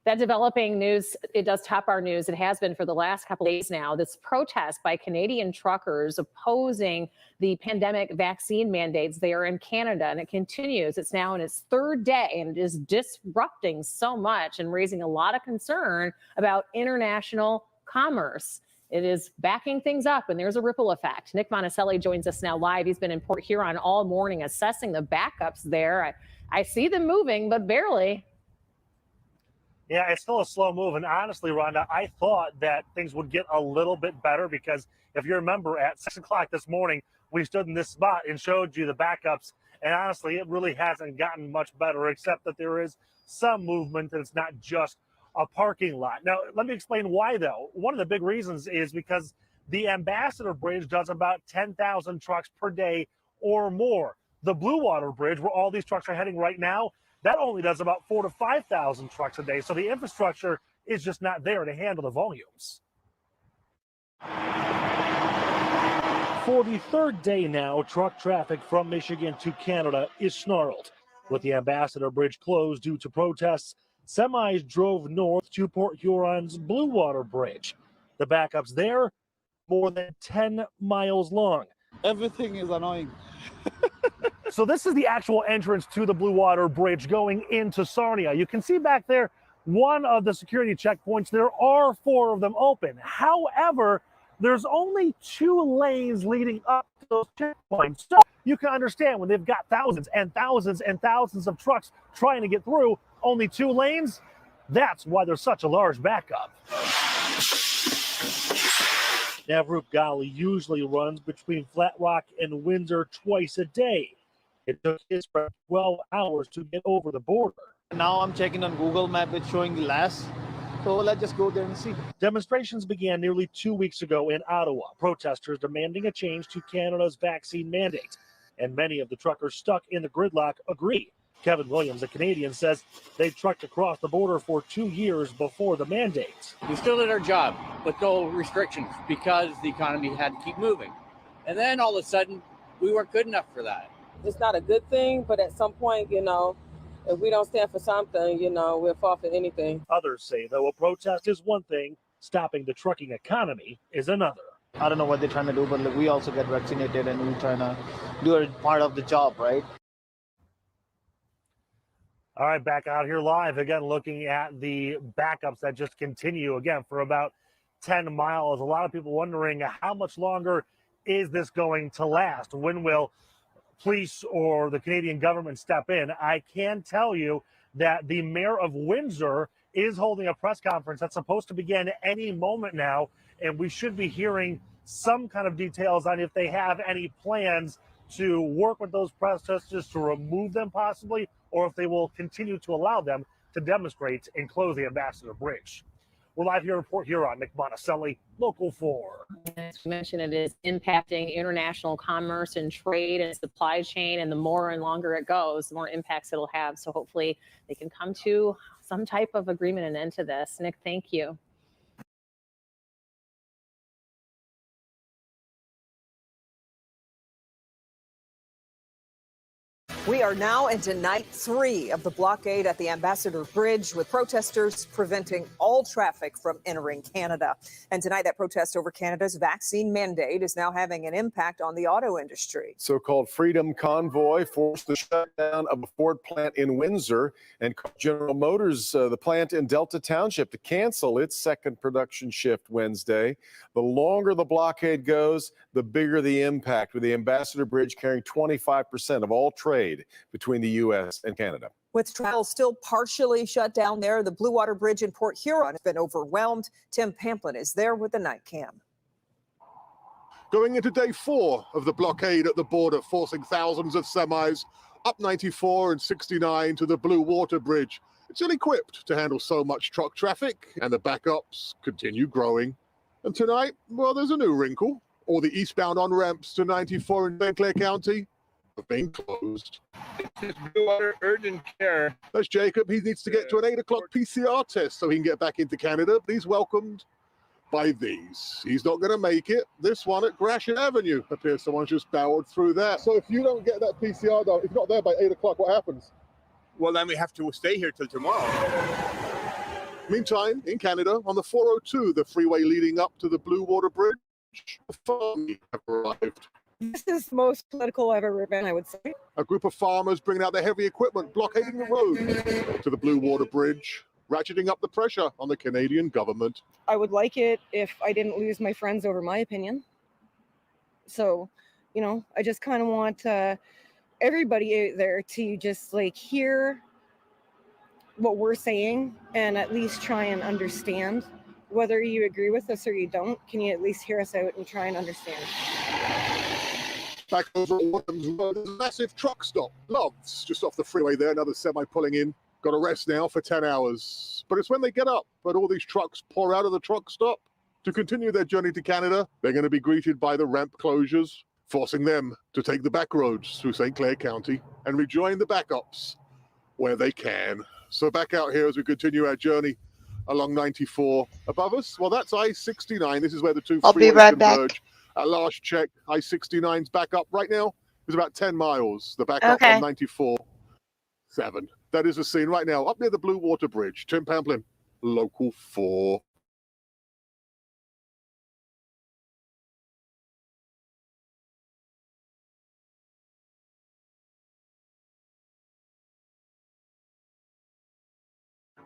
That developing news, it does top our news. It has been for the last couple of days now. This protest by Canadian truckers opposing the pandemic vaccine mandates there in Canada, and it continues. It's now in its third day, and it is disrupting so much and raising a lot of concern about international commerce. It is backing things up, and there's a ripple effect. Nick Monticelli joins us now live. He's been in Port Huron all morning assessing the backups there. I see them moving, but barely. Yeah, it's still a slow move. And honestly, Rhonda, I thought that things would get a little bit better because if you remember at 6 o'clock this morning, we stood in this spot and showed you the backups. And honestly, it really hasn't gotten much better, except that there is some movement and it's not just a parking lot. Now, let me explain why, though. One of the big reasons is because the Ambassador Bridge does about 10,000 trucks per day or more. The Blue Water Bridge, where all these trucks are heading right now, that only does about 4,000 to 5,000 trucks a day. So the infrastructure is just not there to handle the volumes. For the third day now, truck traffic from Michigan to Canada is snarled. With the Ambassador Bridge closed due to protests, semis drove north to Port Huron's Blue Water Bridge. The backups there, more than 10 miles long. Everything is annoying. So this is the actual entrance to the Blue Water Bridge going into Sarnia. You can see back there one of the security checkpoints. There are 4 of them open. However, there's only 2 lanes leading up to those checkpoints. So you can understand when they've got thousands and thousands and thousands of trucks trying to get through, only 2 lanes. That's why there's such a large backup. Navroop Ghali usually runs between Flat Rock and Windsor twice a day. It took his 12 hours to get over the border. Now I'm checking on Google Map, it's showing less. So let's just go there and see. Demonstrations began nearly 2 weeks ago in Ottawa, protesters demanding a change to Canada's vaccine mandate. And many of the truckers stuck in the gridlock agree. Kevin Williams, a Canadian, says they trucked across the border for 2 years before the mandate. We still did our job with no restrictions because the economy had to keep moving. And then all of a sudden, we weren't good enough for that. It's not a good thing, but at some point, if we don't stand for something, we'll fall for anything. Others say, though, a protest is one thing, stopping the trucking economy is another. I don't know what they're trying to do, but we also get vaccinated and we're trying to do a part of the job, right? All right, back out here live again, looking at the backups that just continue again for about 10 miles. A lot of people wondering how much longer is this going to last? When will police or the Canadian government step in? I can tell you that the mayor of Windsor is holding a press conference that's supposed to begin any moment now, and we should be hearing some kind of details on if they have any plans to work with those protesters to remove them possibly, or if they will continue to allow them to demonstrate and close the Ambassador Bridge. We're live here in Port Huron. Nick Monticelli, Local 4. As we mentioned, it is impacting international commerce and trade and supply chain, and the more and longer it goes, the more impacts it'll have. So hopefully they can come to some type of agreement and end to this. Nick, thank you. We are now into night 3 of the blockade at the Ambassador Bridge, with protesters preventing all traffic from entering Canada. And tonight, that protest over Canada's vaccine mandate is now having an impact on the auto industry. So-called Freedom Convoy forced the shutdown of a Ford plant in Windsor and caused General Motors, the plant in Delta Township, to cancel its second production shift Wednesday. The longer the blockade goes, the bigger the impact, with the Ambassador Bridge carrying 25% of all trade between the U.S. and Canada. With travel still partially shut down there, the Blue Water Bridge in Port Huron has been overwhelmed. Tim Pamplin is there with the night cam. Going into day 4 of the blockade at the border, forcing thousands of semis up 94 and 69 to the Blue Water Bridge. It's ill-equipped to handle so much truck traffic, and the backups continue growing. And tonight, well, there's a new wrinkle. All the eastbound on-ramps to 94 in St. Clair County have been closed. This is Blue Water Urgent Care. That's Jacob. He needs to get to an 8 o'clock PCR test so he can get back into Canada. He's welcomed by these. He's not going to make it. This one at Gratiot Avenue appears someone's just barreled through that. So if you don't get that PCR done, if you're not there by 8 o'clock, what happens? Well, then we have to stay here till tomorrow. Meantime, in Canada, on the 402, the freeway leading up to the Blue Water Bridge, the farmers have arrived. This is the most political I've ever been, I would say. A group of farmers bringing out their heavy equipment, blockading the road to the Blue Water Bridge, ratcheting up the pressure on the Canadian government. I would like it if I didn't lose my friends over my opinion. So, I just kind of want everybody out there to just hear what we're saying and at least try and understand. Whether you agree with us or you don't, can you at least hear us out and try and understand? Back over at Wadham's Road, there's a massive truck stop. Loves, just off the freeway there, another semi pulling in. Got to rest now for 10 hours. But it's when they get up, but all these trucks pour out of the truck stop to continue their journey to Canada. They're going to be greeted by the ramp closures, forcing them to take the back roads through St. Clair County and rejoin the backups where they can. So back out here as we continue our journey along 94. Above us, well, that's I-69. This is where the two freeways converge. At last check, I-69's back up right now is about 10 miles. The back up on 94, 7. That is the scene right now up near the Blue Water Bridge. Tim Pamplin, Local 4.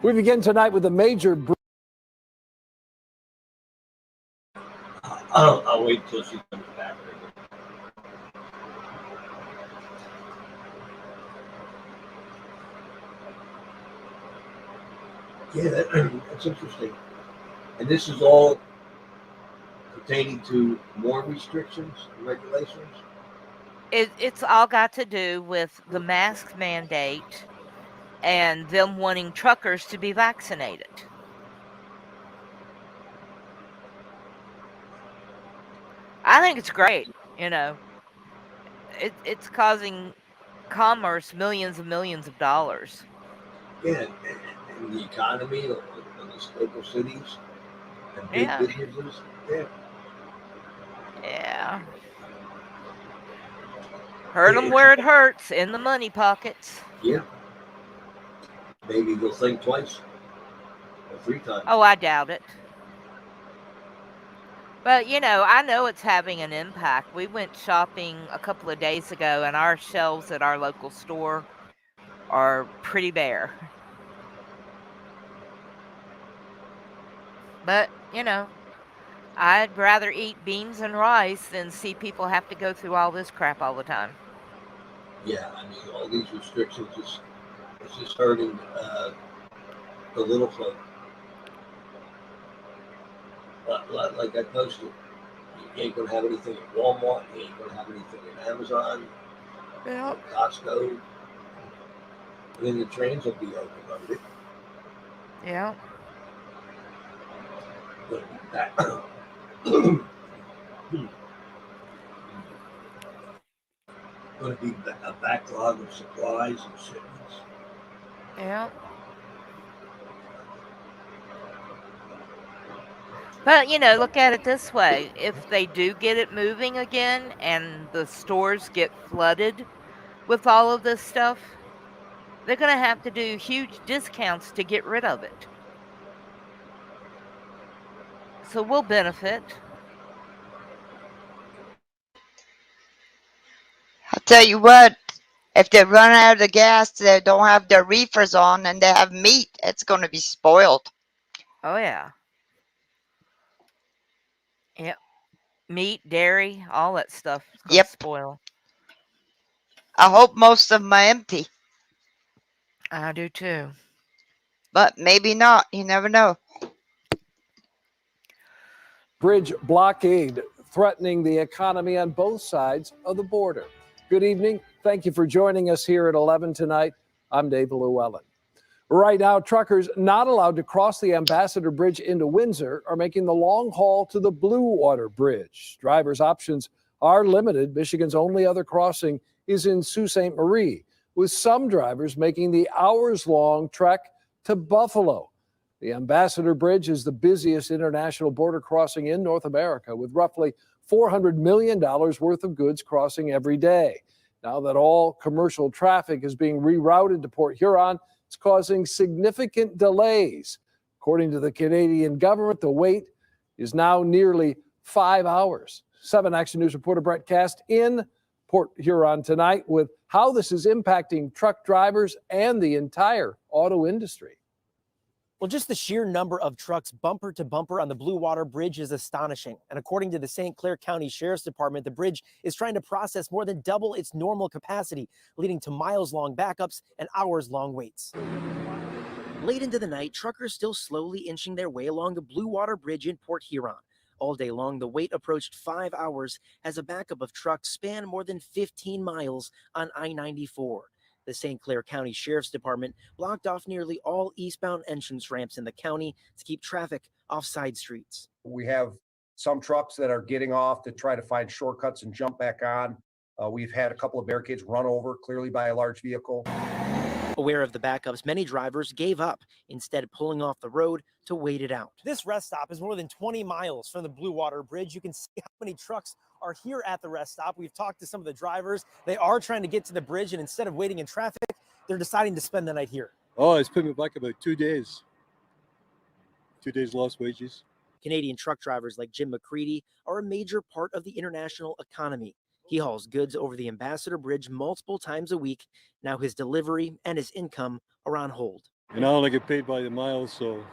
We begin tonight with a major. I'll wait till she comes back. Yeah, that's interesting. And this is all pertaining to more restrictions and regulations? It's all got to do with the mask mandate and them wanting truckers to be vaccinated. I think it's great, you know. It's causing commerce millions and millions of dollars. Yeah, and the economy of the local cities and big Yeah. businesses. Yeah. Yeah. Hurt them where it hurts, in the money pockets. Yeah. Maybe they'll think twice or three times. Oh, I doubt it. But, you know, I know it's having an impact. We went shopping a couple of days ago, and our shelves at our local store are pretty bare. But, you know, I'd rather eat beans and rice than see people have to go through all this crap all the time. Yeah, I mean, all these restrictions it's just hurting the little folk. Like I posted, you ain't gonna have anything at Walmart. You ain't gonna have anything at Amazon, Yeah. Costco. And then the trains will be overloaded. Yeah. Going to be a backlog of supplies and shipments. Yeah. But, you know, look at it this way. If they do get it moving again and the stores get flooded with all of this stuff, they're going to have to do huge discounts to get rid of it. So we'll benefit. I'll tell you what, if they run out of gas, they don't have their reefers on, and they have meat, it's going to be spoiled. Oh, yeah. Yep. Meat, dairy, all that stuff is going to spoil. I hope most of them are empty. I do too. But maybe not. You never know. Bridge blockade threatening the economy on both sides of the border. Good evening. Thank you for joining us here at 11 tonight. I'm Dave Llewellyn. Right now, truckers not allowed to cross the Ambassador Bridge into Windsor are making the long haul to the Blue Water Bridge. Drivers' options are limited. Michigan's only other crossing is in Sault Ste. Marie, with some drivers making the hours-long trek to Buffalo. The Ambassador Bridge is the busiest international border crossing in North America, with roughly $400 million worth of goods crossing every day. Now that all commercial traffic is being rerouted to Port Huron, it's causing significant delays. According to the Canadian government, the wait is now nearly 5 hours. 7 Action News reporter Brett Cast in Port Huron tonight with how this is impacting truck drivers and the entire auto industry. Well, just the sheer number of trucks bumper to bumper on the Blue Water Bridge is astonishing. And according to the St. Clair County Sheriff's Department, the bridge is trying to process more than double its normal capacity, leading to miles-long backups and hours-long waits. Late into the night, truckers still slowly inching their way along the Blue Water Bridge in Port Huron. All day long, the wait approached 5 hours as a backup of trucks spanned more than 15 miles on I-94. The St. Clair County Sheriff's Department blocked off nearly all eastbound entrance ramps in the county to keep traffic off side streets. We have some trucks that are getting off to try to find shortcuts and jump back on. We've had a couple of barricades run over, clearly by a large vehicle. Aware of the backups, many drivers gave up, instead pulling off the road to wait it out. This rest stop is more than 20 miles from the Blue Water Bridge. You can see how many trucks are here at the rest stop. We've talked to some of the drivers. They are trying to get to the bridge, and instead of waiting in traffic, they're deciding to spend the night here. Oh, it's put me back about 2 days. 2 days lost wages. Canadian truck drivers like Jim McCready are a major part of the international economy. He hauls goods over the Ambassador Bridge multiple times a week. Now his delivery and his income are on hold. And I only get paid by the miles, so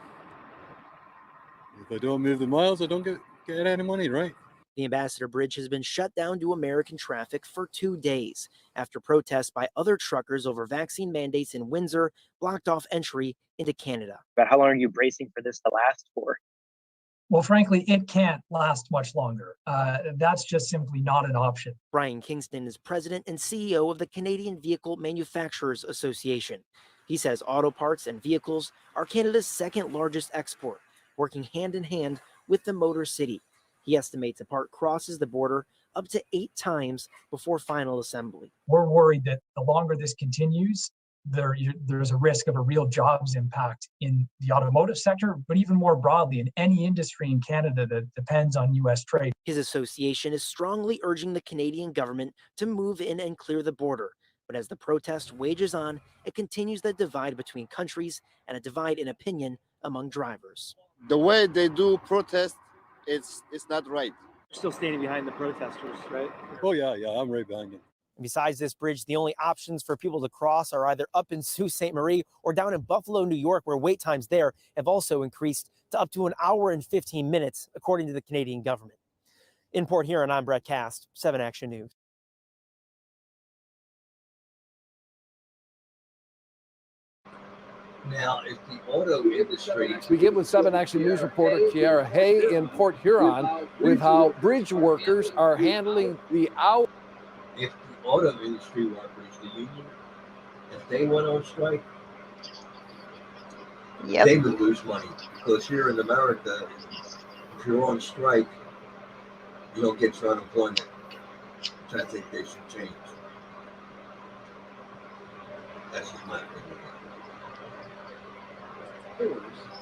if I don't move the miles, I don't get any money, right? The Ambassador Bridge has been shut down to American traffic for 2 days after protests by other truckers over vaccine mandates in Windsor blocked off entry into Canada. But how long are you bracing for this to last for? Well, frankly, it can't last much longer. That's just simply not an option. Brian Kingston is president and CEO of the Canadian Vehicle Manufacturers Association. He says auto parts and vehicles are Canada's second largest export, working hand in hand with the Motor City. He estimates a part crosses the border up to 8 times before final assembly. We're worried that the longer this continues, there's a risk of a real jobs impact in the automotive sector, but even more broadly in any industry in Canada that depends on U.S. trade. His association is strongly urging the Canadian government to move in and clear the border. But as the protest wages on, it continues the divide between countries and a divide in opinion among drivers. The way they do protest, it's not right. Still standing behind the protesters, right? Oh, yeah, I'm right behind them. Besides this bridge, the only options for people to cross are either up in Sault Ste. Marie or down in Buffalo, New York, where wait times there have also increased to up to 1 hour and 15 minutes, according to the Canadian government. In Port Huron, I'm Brett Cast, 7 Action News. Now, if the auto industry... We get with 7 Action News reporter Kiara Hay in Port Huron with how bridge workers are handling the out. If the auto industry workers, the union, if they went on strike, they would lose money. Because here in America, if you're on strike, you don't get your unemployment, which I think they should change. That's just my opinion.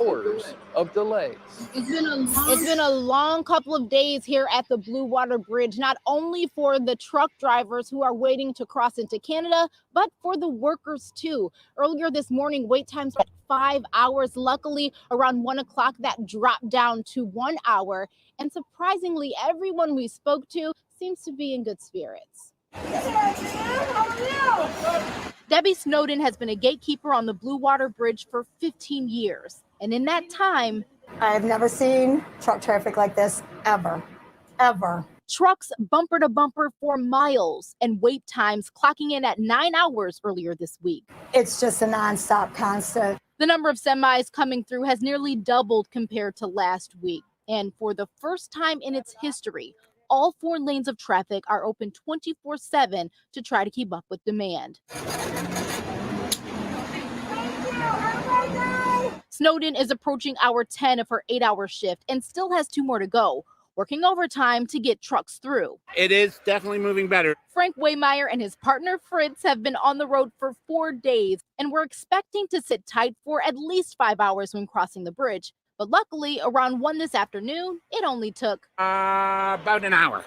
Hours of delays. It's been a long couple of days here at the Blue Water Bridge, not only for the truck drivers who are waiting to cross into Canada, but for the workers too. Earlier this morning, wait times were 5 hours. Luckily, around 1 o'clock, that dropped down to 1 hour. And surprisingly, everyone we spoke to seems to be in good spirits. Debbie Snowden has been a gatekeeper on the Blue Water Bridge for 15 years. And in that time, I've never seen truck traffic like this ever. Trucks bumper to bumper for miles and wait times clocking in at 9 hours earlier this week. It's just a nonstop constant. The number of semis coming through has nearly doubled compared to last week. And for the first time in its history, all 4 lanes of traffic are open 24/7 to try to keep up with demand. Snowden is approaching hour 10 of her 8-hour shift and still has 2 more to go, working overtime to get trucks through. It is definitely moving better. Frank Waymeyer and his partner Fritz have been on the road for 4 days and were expecting to sit tight for at least 5 hours when crossing the bridge. But luckily, around 1 this afternoon, it only took about an hour.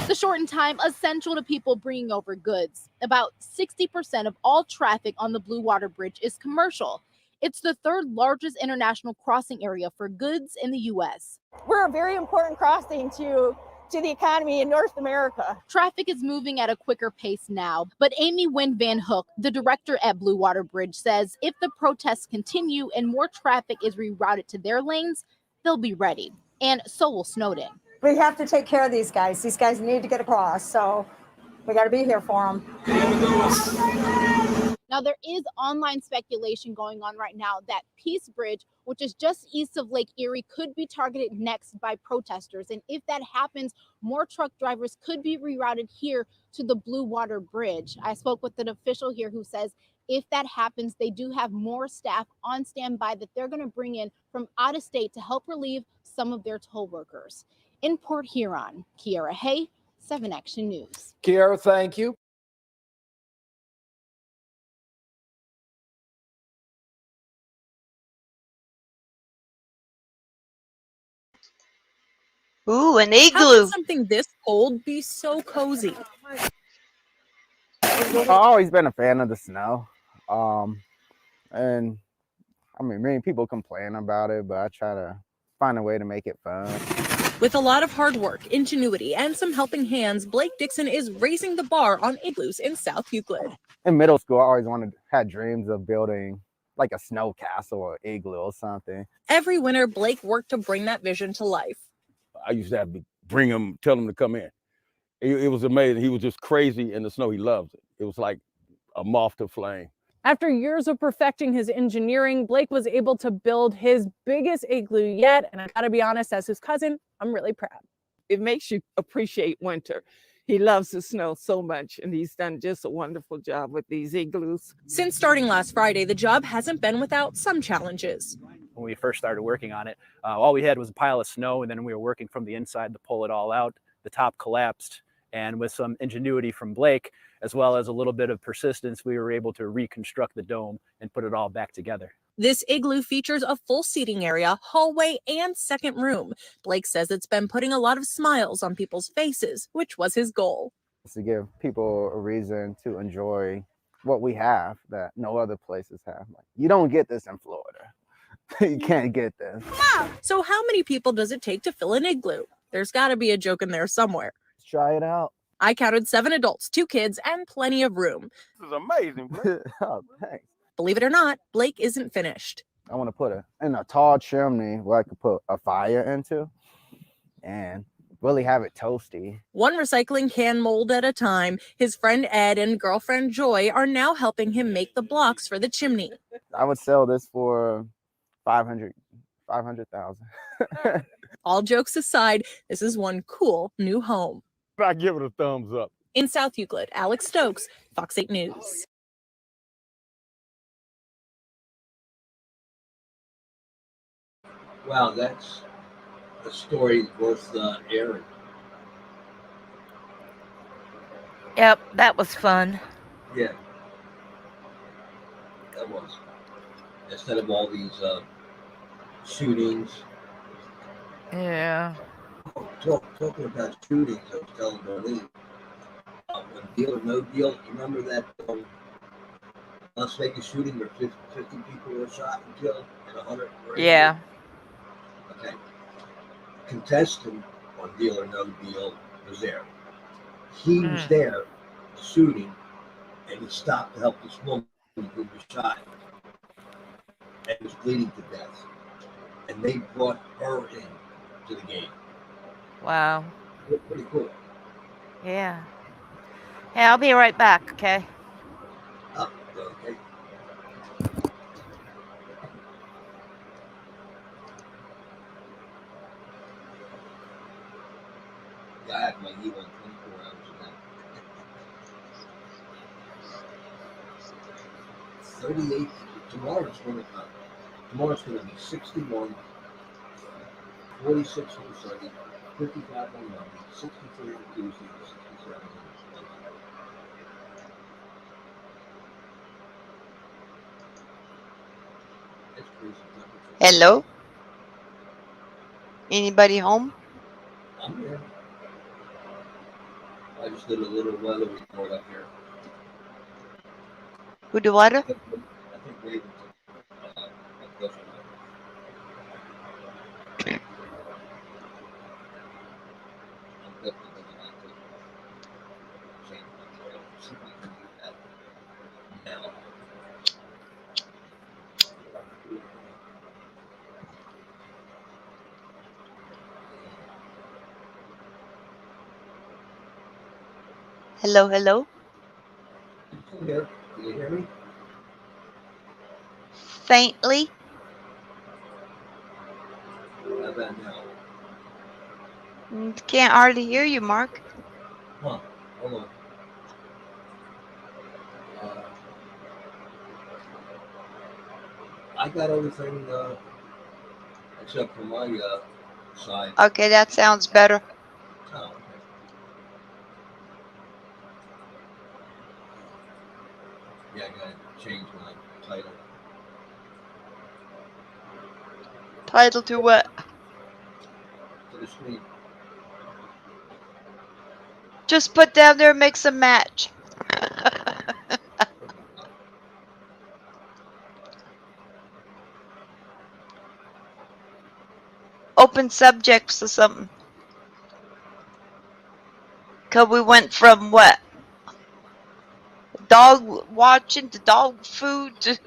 The shortened time essential to people bringing over goods. About 60% of all traffic on the Blue Water Bridge is commercial. It's the 3rd largest international crossing area for goods in the U.S. We're a very important crossing to the economy in North America. Traffic is moving at a quicker pace now, but Amy Wynn Van Hook, the director at Blue Water Bridge, says if the protests continue and more traffic is rerouted to their lanes, they'll be ready. And so will Snowden. We have to take care of these guys. These guys need to get across, so we got to be here for them. Now, there is online speculation going on right now that Peace Bridge, which is just east of Lake Erie, could be targeted next by protesters. And if that happens, more truck drivers could be rerouted here to the Blue Water Bridge. I spoke with an official here who says if that happens, they do have more staff on standby that they're going to bring in from out of state to help relieve some of their toll workers. In Port Huron, Kiara Hay, 7 Action News. Kiara, thank you. Ooh, an How igloo. can something this cold be so cozy? I've always been a fan of the snow. And I mean, many people complain about it, but I try to find a way to make it fun. With a lot of hard work, ingenuity, and some helping hands, Blake Dixon is raising the bar on igloos in South Euclid. In middle school, I always had dreams of building like a snow castle or igloo or something. Every winter, Blake worked to bring that vision to life. I used to have to bring him, tell him to come in. It was amazing. He was just crazy in the snow. He loves it. It was like a moth to flame. After years of perfecting his engineering, Blake was able to build his biggest igloo yet. And I gotta be honest, as his cousin, I'm really proud. It makes you appreciate winter. He loves the snow so much, and he's done just a wonderful job with these igloos. Since starting last Friday, the job hasn't been without some challenges. When we first started working on it, all we had was a pile of snow, and then we were working from the inside to pull it all out. The top collapsed, and with some ingenuity from Blake, as well as a little bit of persistence, we were able to reconstruct the dome and put it all back together. This igloo features a full seating area, hallway, and second room. Blake says it's been putting a lot of smiles on people's faces, which was his goal. To give people a reason to enjoy what we have that no other places have. Like, you don't get this in Florida. You can't get this. So how many people does it take to fill an igloo? There's got to be a joke in there somewhere. Let's try it out. I counted 7 adults, 2 kids, and plenty of room. This is amazing, Blake. Oh, thanks. Believe it or not, Blake isn't finished. I want to put in a tall chimney where I could put a fire into and really have it toasty. One recycling can mold at a time. His friend Ed and girlfriend Joy are now helping him make the blocks for the chimney. I would sell this for 500,000. All jokes aside, this is one cool new home. I give it a thumbs up. In South Euclid, Alex Stokes, Fox 8 News. Wow, that's a story worth airing. Yep, that was fun. Yeah, that was. Instead of all these shootings. Yeah. Talking about shootings, I was telling Darlene, when Deal or No Deal, you remember that Las Vegas shooting where 50 people were shot and killed and 100 were Yeah. Okay. Contestant on Deal or No Deal was there. He was there, shooting, and he stopped to help this woman who was shot and was bleeding to death. And they brought her in to the game. Wow. Pretty cool. Yeah. Hey, I'll be right back, okay? Oh, okay. Yeah, I have my E1 24 hours now. 38. Tomorrow's going to be 61, 46 on Sunday, 55 on Monday, 63 on Tuesday, and 67 on Wednesday. It's crazy temperature. Hello? Anybody home? I'm here. I just did a little weather report up here. Who do what? I think Raven took Hello, hello? I'm here. Can you hear me? Faintly? How about now? Can't hardly hear you, Mark. Huh. Hold on. I got everything except for my side. Okay, that sounds better. Oh, okay. Yeah, I gotta change my title. Title to what? To the screen. Just put down there, mix and match. Open subjects or something. Because we went from what? Dog watching to dog food to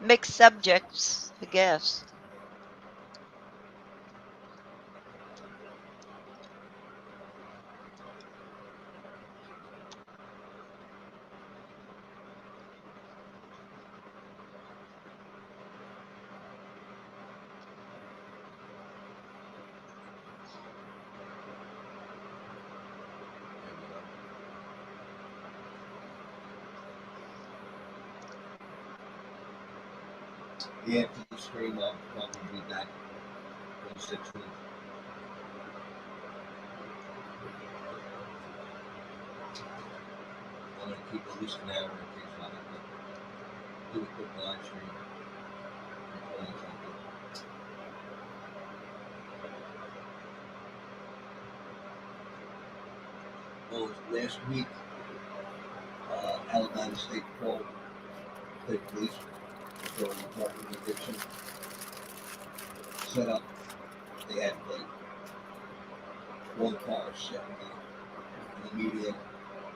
mixed subjects, I guess. Yeah, after the stream, I'll probably be back on the 16th. I'm going to keep at least an hour in case I have to do a quick live stream. Well, last week, Alabama State Police Patrol Department of Addiction set up. They had like one car sitting in the median,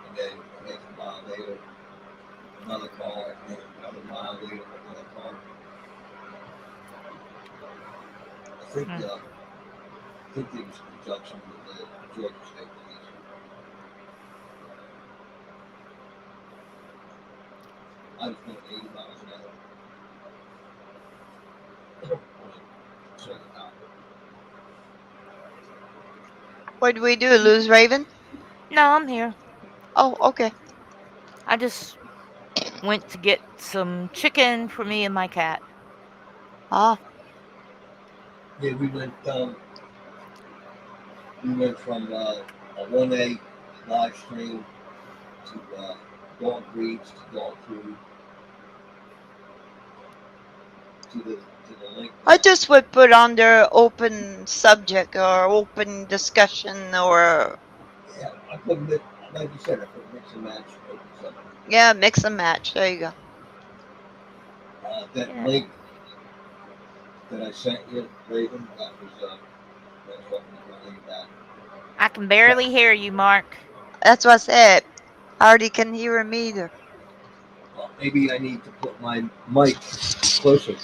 and then half a mile later, another car, and then another mile later, another car. I think it was in conjunction with the Georgia State Police. I was going 80 miles an hour. What did we do? Lose Raven? No, I'm here. Oh, okay. I just went to get some chicken for me and my cat. Ah. Yeah, we went from a 1A live stream to dog breeds to dog food to the link. I just would put on there open subject or open discussion or Yeah, I put mix, like you said, I put mix and match. Open subject. yeah, mix and match. There you go. That link that I sent you, Raven, that was what we got back. I can barely hear you, Mark. That's what I said. I already can hear him either. Well, maybe I need to put my mic closer.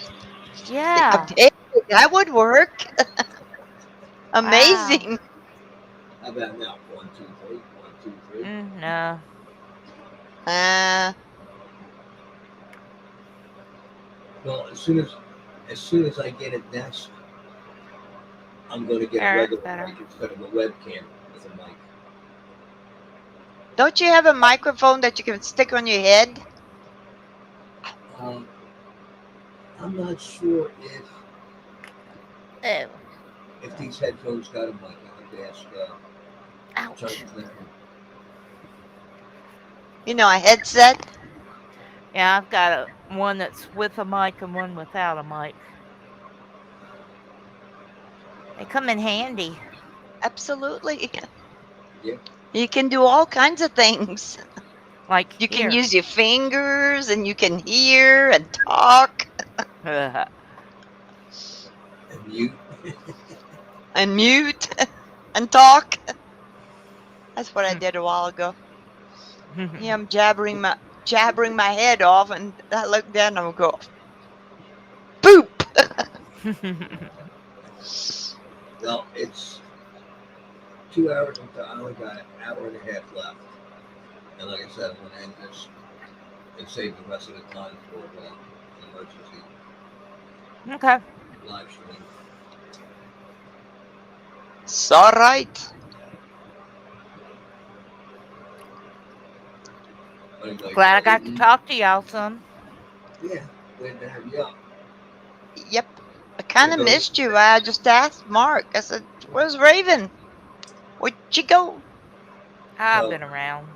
Yeah. That would work. Amazing. Wow. How about now? 1, 2, 3. 1, 2, 3. No. Well, as soon as I get a desk, I'm going to get a regular mic instead of a webcam with a mic. Don't you have a microphone that you can stick on your head? I'm not sure if these headphones got a mic. I have to ask. Ouch. You know, a headset. Yeah, I've got one that's with a mic and one without a mic. They come in handy. Absolutely. Yeah. You can do all kinds of things. Like you here. can use your fingers and you can hear and talk. And mute. And mute and talk. That's what I did a while ago. Yeah, I'm jabbering my head off, and I look down and I go, boop. Well, it's 2 hours until I only got an hour and a half left. And like I said, I'm going to end this and save the rest of the time for an emergency Okay. live stream. It's all right. Glad I got to talk to y'all some. Yeah, glad to have you up. Yep. I kind of missed you. I just asked Mark. I said, where's Raven? Where'd you go? I've been around.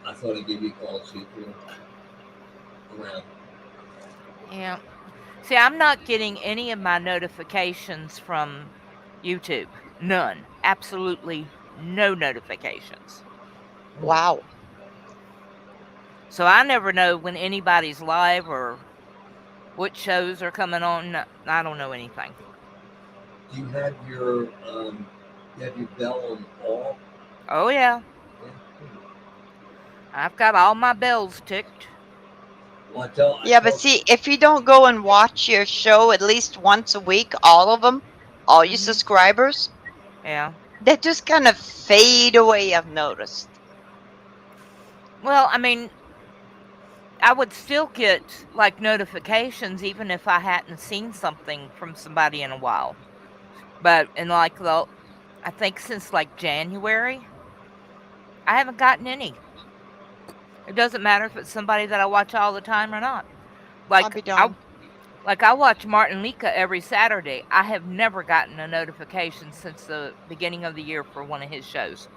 I thought I'd give you a call, see if you're around. Yeah. See, I'm not getting any of my notifications from YouTube. None. Absolutely no notifications. Wow. So I never know when anybody's live or what shows are coming on. No, I don't know anything. Do you have your bell on all? Oh yeah. I've got all my bells ticked. Well, Yeah, but see, if you don't go and watch your show at least once a week, all of them, all your subscribers, Yeah. they just kind of fade away, I've noticed. Well, I mean, I would still get like notifications even if I hadn't seen something from somebody in a while. But in like I think since like January, I haven't gotten any. It doesn't matter if it's somebody that I watch all the time or not. I'll be darned. I watch Martin Lika every Saturday. I have never gotten a notification since the beginning of the year for one of his shows.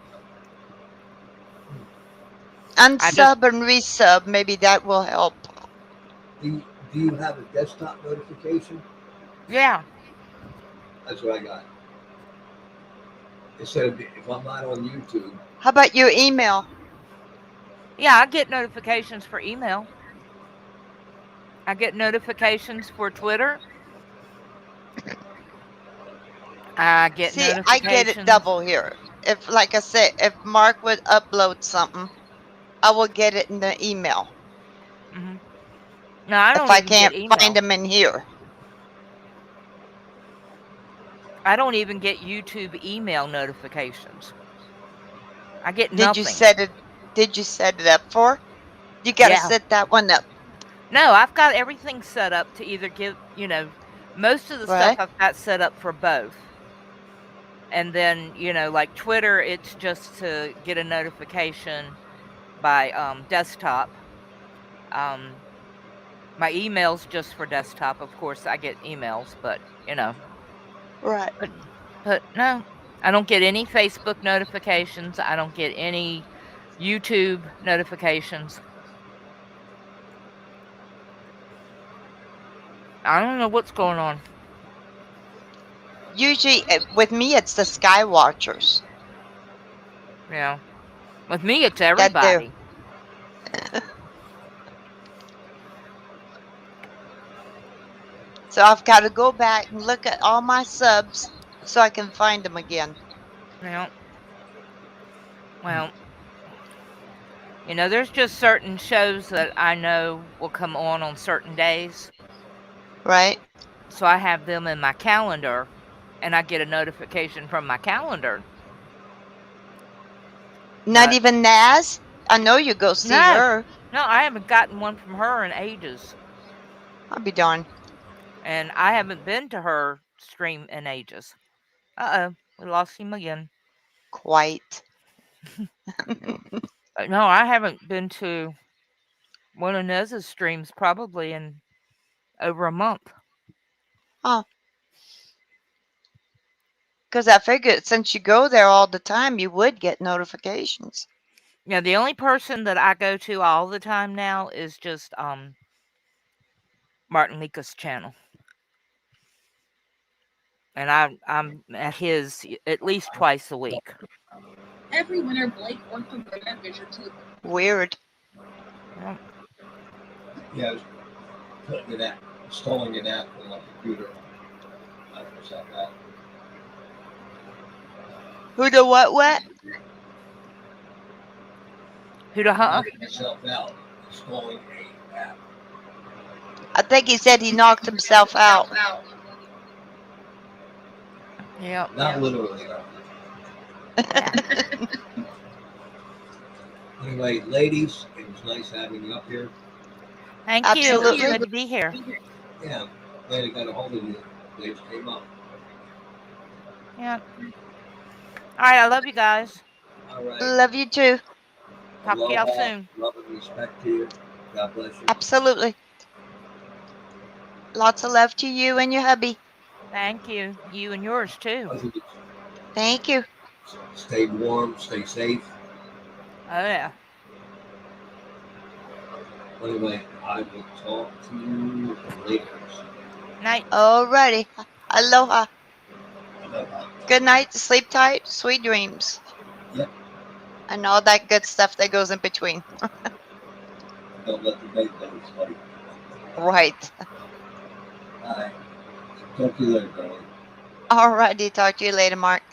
Unsub and resub, maybe that will help. Do you have a desktop notification? Yeah. That's what I got. Instead of if I'm not on YouTube. How about your email? Yeah, I get notifications for email. I get notifications for Twitter. I get See, notifications. I get it double here. If, like I said, if Mark would upload something, I will get it in the email. Mm-hmm. No, I don't if I even can't get email. find them in here. I don't even get YouTube email notifications. I get Did nothing. you set it up for? You gotta set that one up. No, I've got everything set up to either give, most of the stuff Right. I've got set up for both. And then, like Twitter, it's just to get a notification by desktop. My email's just for desktop. Of course, I get emails, but, Right. But no, I don't get any Facebook notifications. I don't get any YouTube notifications. I don't know what's going on. Usually, with me, it's the Sky Watchers. Yeah. With me, it's everybody. So I've got to go back and look at all my subs so I can find them again. Yeah. Well, there's just certain shows that I know will come on certain days. Right. So I have them in my calendar, and I get a notification from my calendar. Not even Naz? I know you go see her. No, I haven't gotten one from her in ages. I'll be darned. And I haven't been to her stream in ages. Uh-oh, we lost him again. Quite. No, I haven't been to one of Nez's streams probably in over a month. Oh. Because I figured since you go there all the time, you would get notifications. Yeah, the only person that I go to all the time now is just Martin Lika's channel. And I'm at his at least twice a week. Every winter, Blake worked to bring that vision to the Weird. Yeah, I was installing an app on my computer. I was at that. Who the what? Who the huh? Knocking myself out, installing an app. I think he said he knocked himself out. Yeah. Not literally. Anyway, ladies, it was nice having you up here. Thank Absolutely. you. It's good to be here. Yeah, glad I got a hold of you. They just came up. Yeah. All right, I love you guys. All right. Love you too. Talk to y'all soon. Love and respect to you. God bless you. Absolutely. Lots of love to you and your hubby. Thank you. You and yours too. Thank you. Stay warm, stay safe. Oh yeah. Anyway, I will talk to you later. Night. Alrighty. Aloha. Aloha. Good night. Sleep tight. Sweet dreams. Yep. And all that good stuff that goes in between. don't let the big guys fight. Right. All right. Talk to you later, Darlene. Alrighty, talk to you later, Mark.